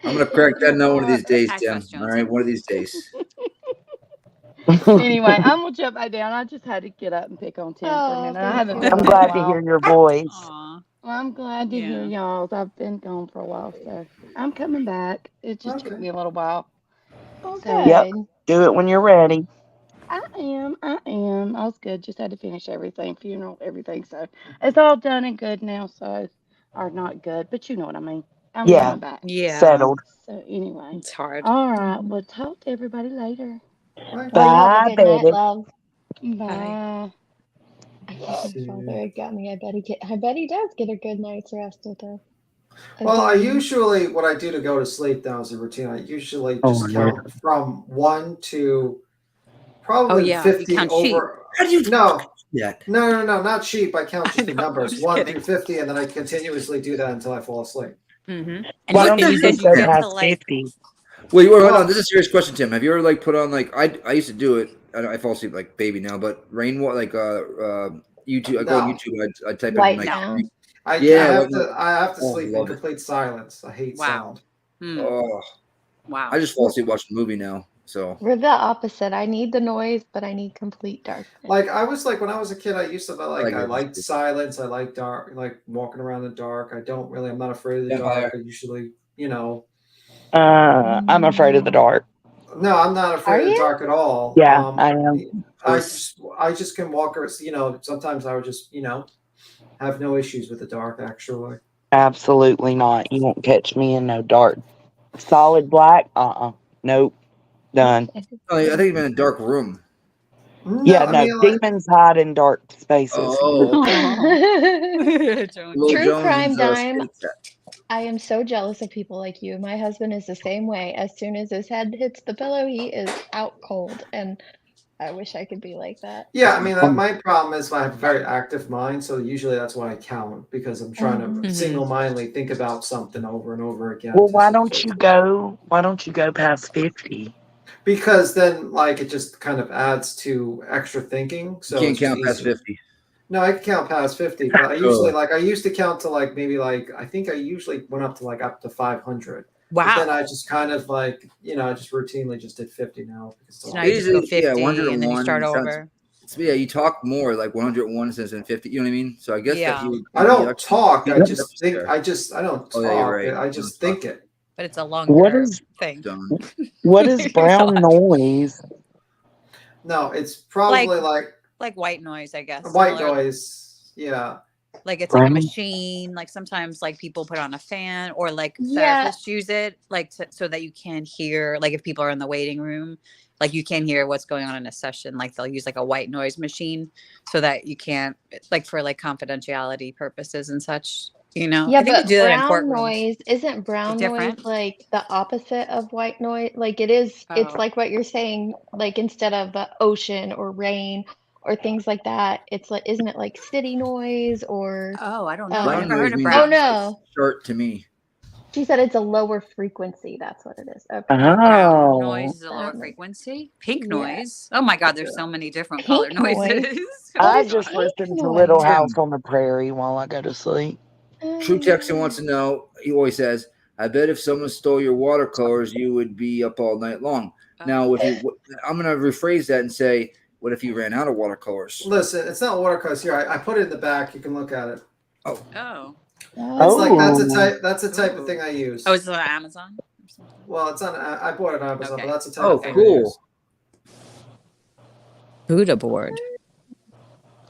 I'm gonna crack that nut one of these days, I Tim. trust All right, Johnson. one of these days. Anyway, I'm gonna jump back down. I just had to get up and pick on Tim for a Oh, minute. I thank haven't you. been I'm on in a glad to while. hear your voice. Aw. Well, I'm glad to hear Yeah. y'all's. I've been gone for a while, so I'm coming back. It just took Okay. me a little while. Oh, So Yep. good. Do it when you're ready. I am. I am. I was good. Just had to finish everything, funeral, everything. So it's all done and good now. So, or not good, but you know what I mean. I'm Yeah. coming back. Yeah. Settled. So anyway, It's hard. all right. We'll talk to everybody later. Okay. Well, you have a Bye, good night, baby. love. Bye. I think my father got me. I bet he does get a good night's rest with her. Well, I Okay. usually, what I do to go to sleep now as a routine, I usually Oh, just yeah. count from 1 to Oh probably yeah. You 50 count sheep. over. How do you? No, Yeah. no, not sheep. I count just the No, I'm numbers, just 1 kidding. through 50, and then I continuously do that until I fall asleep. Mm-hmm. Why And don't you you said just you go get to past like 50? Wait, hold Well- on. This is a serious question, Tim. Have you ever like put on like I used to do it. I fall asleep like baby now, but rainwater like YouTube. I go on No. YouTube. I type White in like sound. I Yeah, have to Oh, sleep in love it. complete silence. I hate Wow. sound. Hmm. oh, Wow. I just fall asleep watching a movie now. So We're the opposite. I need the noise, but I need complete darkness. Like I was like when I was a kid, I used to like I it. liked silence. I like dark, like walking around in the dark. I'm not afraid of the Vampire. dark. I usually, you know, I'm afraid of the dark. no, I'm not afraid of the you? dark at all. Yeah, I am. I just can walk, you know, sometimes I would just, you know, have no issues with the dark actually. Absolutely not. You won't catch me in no dark. Solid black? Nope. Done. I think even in a dark room. No, Yeah, I no. mean like Demons hide in dark spaces. Oh, Aw. Joan. Lil True Jones crime is, dime. skinny cat. I am so jealous of people like you. My husband is the same way. As soon as his head hits the pillow, he is out cold. And I wish I could be like that. yeah, I mean my problem is I have a very active mind, so usually that's why I count because I'm trying to Mhm. single-mindedly think about something over and over again. Well, to why sort of- don't you go? Why don't you go past 50? Because then like it just kind of adds to extra thinking. So You can't it's just count past easier. 50. No, I can count past 50, but I usually I used to count to like maybe like I think I usually went up to like up to 500. But then Wow. I just kind of like, you know, I just routinely just did 50 now because it's a So lot now you just go Usually, 50 and then you 101 start sounds- over. So yeah, you talk more like 101 instead of 50. You know what I mean? So I guess Yeah. that you. I don't talk, I Yep. just think I don't Oh, talk. yeah, you're right. I You just don't think it. But it's a longer What is thing. Done. what is brown noise? No, it's probably like white noise, I guess. white Similar. noise. Yeah. Like it's like a Right. machine. Like sometimes like people put on a fan, or like Yeah. therapists use it like so that you can hear, like if people are in the waiting room, like you can't hear what's going on in a session. Like they'll use like a white noise machine so that you can't, like for like confidentiality purposes and such. You know, Yeah, I think they but do that in brown courtrooms. noise, isn't brown noise Different. like the opposite of white noise? Like it's Oh. like what you're saying, like instead of ocean or rain or things like that, it's like, isn't it like city noise or Oh, I don't know. I Brown never noise heard of means oh brown it's noise. no. short to me. She said it's a lower frequency. That's what it is. Okay. Brown Oh. noise is a lower That makes- frequency. Pink Yeah. noise. Oh my God, there's so many different Pink color noises. noise? I What is just pink listen to noise? Little House on the Prairie while I go to sleep. True Texan wants to know, he always says, I bet if someone stole your watercolors, you would be up all night long. Now, if you, I'm going to rephrase that and say, what if you ran out of watercolors? Listen, it's not watercolors here. I put it in the back. You can look at it. Oh. It's like that's a Oh. type. That's the type of thing I use. Oh, is it on Amazon? Well, it's on. I bought it on Amazon, Okay. but that's the type Oh, of thing I cool. use. Buddha board.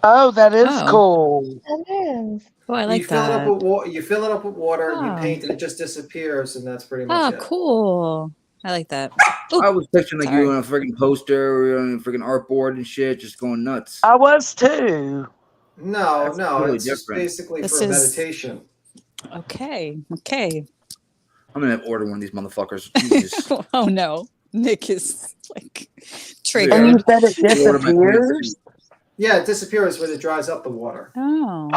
Oh, that is Oh. cool. That is. Oh, I You like fill it that. up with water. You fill it up with water, and you Oh. paint, and it just disappears, and that's pretty much Oh, it. cool. I like that. I was picturing like Sorry. you on a freaking poster or on a freaking art board and shit, just going nuts. I was too. No, That's no, totally it's just different. basically This for is- meditation. Okay. I'm going to order one of these motherfuckers. Jesus. Oh no. Nick is like And triggered. you said it Order my disappears? Yeah, it disappears when it dries up the water. Oh.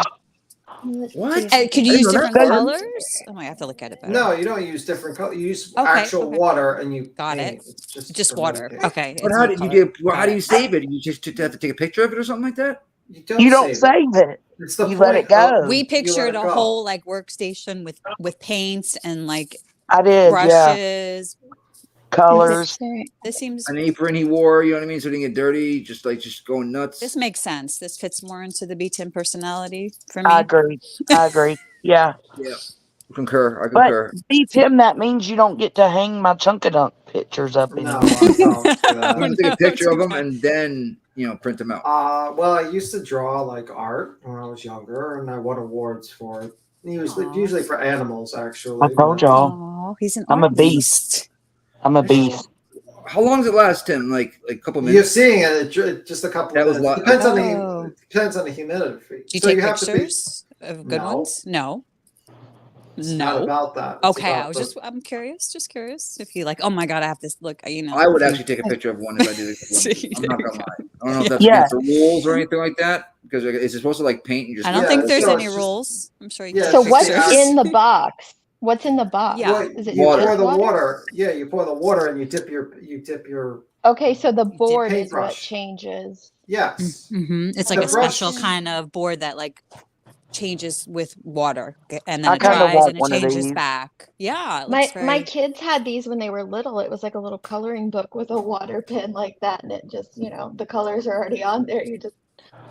Let's What? see if- Could you I use didn't know different that. colors? Oh, I have to look at it better. No, you don't use different color. You use Okay, actual okay. water, and you Got paint it. It's Just for water. meditation. Okay. But it's how no did you color. do? How Got do it. you save it? You just have to take a picture of it or something like that? You don't, You don't save it. It's the You point let it go. We you let pictured it a go. whole like workstation with paints and like I did, yeah. brushes. Colors. This seems An apron he wore, you know what I mean? So it didn't get dirty, just going nuts. this makes sense. This fits more into the B10 personality for me. I agree. Yeah. Yeah. Concur. I But concur. beat him, that means you don't get to hang my Chunkadunk pictures up No, anymore. I don't do I'm that. gonna take a picture of them and then print them out. Well, I used to draw like art when I was younger, and I won awards for it. Usually for animals, actually. I told y'all. Oh, he's an I'm a art beast. I'm a beast. How long does it last, Tim? Like a couple You're minutes? seeing it just a couple That of was minutes. lo- Depends on the humidity. Do you So take you have to be. pictures of good No. ones? No. It's not about that. It's Okay, about I'm curious. Just curious if you like. Oh my God, I have this look. I would actually take a picture of one if I did it. See, I'm there not you gonna go. lie. I don't know if that's Yeah. against the rules or anything like that because is it supposed to like paint and just? I don't Yeah, think there's so any it's just- rules. I'm sure you Yeah, can So take what's pictures. in the box? What's in the box? Yeah. Well, Is it you Water. pour the water? water. Yeah, you pour the water and you dip your. Okay, so the board is what paintbrush. changes. Yes. It's The like a brush. special kind of board that like changes with water, and then I it kinda dries want and it one of changes these. back. Yeah, it My looks very... my kids had these when they were little. It was like a little coloring book with a water pen like that, and it just, the colors are already on there. You just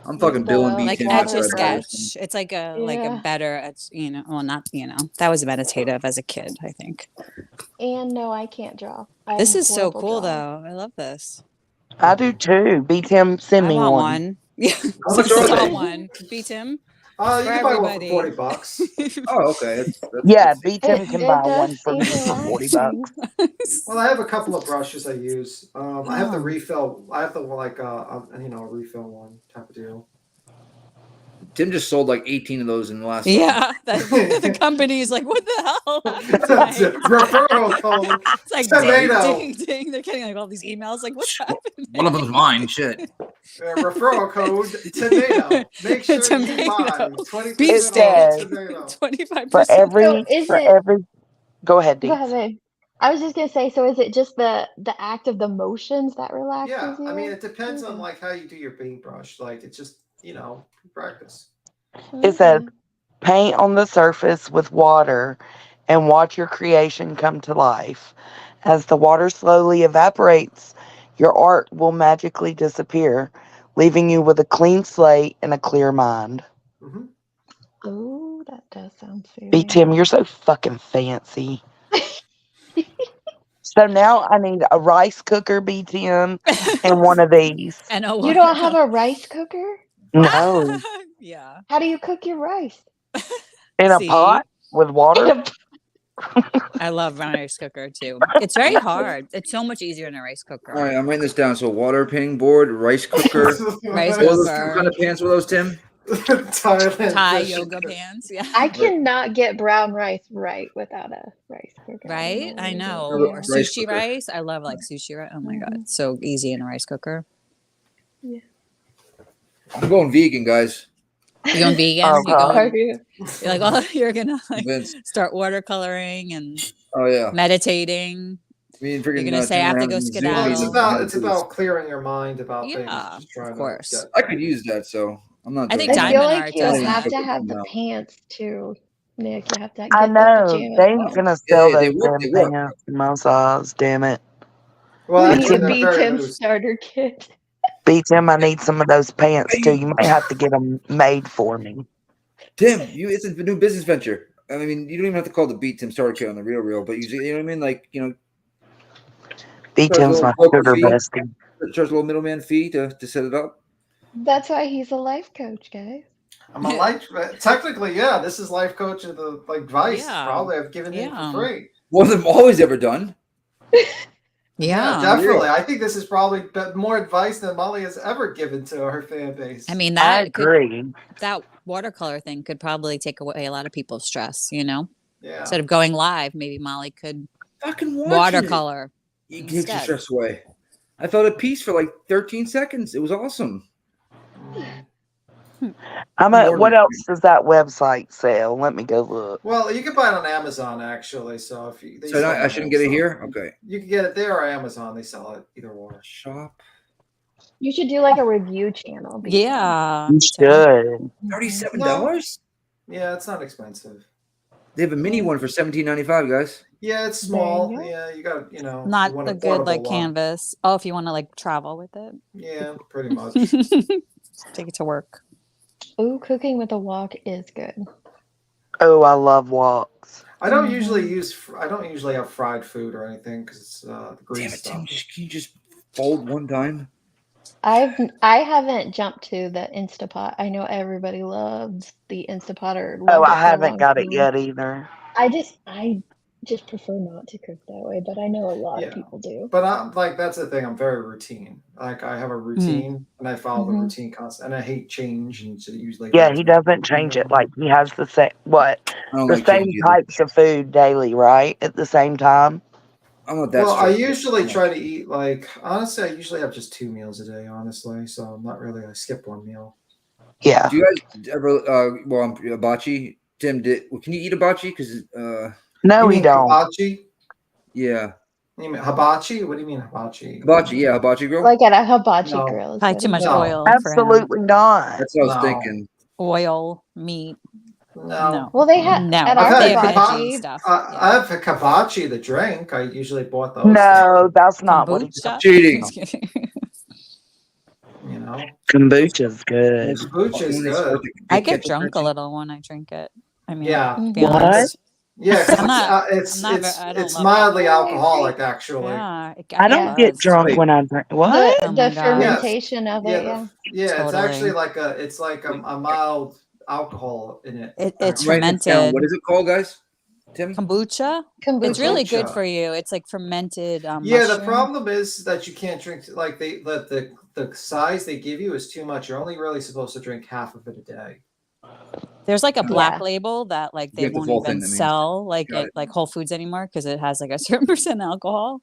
I'm fucking use Bill and the B. like Tim etch after a I buy this sketch. It's like a Yeah. better, well, not that was meditative as a kid, I think. And no, I can't draw. I'm This is so horrible cool drawing. though. I love this. I do too. Beat him, send I me want one. one. Yeah, How much are I they? one. Beat him. You For can buy one for everybody. $40. Oh, okay. That's Yeah, beat him It can buy does one for seem me for relaxing. $40. Well, I have a couple of brushes I use. I have the Oh. refill. I have the a refill one type of deal. Tim just sold like 18 of those in the last. Yeah, the company is like, what the hell? That's it. Referral code. It's like Tomato. ding, ding, ding. They're getting like all these emails. Like, what's happening? One of them's mine. Shit. Referral code tomato. Make sure you buy Tomato. 20% Beef It off says tomato. 25%. for So every is for it? every go ahead, Go Deets. ahead, babe. I was just gonna say. So is it just the act of the motions that relaxes Yeah, you? I mean it depends on Okay. like how you do your paintbrush. Like it's just practice. It says Okay. paint on the surface with water and watch your creation come to life. As the water slowly evaporates, your art will magically disappear, leaving you with a clean slate and a clear mind. Hmm. Oh, that does sound Beat soothing. Tim, you're so fucking fancy. So now I need a rice cooker, BTM, and one of these. And a You water don't have color. a rice cooker? No, Yeah. How do you cook your rice? in a See, pot with In water. a I love rice cooker too. It's very hard. It's so much easier in a rice All cooker. right, I'm writing this down. So water pinning board, rice cooker. Rice What those cooker. kind of pants were those, Tim? Thailand Thai fish. yoga pants. Yeah. I cannot get brown rice right without a rice cooker. Right? I know. Yeah. Or Rice sushi cooker. rice. I love like sushi rice. Oh my God. Mhm. It's so easy in a rice cooker. I'm going vegan, guys. You going vegan? Oh, You God. Are going, you? you're like, oh, you're gonna like Vince. start watercoloring and Oh yeah. meditating. Me and You're freaking gonna say I have to go Well, skedaddle. it's about clearing your mind about things. Yeah, Just trying of course. To I could use that, so I'm not. I doing think I that. feel Diamond like Art you does have that. to have the No. pants too, Nick. You have to I get the know. pajamas. They ain't going to Yeah, sell they those work. They damn work. pants in my size. Damn it. Well, We actually, need a they're very B10 loose. starter kit. BTM, I need some of those pants too. You might have to get them made for me. Tim, it's a new business venture. I mean, you don't even have to call the beat Tim Starter Kit on the real, but you know what I mean? Like, BTM's my broker sugar fee, bestie. charge a little middleman fee to set it up. That's why he's a life coach, guys. I'm a life. Technically, yeah, this is life coach of the advice. Yeah. Probably I've given it for free. More than always ever done. Yeah. Definitely. I think this is probably more advice than Molly has ever given to her fan base. I mean, I that could, agree. that watercolor thing could probably take away a lot of people's stress, Yeah. Instead of going live, maybe Molly could Fucking watch watercolor. it. It takes your instead. stress away. I felt at peace for like 13 seconds. It was awesome. What else does that website sell? Let me go look. Well, you can buy it on Amazon actually. So if you, So I shouldn't get it here. Okay. You can get it there or Amazon. They sell it either or. Shop. You should do like a review channel. B10. Yeah. You should. $37? Yeah, it's not expensive. They have a mini one for $17.95, guys. Yeah, it's small. There you go. Yeah, you got Not you want a a good portable like one. canvas. Oh, if you want to like travel with it. Yeah, pretty much. Take it to work. Ooh, cooking with a wok is good. Oh, I love woks. I don't usually have fried food or anything because it's the green Damn it, stuff. Tim. Can you just fold one time? I haven't jumped to the Instapot. I know everybody loves the Instapot or Oh, loved it I for a haven't long got it time. yet either. I just prefer not to cook that way, but I know a lot of people do. But that's the thing. I'm very routine. Like I have a routine and I follow the routine constantly. And I hate change and so usually. Yeah, he doesn't change it. Like he has the same I don't the like same change either. types of food daily, right? At the same time. I'm not that Well, I strict. usually try to eat honestly, I usually have just 2 meals a day, honestly. So I'm not really I skip one meal. Yeah. Do you guys ever hibachi? Tim, can you eat hibachi? Because No, You we mean don't. hibachi? yeah, You mean hibachi? What do you mean hibachi? hibachi grill. Like at a hibachi No. grill. is Probably what too he much means. oil for him. Absolutely not. That's what I was No. thinking. Oil, meat. No. Well, they have No. at I've our They had have hibachi. veggie stuff. I have a hibachi, the drink. I usually bought those. No, that's not what he's Kombucha. Cheating. Just kidding. You know, Kombucha's good. kombucha is good. I get drunk a little when I drink it. I mean, Yeah. to be What? honest. Yeah, I'm not- it's I'm not- I don't it's love mildly alcohol. alcoholic actually. Yeah, I don't get drunk Wait. when I drink. What? Oh my The God. fermentation of it, yeah. It's actually Totally. it's like a mild alcohol in it. It's I'm writing this down. fermented. What is it called, guys? Tim? Kombucha. Kombucha. It's really good Kombucha. for you. It's like fermented Yeah, mushroom. the problem is that you can't drink the size they give you is too much. You're only really supposed to drink half of it a day. There's like a black Yeah. label that like they Get the won't full even thing, that means. sell like Got at like Whole Foods anymore because it has like a certain percent alcohol.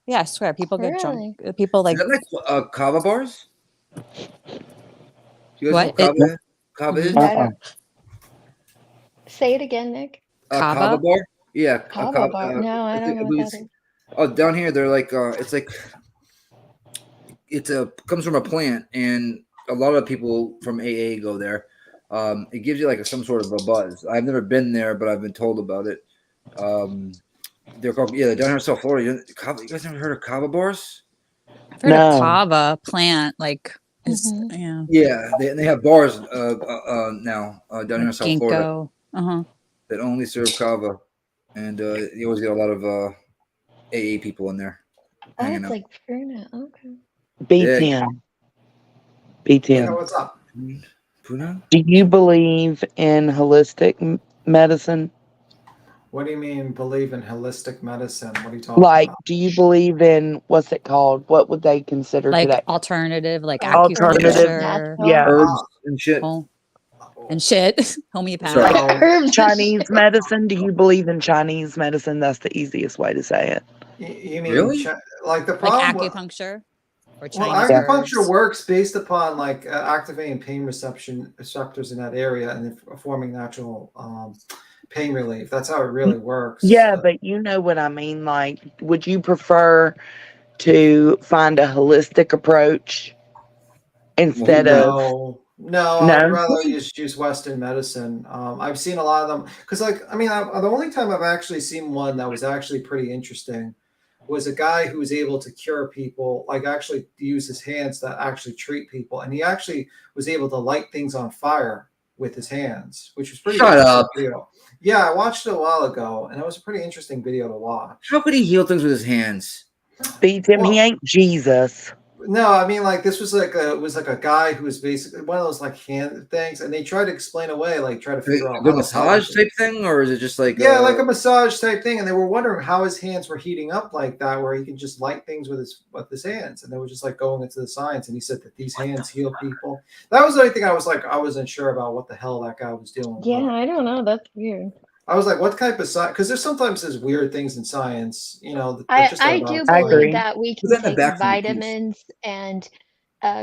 Yeah, I swear people get drunk. People like Is that like kava bars? Do you guys What? know what kava? Kava is? I don't- Say it again, Nick. Kava Kava? bar? Yeah. Kava bar. No, I don't know what that is. Oh, down here they're like comes from a plant, and a lot of people from AA go there. It gives you like some sort of a buzz. I've never been there, but I've been told about it. They're called they're down here in South Florida. You guys never heard of kava bars? I've heard of kava plant like Yeah, they have bars now down here in South Florida ginkgo. that only serve kava, and you always get a lot of AA people in there Oh, hanging it's out. like Puna. Okay. B10. Yeah, B10. what's up? Puna? Do you believe in holistic medicine? What do you mean believe in holistic medicine? What are you talking Like, about? do you believe in what's it called? What would they consider Like today? alternative, like Alternative, acupuncture, yeah. Herbs oh, and shit. oh, and shit, homeopathic. Like So Herbs and Chinese shit. medicine. Do you believe in Chinese medicine? That's the easiest way to say it. you mean Really? like the Like problem with acupuncture or well, Chinese Yeah. acupuncture herbs. works based upon like activating pain receptors in that area and then forming natural pain relief. That's how it really works. Yeah, but you know what I mean. Like, would you prefer to find a holistic approach Well, who instead wouldn't? of No, I would no? rather just use Western medicine. I've seen a lot of them because, like, I mean, the only time I've actually seen one that was actually pretty interesting was a guy who was able to cure people, like actually use his hands to actually treat people, and he actually was able to light things on fire with his hands, which was pretty Shut interesting up. video. Yeah, I watched it a while ago, and it was a pretty interesting video to watch. How could he heal things with his hands? Beats him. He Well, ain't Jesus. no, I mean like this was like a guy who was basically one of those like hand things, and they try to explain away, like try to figure A out good how the hell massage type thing, or is it just like yeah, like a massage type thing, and they were wondering how his hands were heating up like that, where he could just light things with his hands, and they were just like going into the science. And he said that these hands heal people. That was the only thing I was like, I wasn't sure about what the hell that guy was doing. Yeah, But I don't know. That's weird. I was like, what type of science? Because there's weird things in science, you know, that I just I about do I believe agree. science. that we put can that in the take back for me, please? vitamins and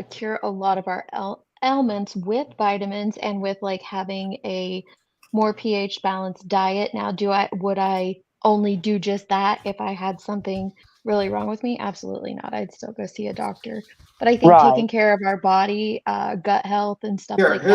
cure a lot of our ailments with vitamins and with like having a more pH balanced diet. Now, would I only do just that if I had something really wrong with me? Absolutely not. I'd still go see a doctor. But I think Right. taking care of our body, gut health and stuff Here, like that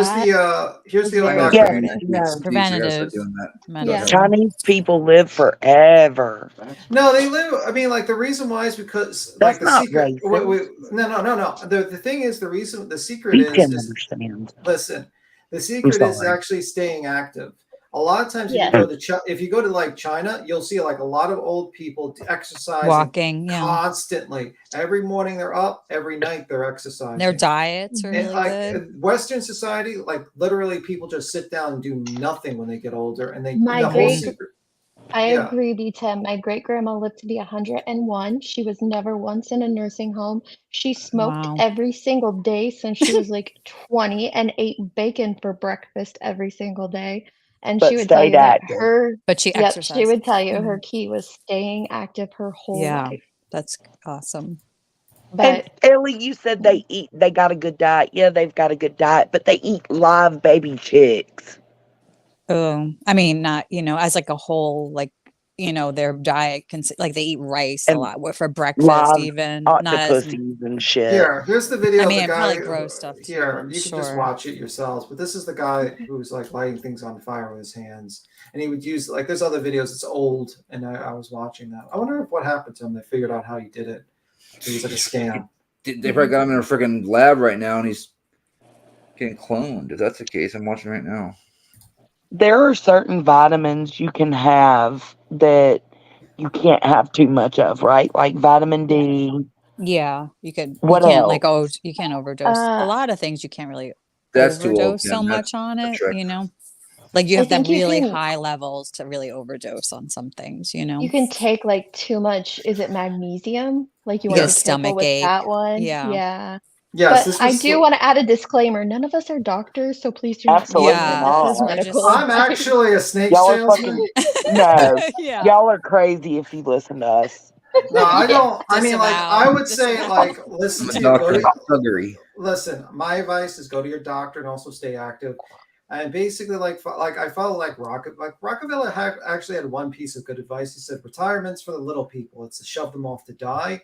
here's is the other I very gotta doctor. start Yes. eating imperative. No. some beets. I gotta start Preventative doing that. medicine. Chinese people live forever. No, they live. I mean, like the reason why is because like That's the not secret. racist. No. The thing is, the secret Beats is him just understands. listen. The I'm secret is sorry. actually staying active. A lot of times, Yeah. if you go to like China, you'll see like a lot of old people exercising Walking, yeah. constantly. Every morning they're up. Every night they're exercising. Their diets are And really like good. Western society, like literally people just sit down and do nothing when they get older, and My the whole great secret. I Yeah. agree, B10. My great grandma lived to be 101. She was never once in a nursing home. She smoked Wow. every single day since she was like 20 and ate bacon for breakfast every single day. And she But would tell stayed you that active. But she yep, she exercised. would tell you her Mhm. key was staying active her whole Yeah, life. that's awesome. And But Ellie, you said they got a good diet. Yeah, they've got a good diet, but they eat live baby chicks. Oh, I mean, not, as like a whole, like, their diet like they eat rice a And lot for breakfast, live even not as, octopuses and shit. Here's the I video of mean, the it guy. probably gross stuff too, Here, I'm you can just sure. watch it yourselves. But this is the guy who's like lighting things on fire with his hands, and he would use like there's other videos. It's old, and I was watching that. I wonder if what happened to him. They figured out how he did it. It was like a scam. They probably got him in a freaking lab right now, and he's getting cloned. If that's the case, I'm watching right now. There are certain vitamins you can have that you can't have too much of, right? Like vitamin D. Yeah, you What can't like, else? you can't overdose. A uh, lot of things you can't really That's too old, overdose so Tim. That's much on a it, trick. Like you I have to have think you really can high levels to really overdose on some things, you can take like too much, is it magnesium? Like you You want get to a be careful stomach with ache. that one. Yeah. Yeah. Yes, But this I was. do want to add a disclaimer. None of us are doctors, so please do not use Absolutely any of Yeah, this as not. we're just medical I'm advice. actually a snake Y'all are salesman. fucking no. yeah. Y'all are crazy if you listen to us. No, I don't. I mean, like I Disavow. would say, Disavow. like I'm listen a to your go doctor to of thuggery. listen. My advice is go to your doctor and also stay active. And basically, like I follow like Rockefeller actually had one piece of good advice. He said, "Retirement's for the little people. It's to shove them off to die."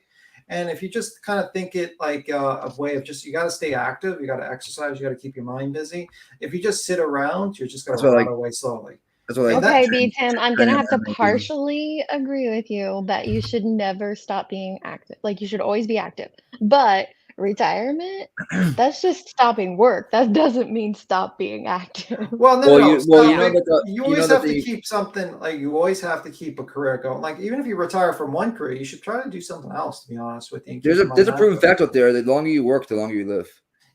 And if you just kind of think it like a way of just you got to stay active, you got to exercise, you got to keep your mind busy. If you just sit around, you're just going That's to what rot like. away slowly. That's what like. And that Okay, B Tim, I'm gonna Training have to them to do. partially agree with you that you should never stop being active. Like you should always be active. But retirement, that's just stopping work. That doesn't mean stop being active. Well, no, Well, no, no. you well, you know Stopping. that You you know always that have to the keep something. Like you always have to keep a career going. Like even if you retire from one career, you should try to do something else. To be honest with you, and keep your there's mind a proven active. fact out there: the longer you work, the longer you live.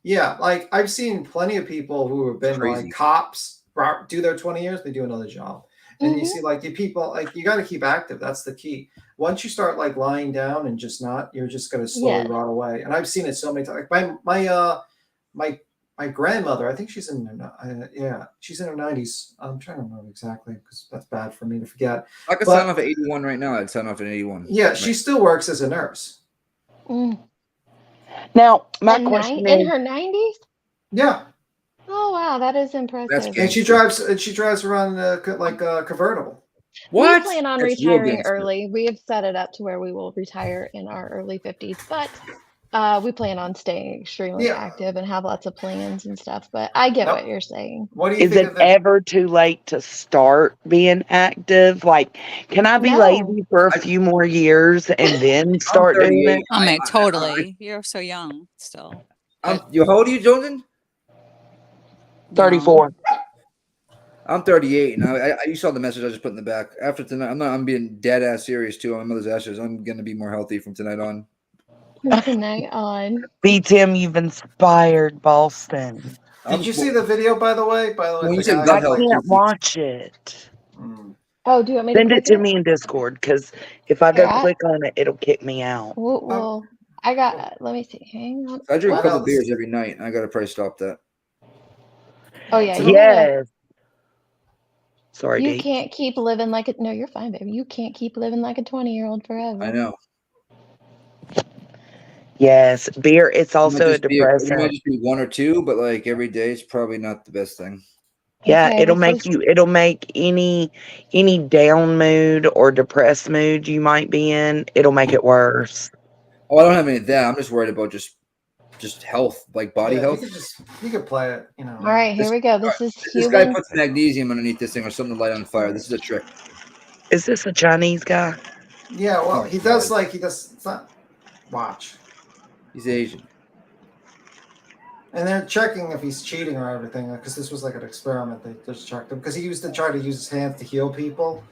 Yeah, like I've seen plenty of people who have been like Crazy. cops, do their 20 years, they do another job. And you Mhm. see like you people like you got to keep active. That's the key. Once you start like lying down and just not, you're just going to slowly Yeah. rot away. And I've seen it so many times. Like my my grandmother, I think she's in she's in her 90s. I'm trying to remember exactly because that's bad for me to forget. I could sign off at 81 right now. I'd sign off at 81. Yeah, she still works as a nurse. Mm. Now, my In question in is, her 90s? Yeah, Oh wow, that is impressive. and she drives around like a convertible. We What? plan on That's real retiring gangster. early. We have set it up to where we will retire in our early 50s, but we plan on staying extremely Yeah. active and have lots of plans and stuff. But I get Nope. what you're saying. What do you is think it of the ever too late to start being active? Like, can I be No. lazy for a few more years and then start doing 38. it? Oh man, totally. You're so young still. How old are you, Jordan? 34. I'm 38, and you saw the message I just put in the back. After tonight, I'm being dead ass serious too. On my mother's ashes, I'm gonna be more healthy from tonight on. From tonight on. B. Tim, you've inspired Boston. Did you see the video, by the way? When you the said guy gut I health, can't watch it. Oh, do you want me to Send click it to it? me in Discord, because if I Here, go click on it, it'll kick me out. well, I got. Let me see. Hang on. I drink a What? couple beers every night, and I gotta probably stop that. Oh yeah, Yes. Sorry, you Dee. can't keep living like a. No, you're fine, baby. You can't keep living like a 20-year-old forever. I know. Yes, beer. It's It might also a just be it might depressant. just be one or two, but like every day is probably not the best thing. Yeah, Okay, it'll this make is you. It'll make any down mood or depressed mood you might be in. It'll make it worse. Oh, I don't have any of that. I'm just worried about just health, like body health. You could play it, you know. all right. Here we go. This is This guy human. puts magnesium underneath this thing or something to light on fire. This is a trick. Is this a Chinese guy? Yeah, well, Oh, he does God. it's not watch. He's Asian. And they're checking if he's cheating or everything, because this was like an experiment. They just checked him because he used to try to use his hands to heal people.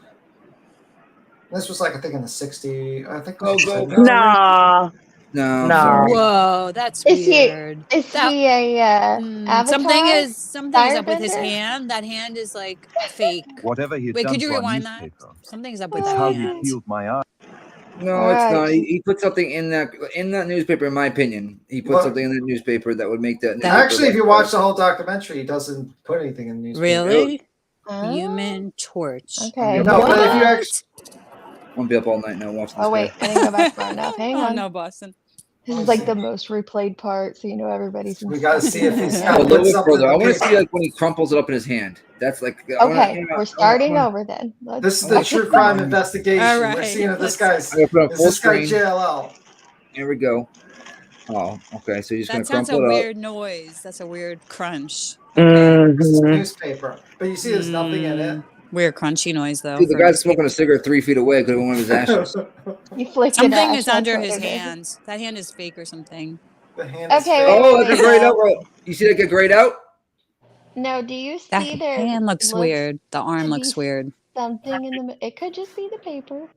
This was like I think in the 60s. I think. It was the 70s. Nah. No, I'm No. sorry. Whoa, that's Is weird. Is That- he a avatar? something is up with his Firebender? hand. That hand is like fake. Whatever he's Wait, done could you to our rewind that? newspaper. Something's up with It's that how you hand. healed my eye. No, it's not. Alright. He put something in that newspaper. In my opinion, he put What? something in that newspaper that would make that. Actually, if you watch the whole documentary, he doesn't put anything in the newspaper. Really? Oh, Human Torch. okay. No, but if you What? actually, Won't be up all night now watching this Oh wait, guy. I didn't go back far enough. Hang Oh on. no, Boston. This is like the most replayed part, so you know everybody's. we got to see if he's A got little put bit something. further. I in the want to see paper. like when he crumples it up in his hand. That's like. I wanna- Okay, I we're starting wanna- over then. Let's This is the true crime investigation. All We're right, seeing if this let's- guy's I'm gonna put on is full this guy screen. JLL. Here we go. Oh, okay. So you're just That gonna sounds a crumple it up. weird noise. That's a weird crunch. This is Mhm. newspaper, but you see, there's nothing in it. Weird crunchy noise though. Dude, the for guy's newspaper. smoking a cigarette 3 feet away. Could have been one of his ashes. You flicked Something it. is under his hands. That hand is fake or something. The hand is Okay, fake. wait, Oh, wait, that's wait. a grayed out. Bro. You see that get grayed out? No, do you That see there? hand looks weird. The arm to looks be weird. Something in the. It could just be the paper.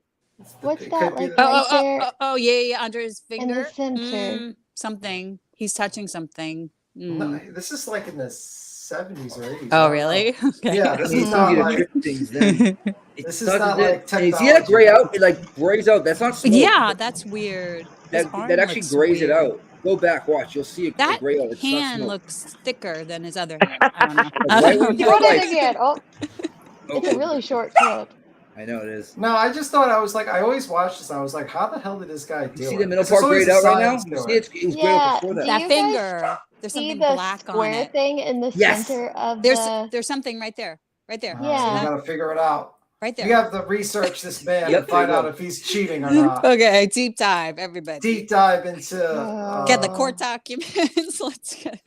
What's It that could be like the- right there? Yeah, under his In finger. the center. Something. He's touching something. No, this is like in the 70s or 80s. I Oh, don't really? know. Okay. Yeah, this It's is not easy to like. trick things then. This is not like You see that technology. gray out? It like grays out. That's not smoke. Yeah, that's weird. His That arm actually looks grays it weird. out. Go back, watch. You'll see it That gray out. It's not hand smoke. looks thicker than his other hand. I don't know. Like right when you Put like, it again. Oh, it's okay. a really short clip. I know it is. No, I just thought I was like, I always watched this. And I was like, how the hell did this guy do You see it? the middle 'Cause there's part always grayed a out right now? science You to see it. it was grayed out before Do that. That you guys finger. There's See something the black on square it. thing in the Yes. center of There's the. there's something right there. Right there. So Yeah. you got to figure it out. Right there. You have to research this man Yep, and find there you out go. if he's cheating or not. Okay, deep dive, everybody. Deep dive into Get the court documents. Let's get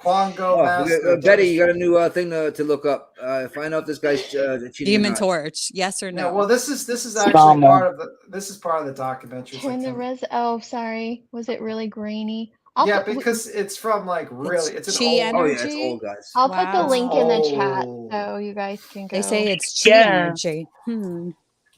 Quango Oh, Master. Betty, you got a new thing to look up. Find out if this guy's cheating. Human or not. Torch. Yes or No, no? well, this is actually Trauma. part of the. This is part of the documentary. It's Turn like the some- res. Oh, sorry. Was it really grainy? I'll Yeah, put because it's from like really, it's an chi old. Oh yeah, it's energy. old, guys. I'll put the Wow. link in the chat old. so you guys can They go. say it's chi Yeah. energy.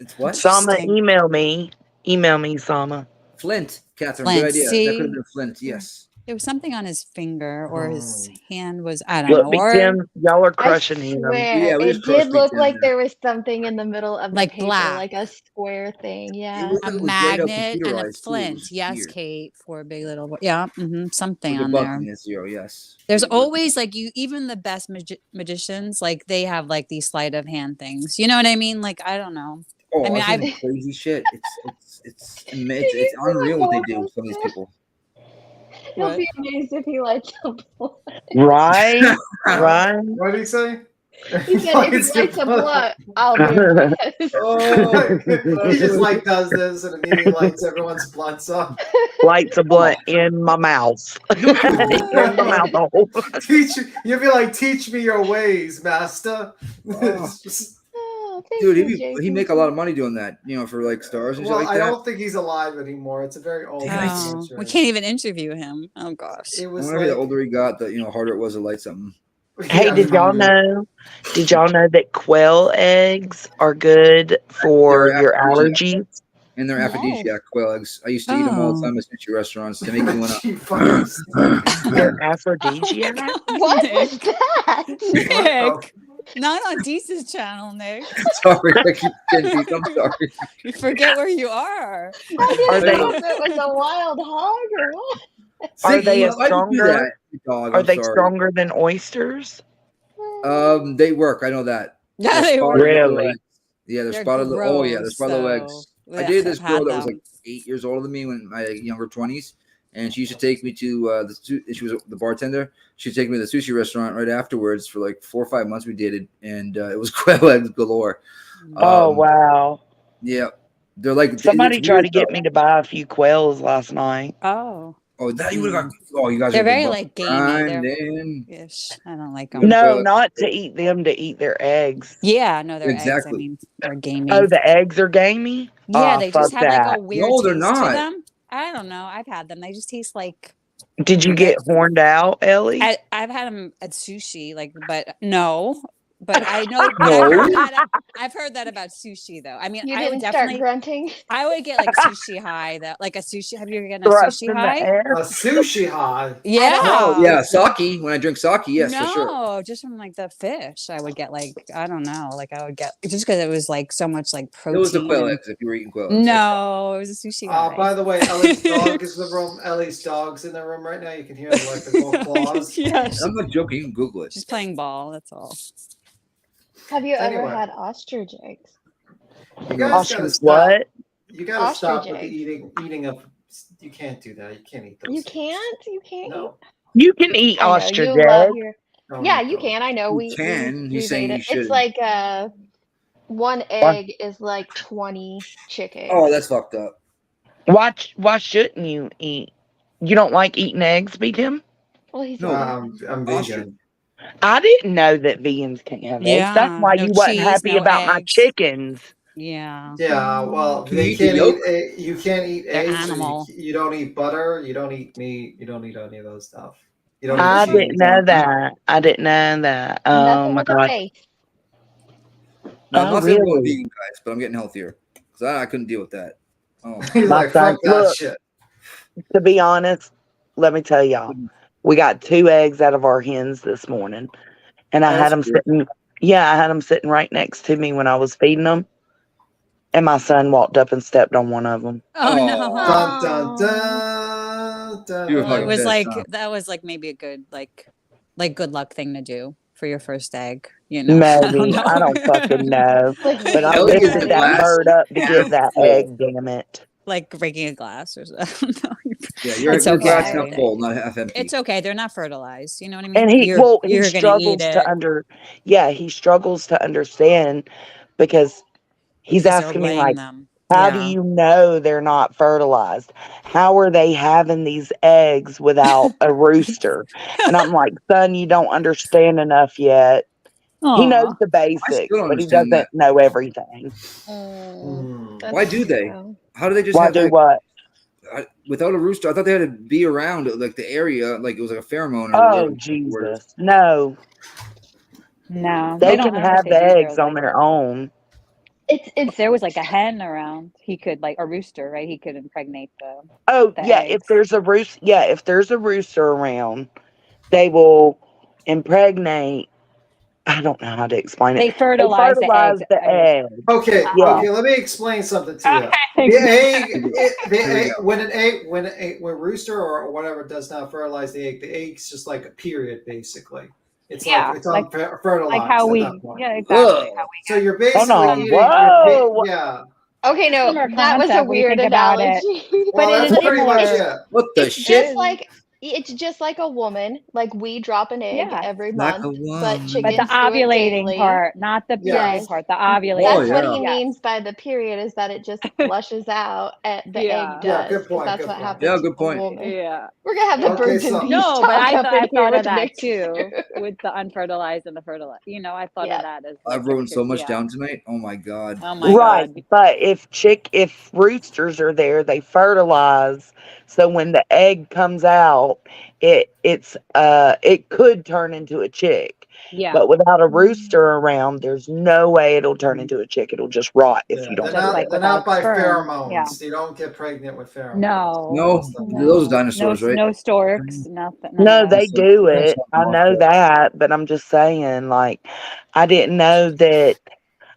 It's what? Sama, Interesting. email me. Email me, Sama. Flint, Catherine. Flint, Good idea. That could see? have been Flint. Yes. There was something on his finger or his hand was, I don't Look, know. Big Or Tim, y'all are I crushing him. swear, Yeah, we it just crushed did Big look Tim, like yeah. there was something in the middle of the like paper, black. like a square thing. It Yeah. looked A like it was grayed out magnet and a computerized, too. It was flint. Yes, weird. Kate, for a big little boy. Yeah, something With a on bug there. in his zero, yes. There's always like even the best magicians, like they have like these sleight of hand things. You know what I mean? Like I don't know. Oh, I mean, I've I've seen crazy shit. It's unreal what they do with some of these people. He'll What? be amazed if he lights a blunt. Right? Right? What did he say? He said if he lights a blunt, I'll be impressed. Oh, He just like does this and immediately lights everyone's blunts up. Lights a blunt in my mouth. in my mouth hole. You'd be like, teach me your ways, master. Oh. Oh, thank dude, you, he'd make a lot of money doing that, for like stars and Well, shit like I that. don't think he's alive anymore. It's a very old Damn it. Oh, we can't even interview him. Oh gosh. It was Whenever the older he got, the harder it was to light something. Hey, did y'all know that quail eggs are good for They're your aphrodisiac. allergies? And they're No. aphrodisiac quail eggs. I used to eat them all the time at sushi restaurants to make me want to. They're aphrodisiac? What Nick. was that? Nick. Not on DeetS's channel, Nick. Sorry, I keep getting beat. I'm sorry. You forget where you are. I Are didn't they- know if it was a wild hog or what. Are they Ziggy, why'd you do that, dog? Are I'm they sorry. stronger than oysters? They work. I know that. Yeah, They're they spotted work. little Really? eggs. Yeah, they're They're spotted. Oh yeah, they're gross, spotted little though. eggs. I Ugh, dated this I've had girl that was them. like 8 years older than me when my younger 20s, and she used to take me to she was the bartender. She'd take me to the sushi restaurant right afterwards for like 4 or 5 months. We dated, and it was quail eggs galore. Oh, wow. Yeah, they're like Somebody it's tried weird, to get though. me to buy a few quails last night. Oh. Oh, that you would have got. Oh, you guys They're are very like gamey. They're grinding. ish. I don't like them. No, not to eat them, to eat their eggs. Yeah, no, they're eggs. I Exactly. mean, they're gamey. Oh, the eggs are gamey? Yeah, Oh, they fuck just have like a that. weird No, they're taste to not. them. I don't know. I've had them. They just taste like. Did you get horned out, Ellie? I've had them at sushi, like, but no. But I know. But No. I've heard that about sushi, though. I mean, You I didn't would start definitely. grunting? I would get like sushi high, though. Like a sushi. Have you ever gotten a Thrust sushi in the high? air? A sushi high. Yeah. Oh yeah, sake. When I drink sake, yes, no, for sure. just from like the fish, I would get like I don't know, like I would get just because it was like so much like protein. It was the quail and- eggs if you were eating quail eggs. No, it was a sushi high. By the way, Ellie's dog is in the room. Ellie's dog's in the room right now. You can hear the electrical claws. Yeah, I'm not joking. You can Google it. she's playing ball. That's all. Have you ever Anyway. had ostrich eggs? You guys gotta Ostrich stop. what? You gotta stop Ostrich with the eggs. eating of. You can't do that. You can't eat those. You can't? You can't No. You can eat eat? I know, ostrich you love eggs. your... Don't Yeah, eat you those. can. I know. You We can. He's we've saying ate you it. It's shouldn't. like one egg is like 20 chickens. Oh, that's fucked up. Why shouldn't you eat? You don't like eating eggs, Big Tim? Well, he's No. I'm Ostrich. vegan. I didn't know that vegans can't have eggs. Yeah, That's why no you wasn't cheese, happy no about my eggs. chickens. Yeah, Yeah, well, Can you they eat the can't yolk? eat. You can't eat They're eggs. and animal. You don't eat butter. You don't eat meat. You don't eat any of those stuff. You don't I eat cheese. didn't know that. I didn't know that. Oh nothing my with a god. face. No, I'm Oh, not saying I'm going really? vegan, guys, but I'm getting healthier because I couldn't deal with that. Oh, He's My like, son, fuck that look, shit. to be honest, let me tell y'all, we got 2 eggs out of our hens this morning, and I Oh, had that's them good. sitting. Yeah, I had them sitting right next to me when I was feeding them, and my son walked up and stepped on one of them. Oh Oh. no. Dun dun dun dun. You were Well, it fucking was pissed, like huh? that was like maybe a good like good luck thing to do for your first egg. You know, I don't Maybe. know. I don't fucking know. Like, But I Ellie gets lifted the that glass bird up to half get that full. egg, damn it. Like breaking a glass or something. Yeah, your It's glass okay. half full, not half empty. It's okay. They're not fertilized. You know what I mean? And he you're gonna eat struggles it he struggles to understand because he's because they're asking me laying like, them. how do Yeah. you know they're not fertilized? How are they having these eggs without a rooster? And I'm like, son, you don't understand enough yet. He knows Aw. the I basics, still don't but he understand doesn't that. know everything. Mm. that's Why do they? true. How do they just Why have do eggs? what? without a rooster, I thought they had to be around like the area, like it was like a pheromone or Oh whatever. Jesus, no! No, they They don't can have the conversations there. eggs on Like their own. It's if there was like a hen around, he could like a rooster, right? He could impregnate Oh the yeah, if eggs. there's a rooster, yeah, if there's a rooster around, they will impregnate. I don't know how to explain it. They They fertilize the eggs. fertilize the I heard. egg. Okay, Yeah. okay. Let me explain something to you. Okay. The egg, the Here we egg, go. when rooster or whatever does not fertilize the egg's just like a period, basically. It's like Yeah, it's like fertilized how at we, that point. yeah, exactly. How Ugh. So you're Hold basically on. eating Whoa. yeah. okay, no, similar that was a concept when you weird think about it, analogy. but Well, it is that's pretty much similar. it. What the It's shit? it's just like a woman. Like we drop an egg Yes. every Like a month, but woman. But the chickens do it ovulating daily. part, not the period Yes. Yes. part, the Oh ovulating That's what part. yeah. he Yes. means by the period is that it just flushes out. The egg Yeah. Yeah, does, good 'cause point. that's Good what point. Yeah, happens good with a point. woman. Yeah. We're gonna have the Yeah. Okay, birds and so bees No, but talk I up in here thought of with that Nick too, too. with the unfertilized and the fertilized. You know, I thought Yeah. of that as like I've written so pictures. much Yeah. down tonight. Oh my god. Oh my Right, God. but if roosters are there, they fertilize. So when the egg comes out, it could turn into a chick. Yeah. But without a Mm. rooster around, there's no way it'll turn into a chick. It'll just rot if Yeah, you they're don't do Just not like it. they're not without by sperm. Yeah. pheromones. You don't get pregnant with pheromones. No. No, That's those No. dinosaurs, right? No storks. Nothing. None No, of that. they do it. I know that, but I'm just saying, like, I didn't know that.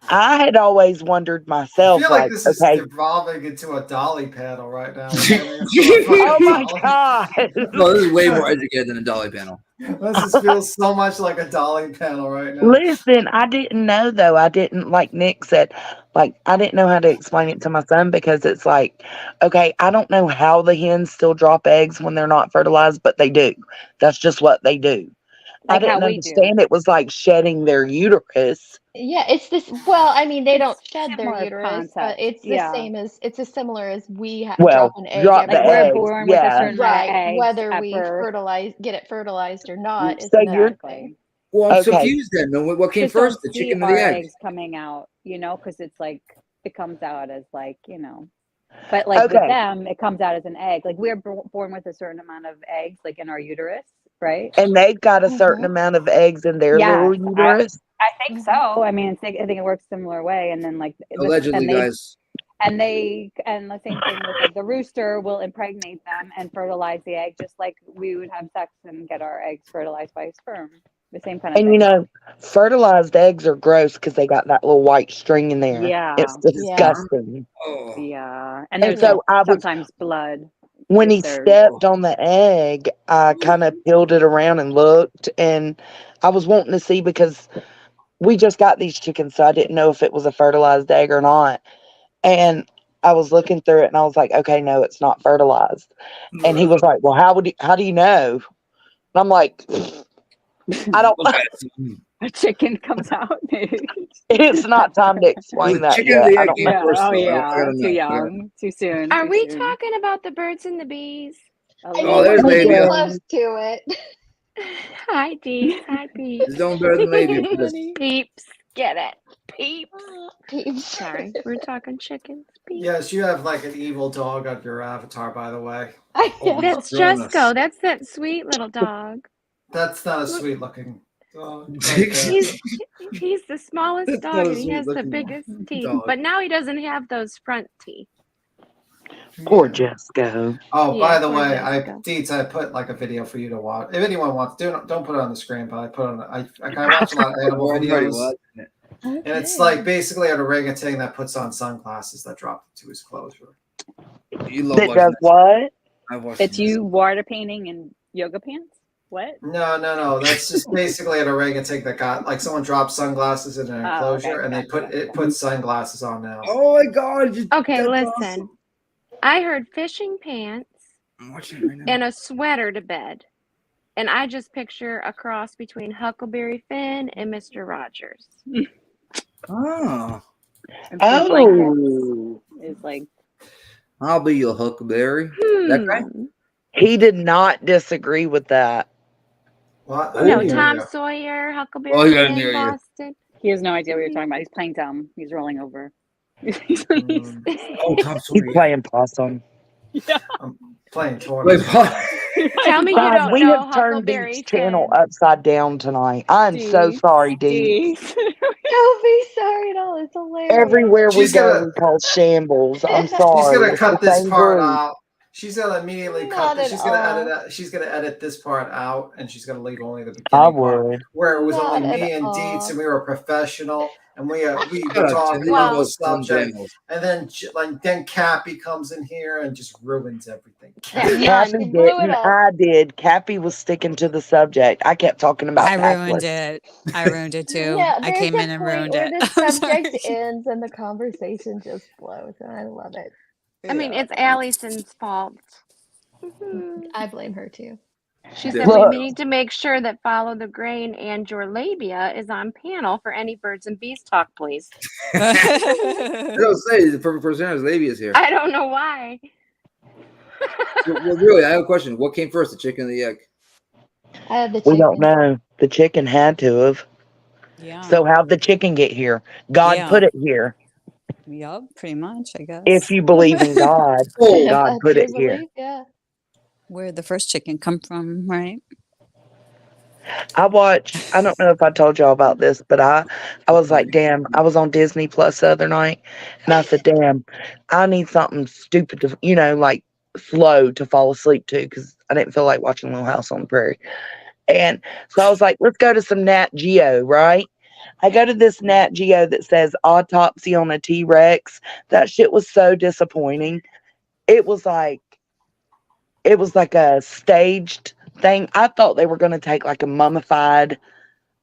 I had always wondered I myself, feel like like, this is okay, evolving into a dolly panel right now. We're turning into a fucking oh my dolly. God. No, this is way more educated than a dolly panel. This just feels so much like a dolly panel right now. Listen, I didn't know though. I didn't, like Nick said, like, I didn't know how to explain it to my son because it's like, okay, I don't know how the hens still drop eggs when they're not fertilized, but they do. That's just what they do. I Like how didn't we do. understand it was like shedding their uterus. Yeah, it's this. Well, I mean, they don't It's shed their similar uterus, but concept. it's the Yeah. same as it's as similar as we drop Well, an egg drop the Like every we're month. eggs. born with a Yeah. certain amount of Right, eggs whether at we birth. get it fertilized or not is So another you're, thing. Exactly. Well, I'm okay. confused then. No, what came Just don't first, the see chicken or our the egg? eggs coming out, you know, because it's like it comes out as like, you know. But like with Okay. them, it comes out as an egg. Like we're born with a certain amount of eggs, like in our uterus, right? And they've got a certain Mhm. amount of eggs in their little Yes, uterus. I think Mhm. so. I mean, I think it works similar way. And then like this, Allegedly, guys. and the same thing with like the rooster will impregnate them and fertilize the egg, just like we would have sex and get our eggs fertilized by sperm. The same kind of And you thing. know, fertilized eggs are gross because they got that little white string in there. Yeah, It's Yeah. disgusting. Oh, yeah. And And there's like so I was, sometimes blood when if he there's. stepped on the egg, I kind of peeled it around and looked, and I was wanting to see because we just got these chickens, so I didn't know if it was a fertilized egg or not. And I was looking through it, and I was like, okay, no, it's not fertilized. And he was like, well, how do you know? And I'm like, I don't. A chicken comes out. It's not time to explain the that chicken or yet. the I egg don't came know. Yeah. first, Oh though. I yeah. gotta Too know. young. Too soon. Are Too we soon. talking about the birds and the bees? A I little Oh, mean, there's we're bit. getting Labia. close to it. Hi, Deets. Hi, Peeps. It's doing better than Labia for this. Peeps. Get it. Peeps. Peeps. Sorry, we're talking chickens. Peeps. Yes, you have like an evil dog on your avatar, by the way. I Oh my know. That's goodness. Jesco. That's that sweet little dog. That's not a Look, sweet looking dog. he's the smallest That's dog not a and he sweet has the looking biggest teeth. dog. But now he doesn't have those front teeth. Poor Yeah. Jesco. Oh, Yeah, by the poor way, Jesco. Deets, I put like a video for you to watch. If anyone wants, don't put it on the screen, but I put on. I kind of watch a lot of animal Well, I'm already videos, watching it. and it's like basically an orangutan that puts on sunglasses that drop into his closure. You love That watching does that. what? I've watched It's this. you water painting and yoga pants? What? No. That's just basically an orangutan that got like someone dropped sunglasses in an Oh, enclosure, okay. and they put sunglasses on now. Oh my god! Okay, that's listen. awesome. I heard fishing pants I'm watching it right now. and a sweater to bed. And I just picture a cross between Huckleberry Finn and Mr. Rogers. Oh, And some blankets Oh, is like I'll be your Huckleberry. That guy? he did not disagree with that. What? Oh. You know, Yeah. Tom Sawyer, Huckleberry Oh, you got it Finn, near you. Boston. he has no idea what you're talking about. He's playing dumb. He's rolling over. Oh, Tom He's Sawyer. playing possum. I'm playing Wait, tournaments. what? Tell me you God, don't we know have turned Huckleberry DeetS channel Finn. upside down tonight. I'm so Deets. sorry, DeetS. Deets. Don't be sorry at all. It's hilarious. Everywhere we She's go, gonna we call shambles. I'm she's sorry. gonna It's the cut this same part group. out. She's gonna immediately cut Not this. at She's gonna edit all. out. She's gonna edit this part out, and she's gonna leave only the I beginning part would. where it was only Not at me and Deets, all. and we were professional, and we Shut were up, Tim. talking These are about the the most fun subject, channels. and then Cappy comes in here and just ruins everything. That Cappy nun. Blew it didn't. up. I did. Cappy was sticking to the subject. I kept talking about I ruined backlist. it. I ruined it too. Yeah, I there's came a in and point ruined where it. the I'm subject sorry. ends and the conversation just flows, and I love it. I mean, it's Allison's fault. Mhm. I blame her too. She Yeah. said we Look, need to make sure that Follow the Grain and your labia is on panel for any birds and bees talk, please. I don't say the perfect person has labias here. I don't know why. Well, really, I have a question. What came first, the chicken or the egg? I have the we don't chicken. know. The chicken had to have. Yeah. So how'd the chicken get here? God Yeah. put it here. Yup, pretty much, I guess. If you believe in God, Oh, If God that's put your it here. belief, yeah. Where'd the first chicken come from, right? I watched. I don't know if I told y'all about this, but I was like, damn. I was on Disney Plus the other night, and I said, damn, I need something stupid to, like slow to fall asleep to, because I didn't feel like watching Little House on the Prairie. And so I was like, let's go to some Nat Geo, right? I go to this Nat Geo that says autopsy on a T-Rex. That shit was so disappointing. It was like a staged thing. I thought they were going to take like a mummified,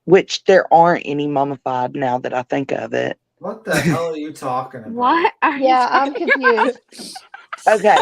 which there aren't any mummified now that I think of it. What the hell are you talking about? What are you Yeah, I'm talking confused. Okay.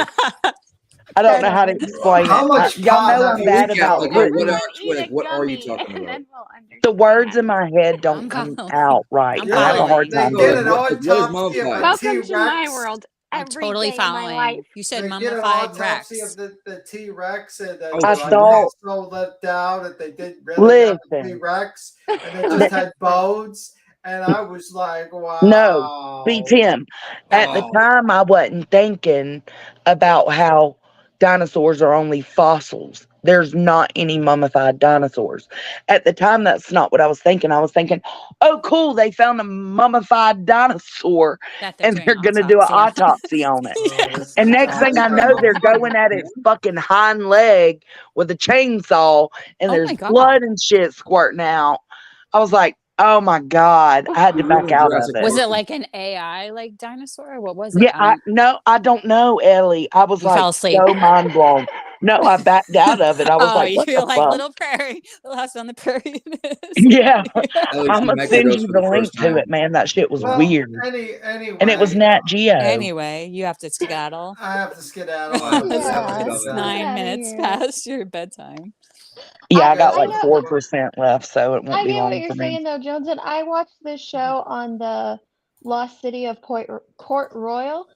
I don't know how to explain How it. much y'all pot know have I'm you bad eaten? about Like, about? putting what Eat a what are you gummy talking and about? then we'll understand. the words in my head don't I'm come following. out right. I'm I have a following. hard They time No, did doing an it. what is autopsy of a mummified? Welcome to my T-Rex. world. I'm Every totally day of my life. following. You said They did an mummified autopsy Rex. of the T-Rex, and Oh, I they're like, thought, it's so left out that they didn't really have a listen, T-Rex, and they just th- had bones. And I was like, no, see, wow. Tim, at the Oh, time I wasn't thinking about how dinosaurs are only fossils. There's not any mummified dinosaurs. At the time, that's not what I was thinking. I was thinking, oh, cool, they found a mummified dinosaur That they're and doing they're going to do an autopsy on. autopsy on it. Oh, this And is next thing I awesome. know, they're going at its fucking hind leg with a chainsaw, and Oh there's my God. blood and shit squirting out. I was like, oh my God, I had to you back live in out of Jurassic it. Was Park. it like an AI like dinosaur? Or what was it? Yeah, I don't know, Ellie. I was You like fell asleep. so mind blown. No, I backed out of it. I was Oh, like, you what the feel like fuck? Little Prairie, Little House on the Prairie. It is. Yeah, Ellie I'm seen gonna send microdose you for the the link first to time. it, man. That shit was Well, weird. And it was anyway, Nat Geo. Anyway, you have to skedaddle. I have to skedaddle. Yeah, I'm that's sorry. about It's that. 9 outta minutes here. past your bedtime. Yeah, I got I like know 4% left, so it won't I be get what long you're for me. saying though, Jones, and I watched this show on the lost city of Port Royal,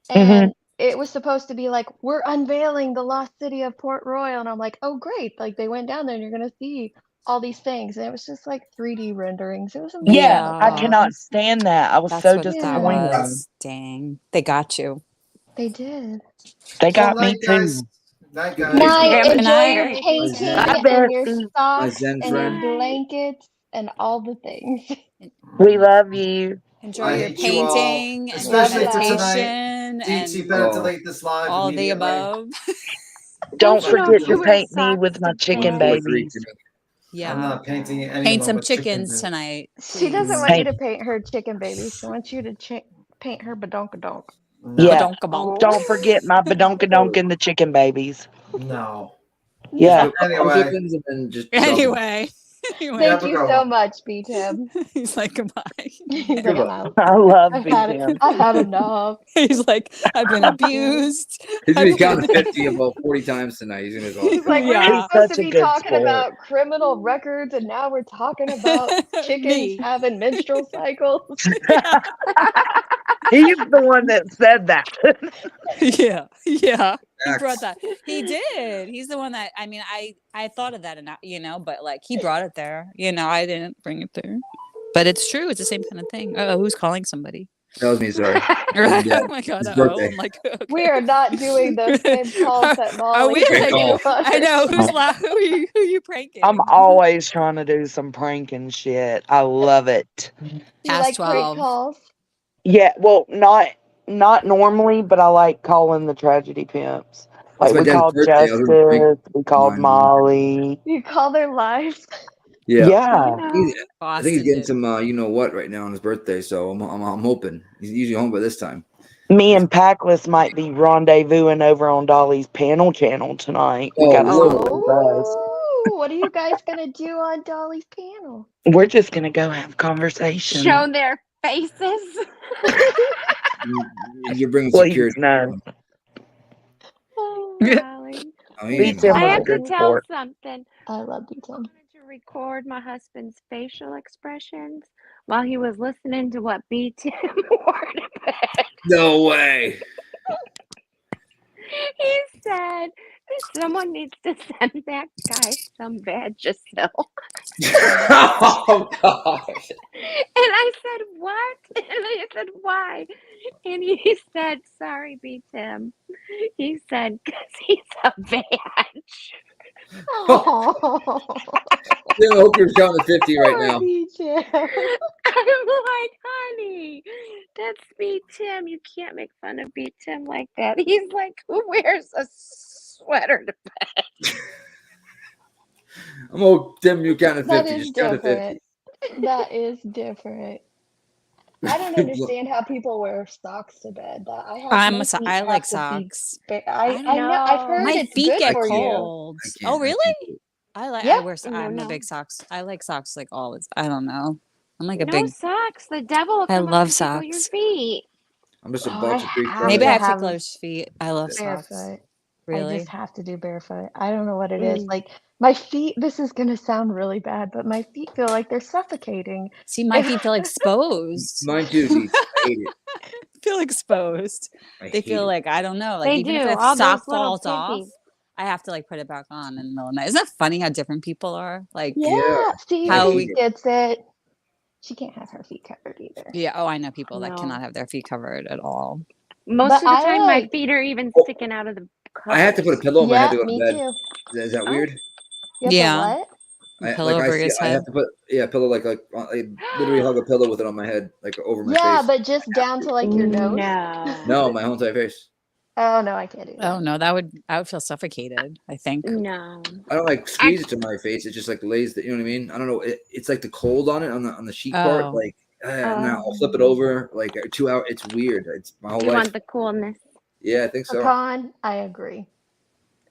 hmm and it was supposed to be like, we're unveiling the lost city of Port Royal, and I'm like, oh great, like they went down there and you're gonna see all these things, and it was just like 3D renderings. It was a mess Yeah, on the I Yeah, cannot bottom. stand that. I was that's so what that Yeah, disappointed. was. Dang. They got you. they did. They Well, got me night, guys. too. Night, Good guys. night. Night, Damn it. Good enjoy night. your Merry My Christmas. painting Bye, Zen. and your bestie. My socks Zen and your friend. Night. blankets and all the things. We love you. Enjoy I your hate you all, painting and your Love especially for ya. tonight. meditation Deets, you and better Oh, delete this live all the immediately. above. Don't Don't you Like, know forget to who has paint me socks with my to chicken paint? 143. babies. I'm Yeah. not painting Okay. Paint anyone some with chicken chickens bit. tonight, She doesn't please. want you Paint, to paint her chicken baby. She wants you to paint her badonkadonk. No, yeah. Badonka-bonk. Oh. Don't forget my badonkadonk and the chicken babies. no. just Yeah. cook all the Anyway, chickens and then just sell them. Anyway. you Thank have to you go so home. much, B-Tim. He's like, goodbye. He's like, Goodbye. I'm out. I love I've had it. BTM. I've had enough. He's like, I've been Thank you. abused. He's gonna be I've counting been... 50 about 40 times tonight. He's gonna go. He's like, we were Yeah. He's supposed to such a be good talking sport. about criminal records, and now we're talking about chickens Me. having menstrual cycles. Yeah. He's the one that said that. Yeah. Yeah. He Next. brought that. He did. He's the one that, I mean, I thought of that, and but like he brought it there. I didn't bring it there. But it's true. It's the same kind of thing. Oh, who's calling somebody? That was me. Sorry. Oh my god! His Oh, birthday. I'm like, okay. We are not doing those same calls that Are Molly we is like? call. I know who's Oh. who are you pranking? I'm always trying to do some pranking shit. I love it. You Past like prank 12. calls? Yeah, well, not normally, but I like calling the tragedy pimps. It's Like my we dad's called birthday. I was gonna prank. Justice, we No, called I know. Molly. You call their lives? Yeah. Yeah. I think Boston he's getting did. some, you know what, right now on his birthday. So I'm hoping he's usually home by this time. Me and Packless might be rendezvousing over on Dolly's panel channel tonight. We Oh got some Lord. surprise. Oh, what are you guys gonna do on Dolly's panel? We're just gonna go have conversation. Show their faces. You're bringing Please, security. no. Oh, Molly. Oh, he Beat ain't him even- I was a have to good tell sport. something. I love you, Tim. I wanted to record my husband's facial expressions while he was listening to what B. Tim wore to bed. No way. He said, someone needs to send that guy some Vagisil. Oh gosh. And I said, what? And I said, why? And he said, sorry, B. Tim. He said, because he's a vag. Oh, Tim, I hope you're counting 50 right now. Tim. I'm like, honey, that's B. Tim. You can't make fun of B. Tim like that. He's like, who wears a sweater to bed? I'm hope Tim, you counted 50. That is Just counted 50. different. That is different. I don't understand how people wear socks to bed. I have my feet I like have to be socks. I know. I've heard My it's feet good get for you. cold. I can't. Oh, really? I can't. Yeah. I'm a big socks. I like socks like always. I don't know. I'm like a No big. socks. The devil will I come up love and tickle your socks. feet. I'm just a Oh, box I of Greek have Maybe to I have have close feet. I love socks. barefoot. I Really? just have to do barefoot. I don't know what it is. Mm. Like my feet, this is gonna sound really bad, but my feet feel like they're suffocating. See, my feet feel exposed. Mine too, Z. I hate it. Feel exposed. I They hate feel it. like I don't know. Like They even do. if a All sock those little falls off, piggies. I have to like put it back on in the middle of the night. Isn't that funny how different people are? Like Yeah. See, How she we- gets it. She can't have her feet covered either. yeah. Oh, I know people that No. cannot have their feet covered at all. Most But of the I time, like- my feet are even Oh. sticking out of the covers. I have to put a pillow on my head Yeah, to go to me bed. too. Is that Oh. weird? You have Yeah. to what? Pillow over his I head. have to put a pillow like I literally hug a pillow with it on my head, like over my Yeah, face. but just down to like your nose. No. No, my whole entire face. Oh no, I can't do that. Oh no, I would feel suffocated. I think. No. I don't like squeeze it to my face. It just like lays the, you know what I mean? I don't know. It's like the cold on it on the sheet part. Oh. Like now I'll flip it over like 2 hours. It's weird. It's my whole You life. want the coolness. Yeah, I think so. Pecan, I agree.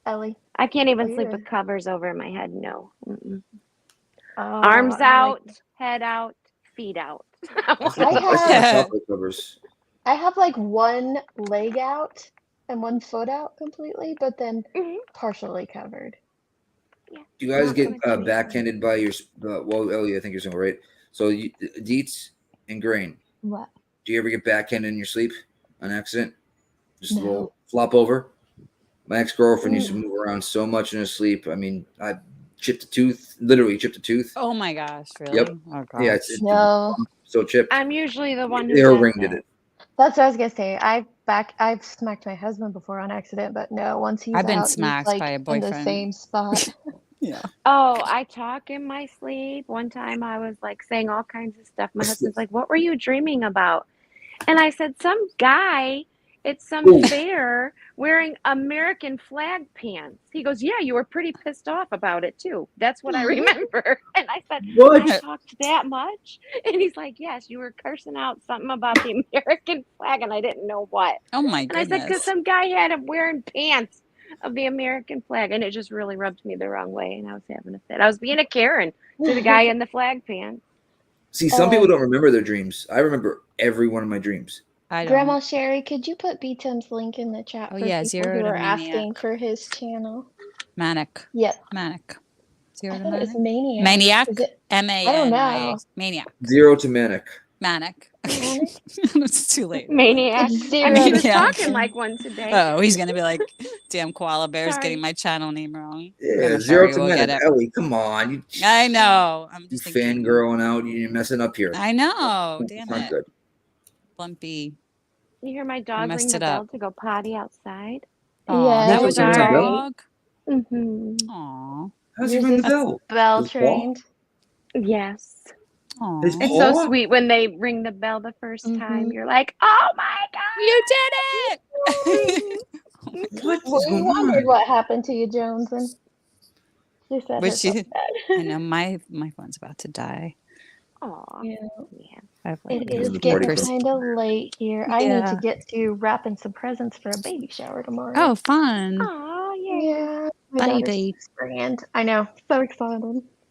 Ellie. I can't even Oh, sleep you're- with covers over my head. No. Mm-mm. Oh, Arms I like- out, head out, feet out. I sleep with have- chocolate covers. I have like one leg out and one foot out completely, but then Mhm. partially covered. Yeah. Do you guys Not get so much backhanded by your? Well, Ellie, I think you're single, right? So DeetS and Grain. What? Do you ever get backhanded in your sleep on accident? Just a No. little flop over. My ex-girlfriend used to Ooh. move around so much in her sleep. I mean, I chipped a tooth, literally chipped a tooth. Oh my gosh, really? Yep. Oh gosh. Yeah, it's No. so chipped. I'm usually the one who Their does ring that. did it. That's what I was gonna say. I've smacked my husband before on accident, but no, once he's I've been out, smacked he's like by a in the boyfriend. same spot. Yeah. Oh, I talk in my sleep. One time I was like saying all kinds of stuff. My husband's like, "What were you dreaming about?" And I said, "Some guy at some Ooh. fair wearing American flag pants." He goes, "Yeah, you were pretty pissed off about it too. That's what I remember." And I said, What? "I talked that much?" And he's like, "Yes, you were cursing out something about the American flag, and I didn't know what." Oh my And I said, "Because goodness. some guy had him wearing pants of the American flag," and it just really rubbed me the wrong way, and I was having a fit. I was being a Karen to the guy in the flag pants. See, some people don't remember their dreams. I remember every one of my dreams. I don't. Grandma Sherry, could you put B Tim's link in the chat Oh, for yeah, people 0 who to are Maniac. asking for his channel? Manic. Yep. Manic. I 0 to thought it was Manic. Maniac. Maniac. Is it M-A-N-I-A. I don't know. Maniac. 0 to manic. Manic. Manic? It's too late. Maniac. It's I mean, he was Maniac. talking like one today. Oh, he's gonna be like, "Damn koala bear's Sorry. getting my channel name wrong." Yeah, Grandma 0 Sherry to will get manic. it. Ellie, come on. You I know. I'm just thinking. fangirling out. You're messing up here. I know. It's Damn not it. good. Blumpy. You hear my dog ring messed the it bell up. to go potty outside? Aw, Yeah, that he's was your already- dog? Mm-hmm. Aw. How's he Yours ring the is bell? bell His paw? trained. Yes. Aw. His It's so paw? sweet when they ring the bell the 1st time. Mhm. You're like, oh my God. You did it! What is We going wondered on? what happened to you, Jones, and she said But her so I know my phone's about to die. Aw. Yeah. Yeah. I have like It Give is him the getting party kind of late here. I need to Yeah. get to wrapping some presents for a baby shower tomorrow. Oh, fun. Aw, yay. Yeah, my daughter's Baby. 6 grand. I know, so excited.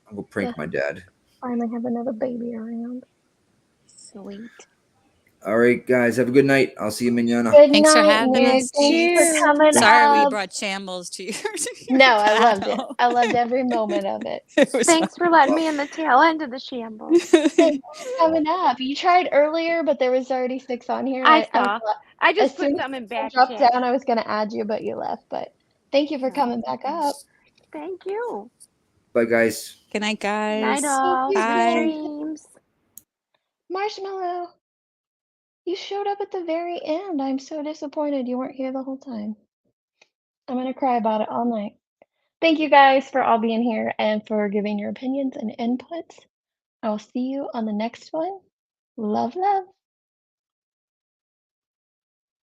I'll go prank my dad. Finally have another baby around. Sweet. All right, guys. Have a good night. I'll see you mañana. Good Thanks for night, having Nick. us, Thanks Cheese. for coming Sorry we up. brought shambles to your No, I loved it. battle. I loved every moment of it. It was Thanks for letting me in the tail end of the shambles. Thanks for coming up. You tried earlier, but there was already 6 on here. I saw. I as just soon put as some in you back dropped chat. down, I was going to add you, but you left. But thank you for coming back up. Thank you. Bye, guys. Good night, guys. Night all. you, Sweet Bye. dreams. Marshmallow, you showed up at the very end. I'm so disappointed you weren't here the whole time. I'm going to cry about it all night. Thank you guys for all being here and for giving your opinions and inputs. I will see you on the next one. Love, love.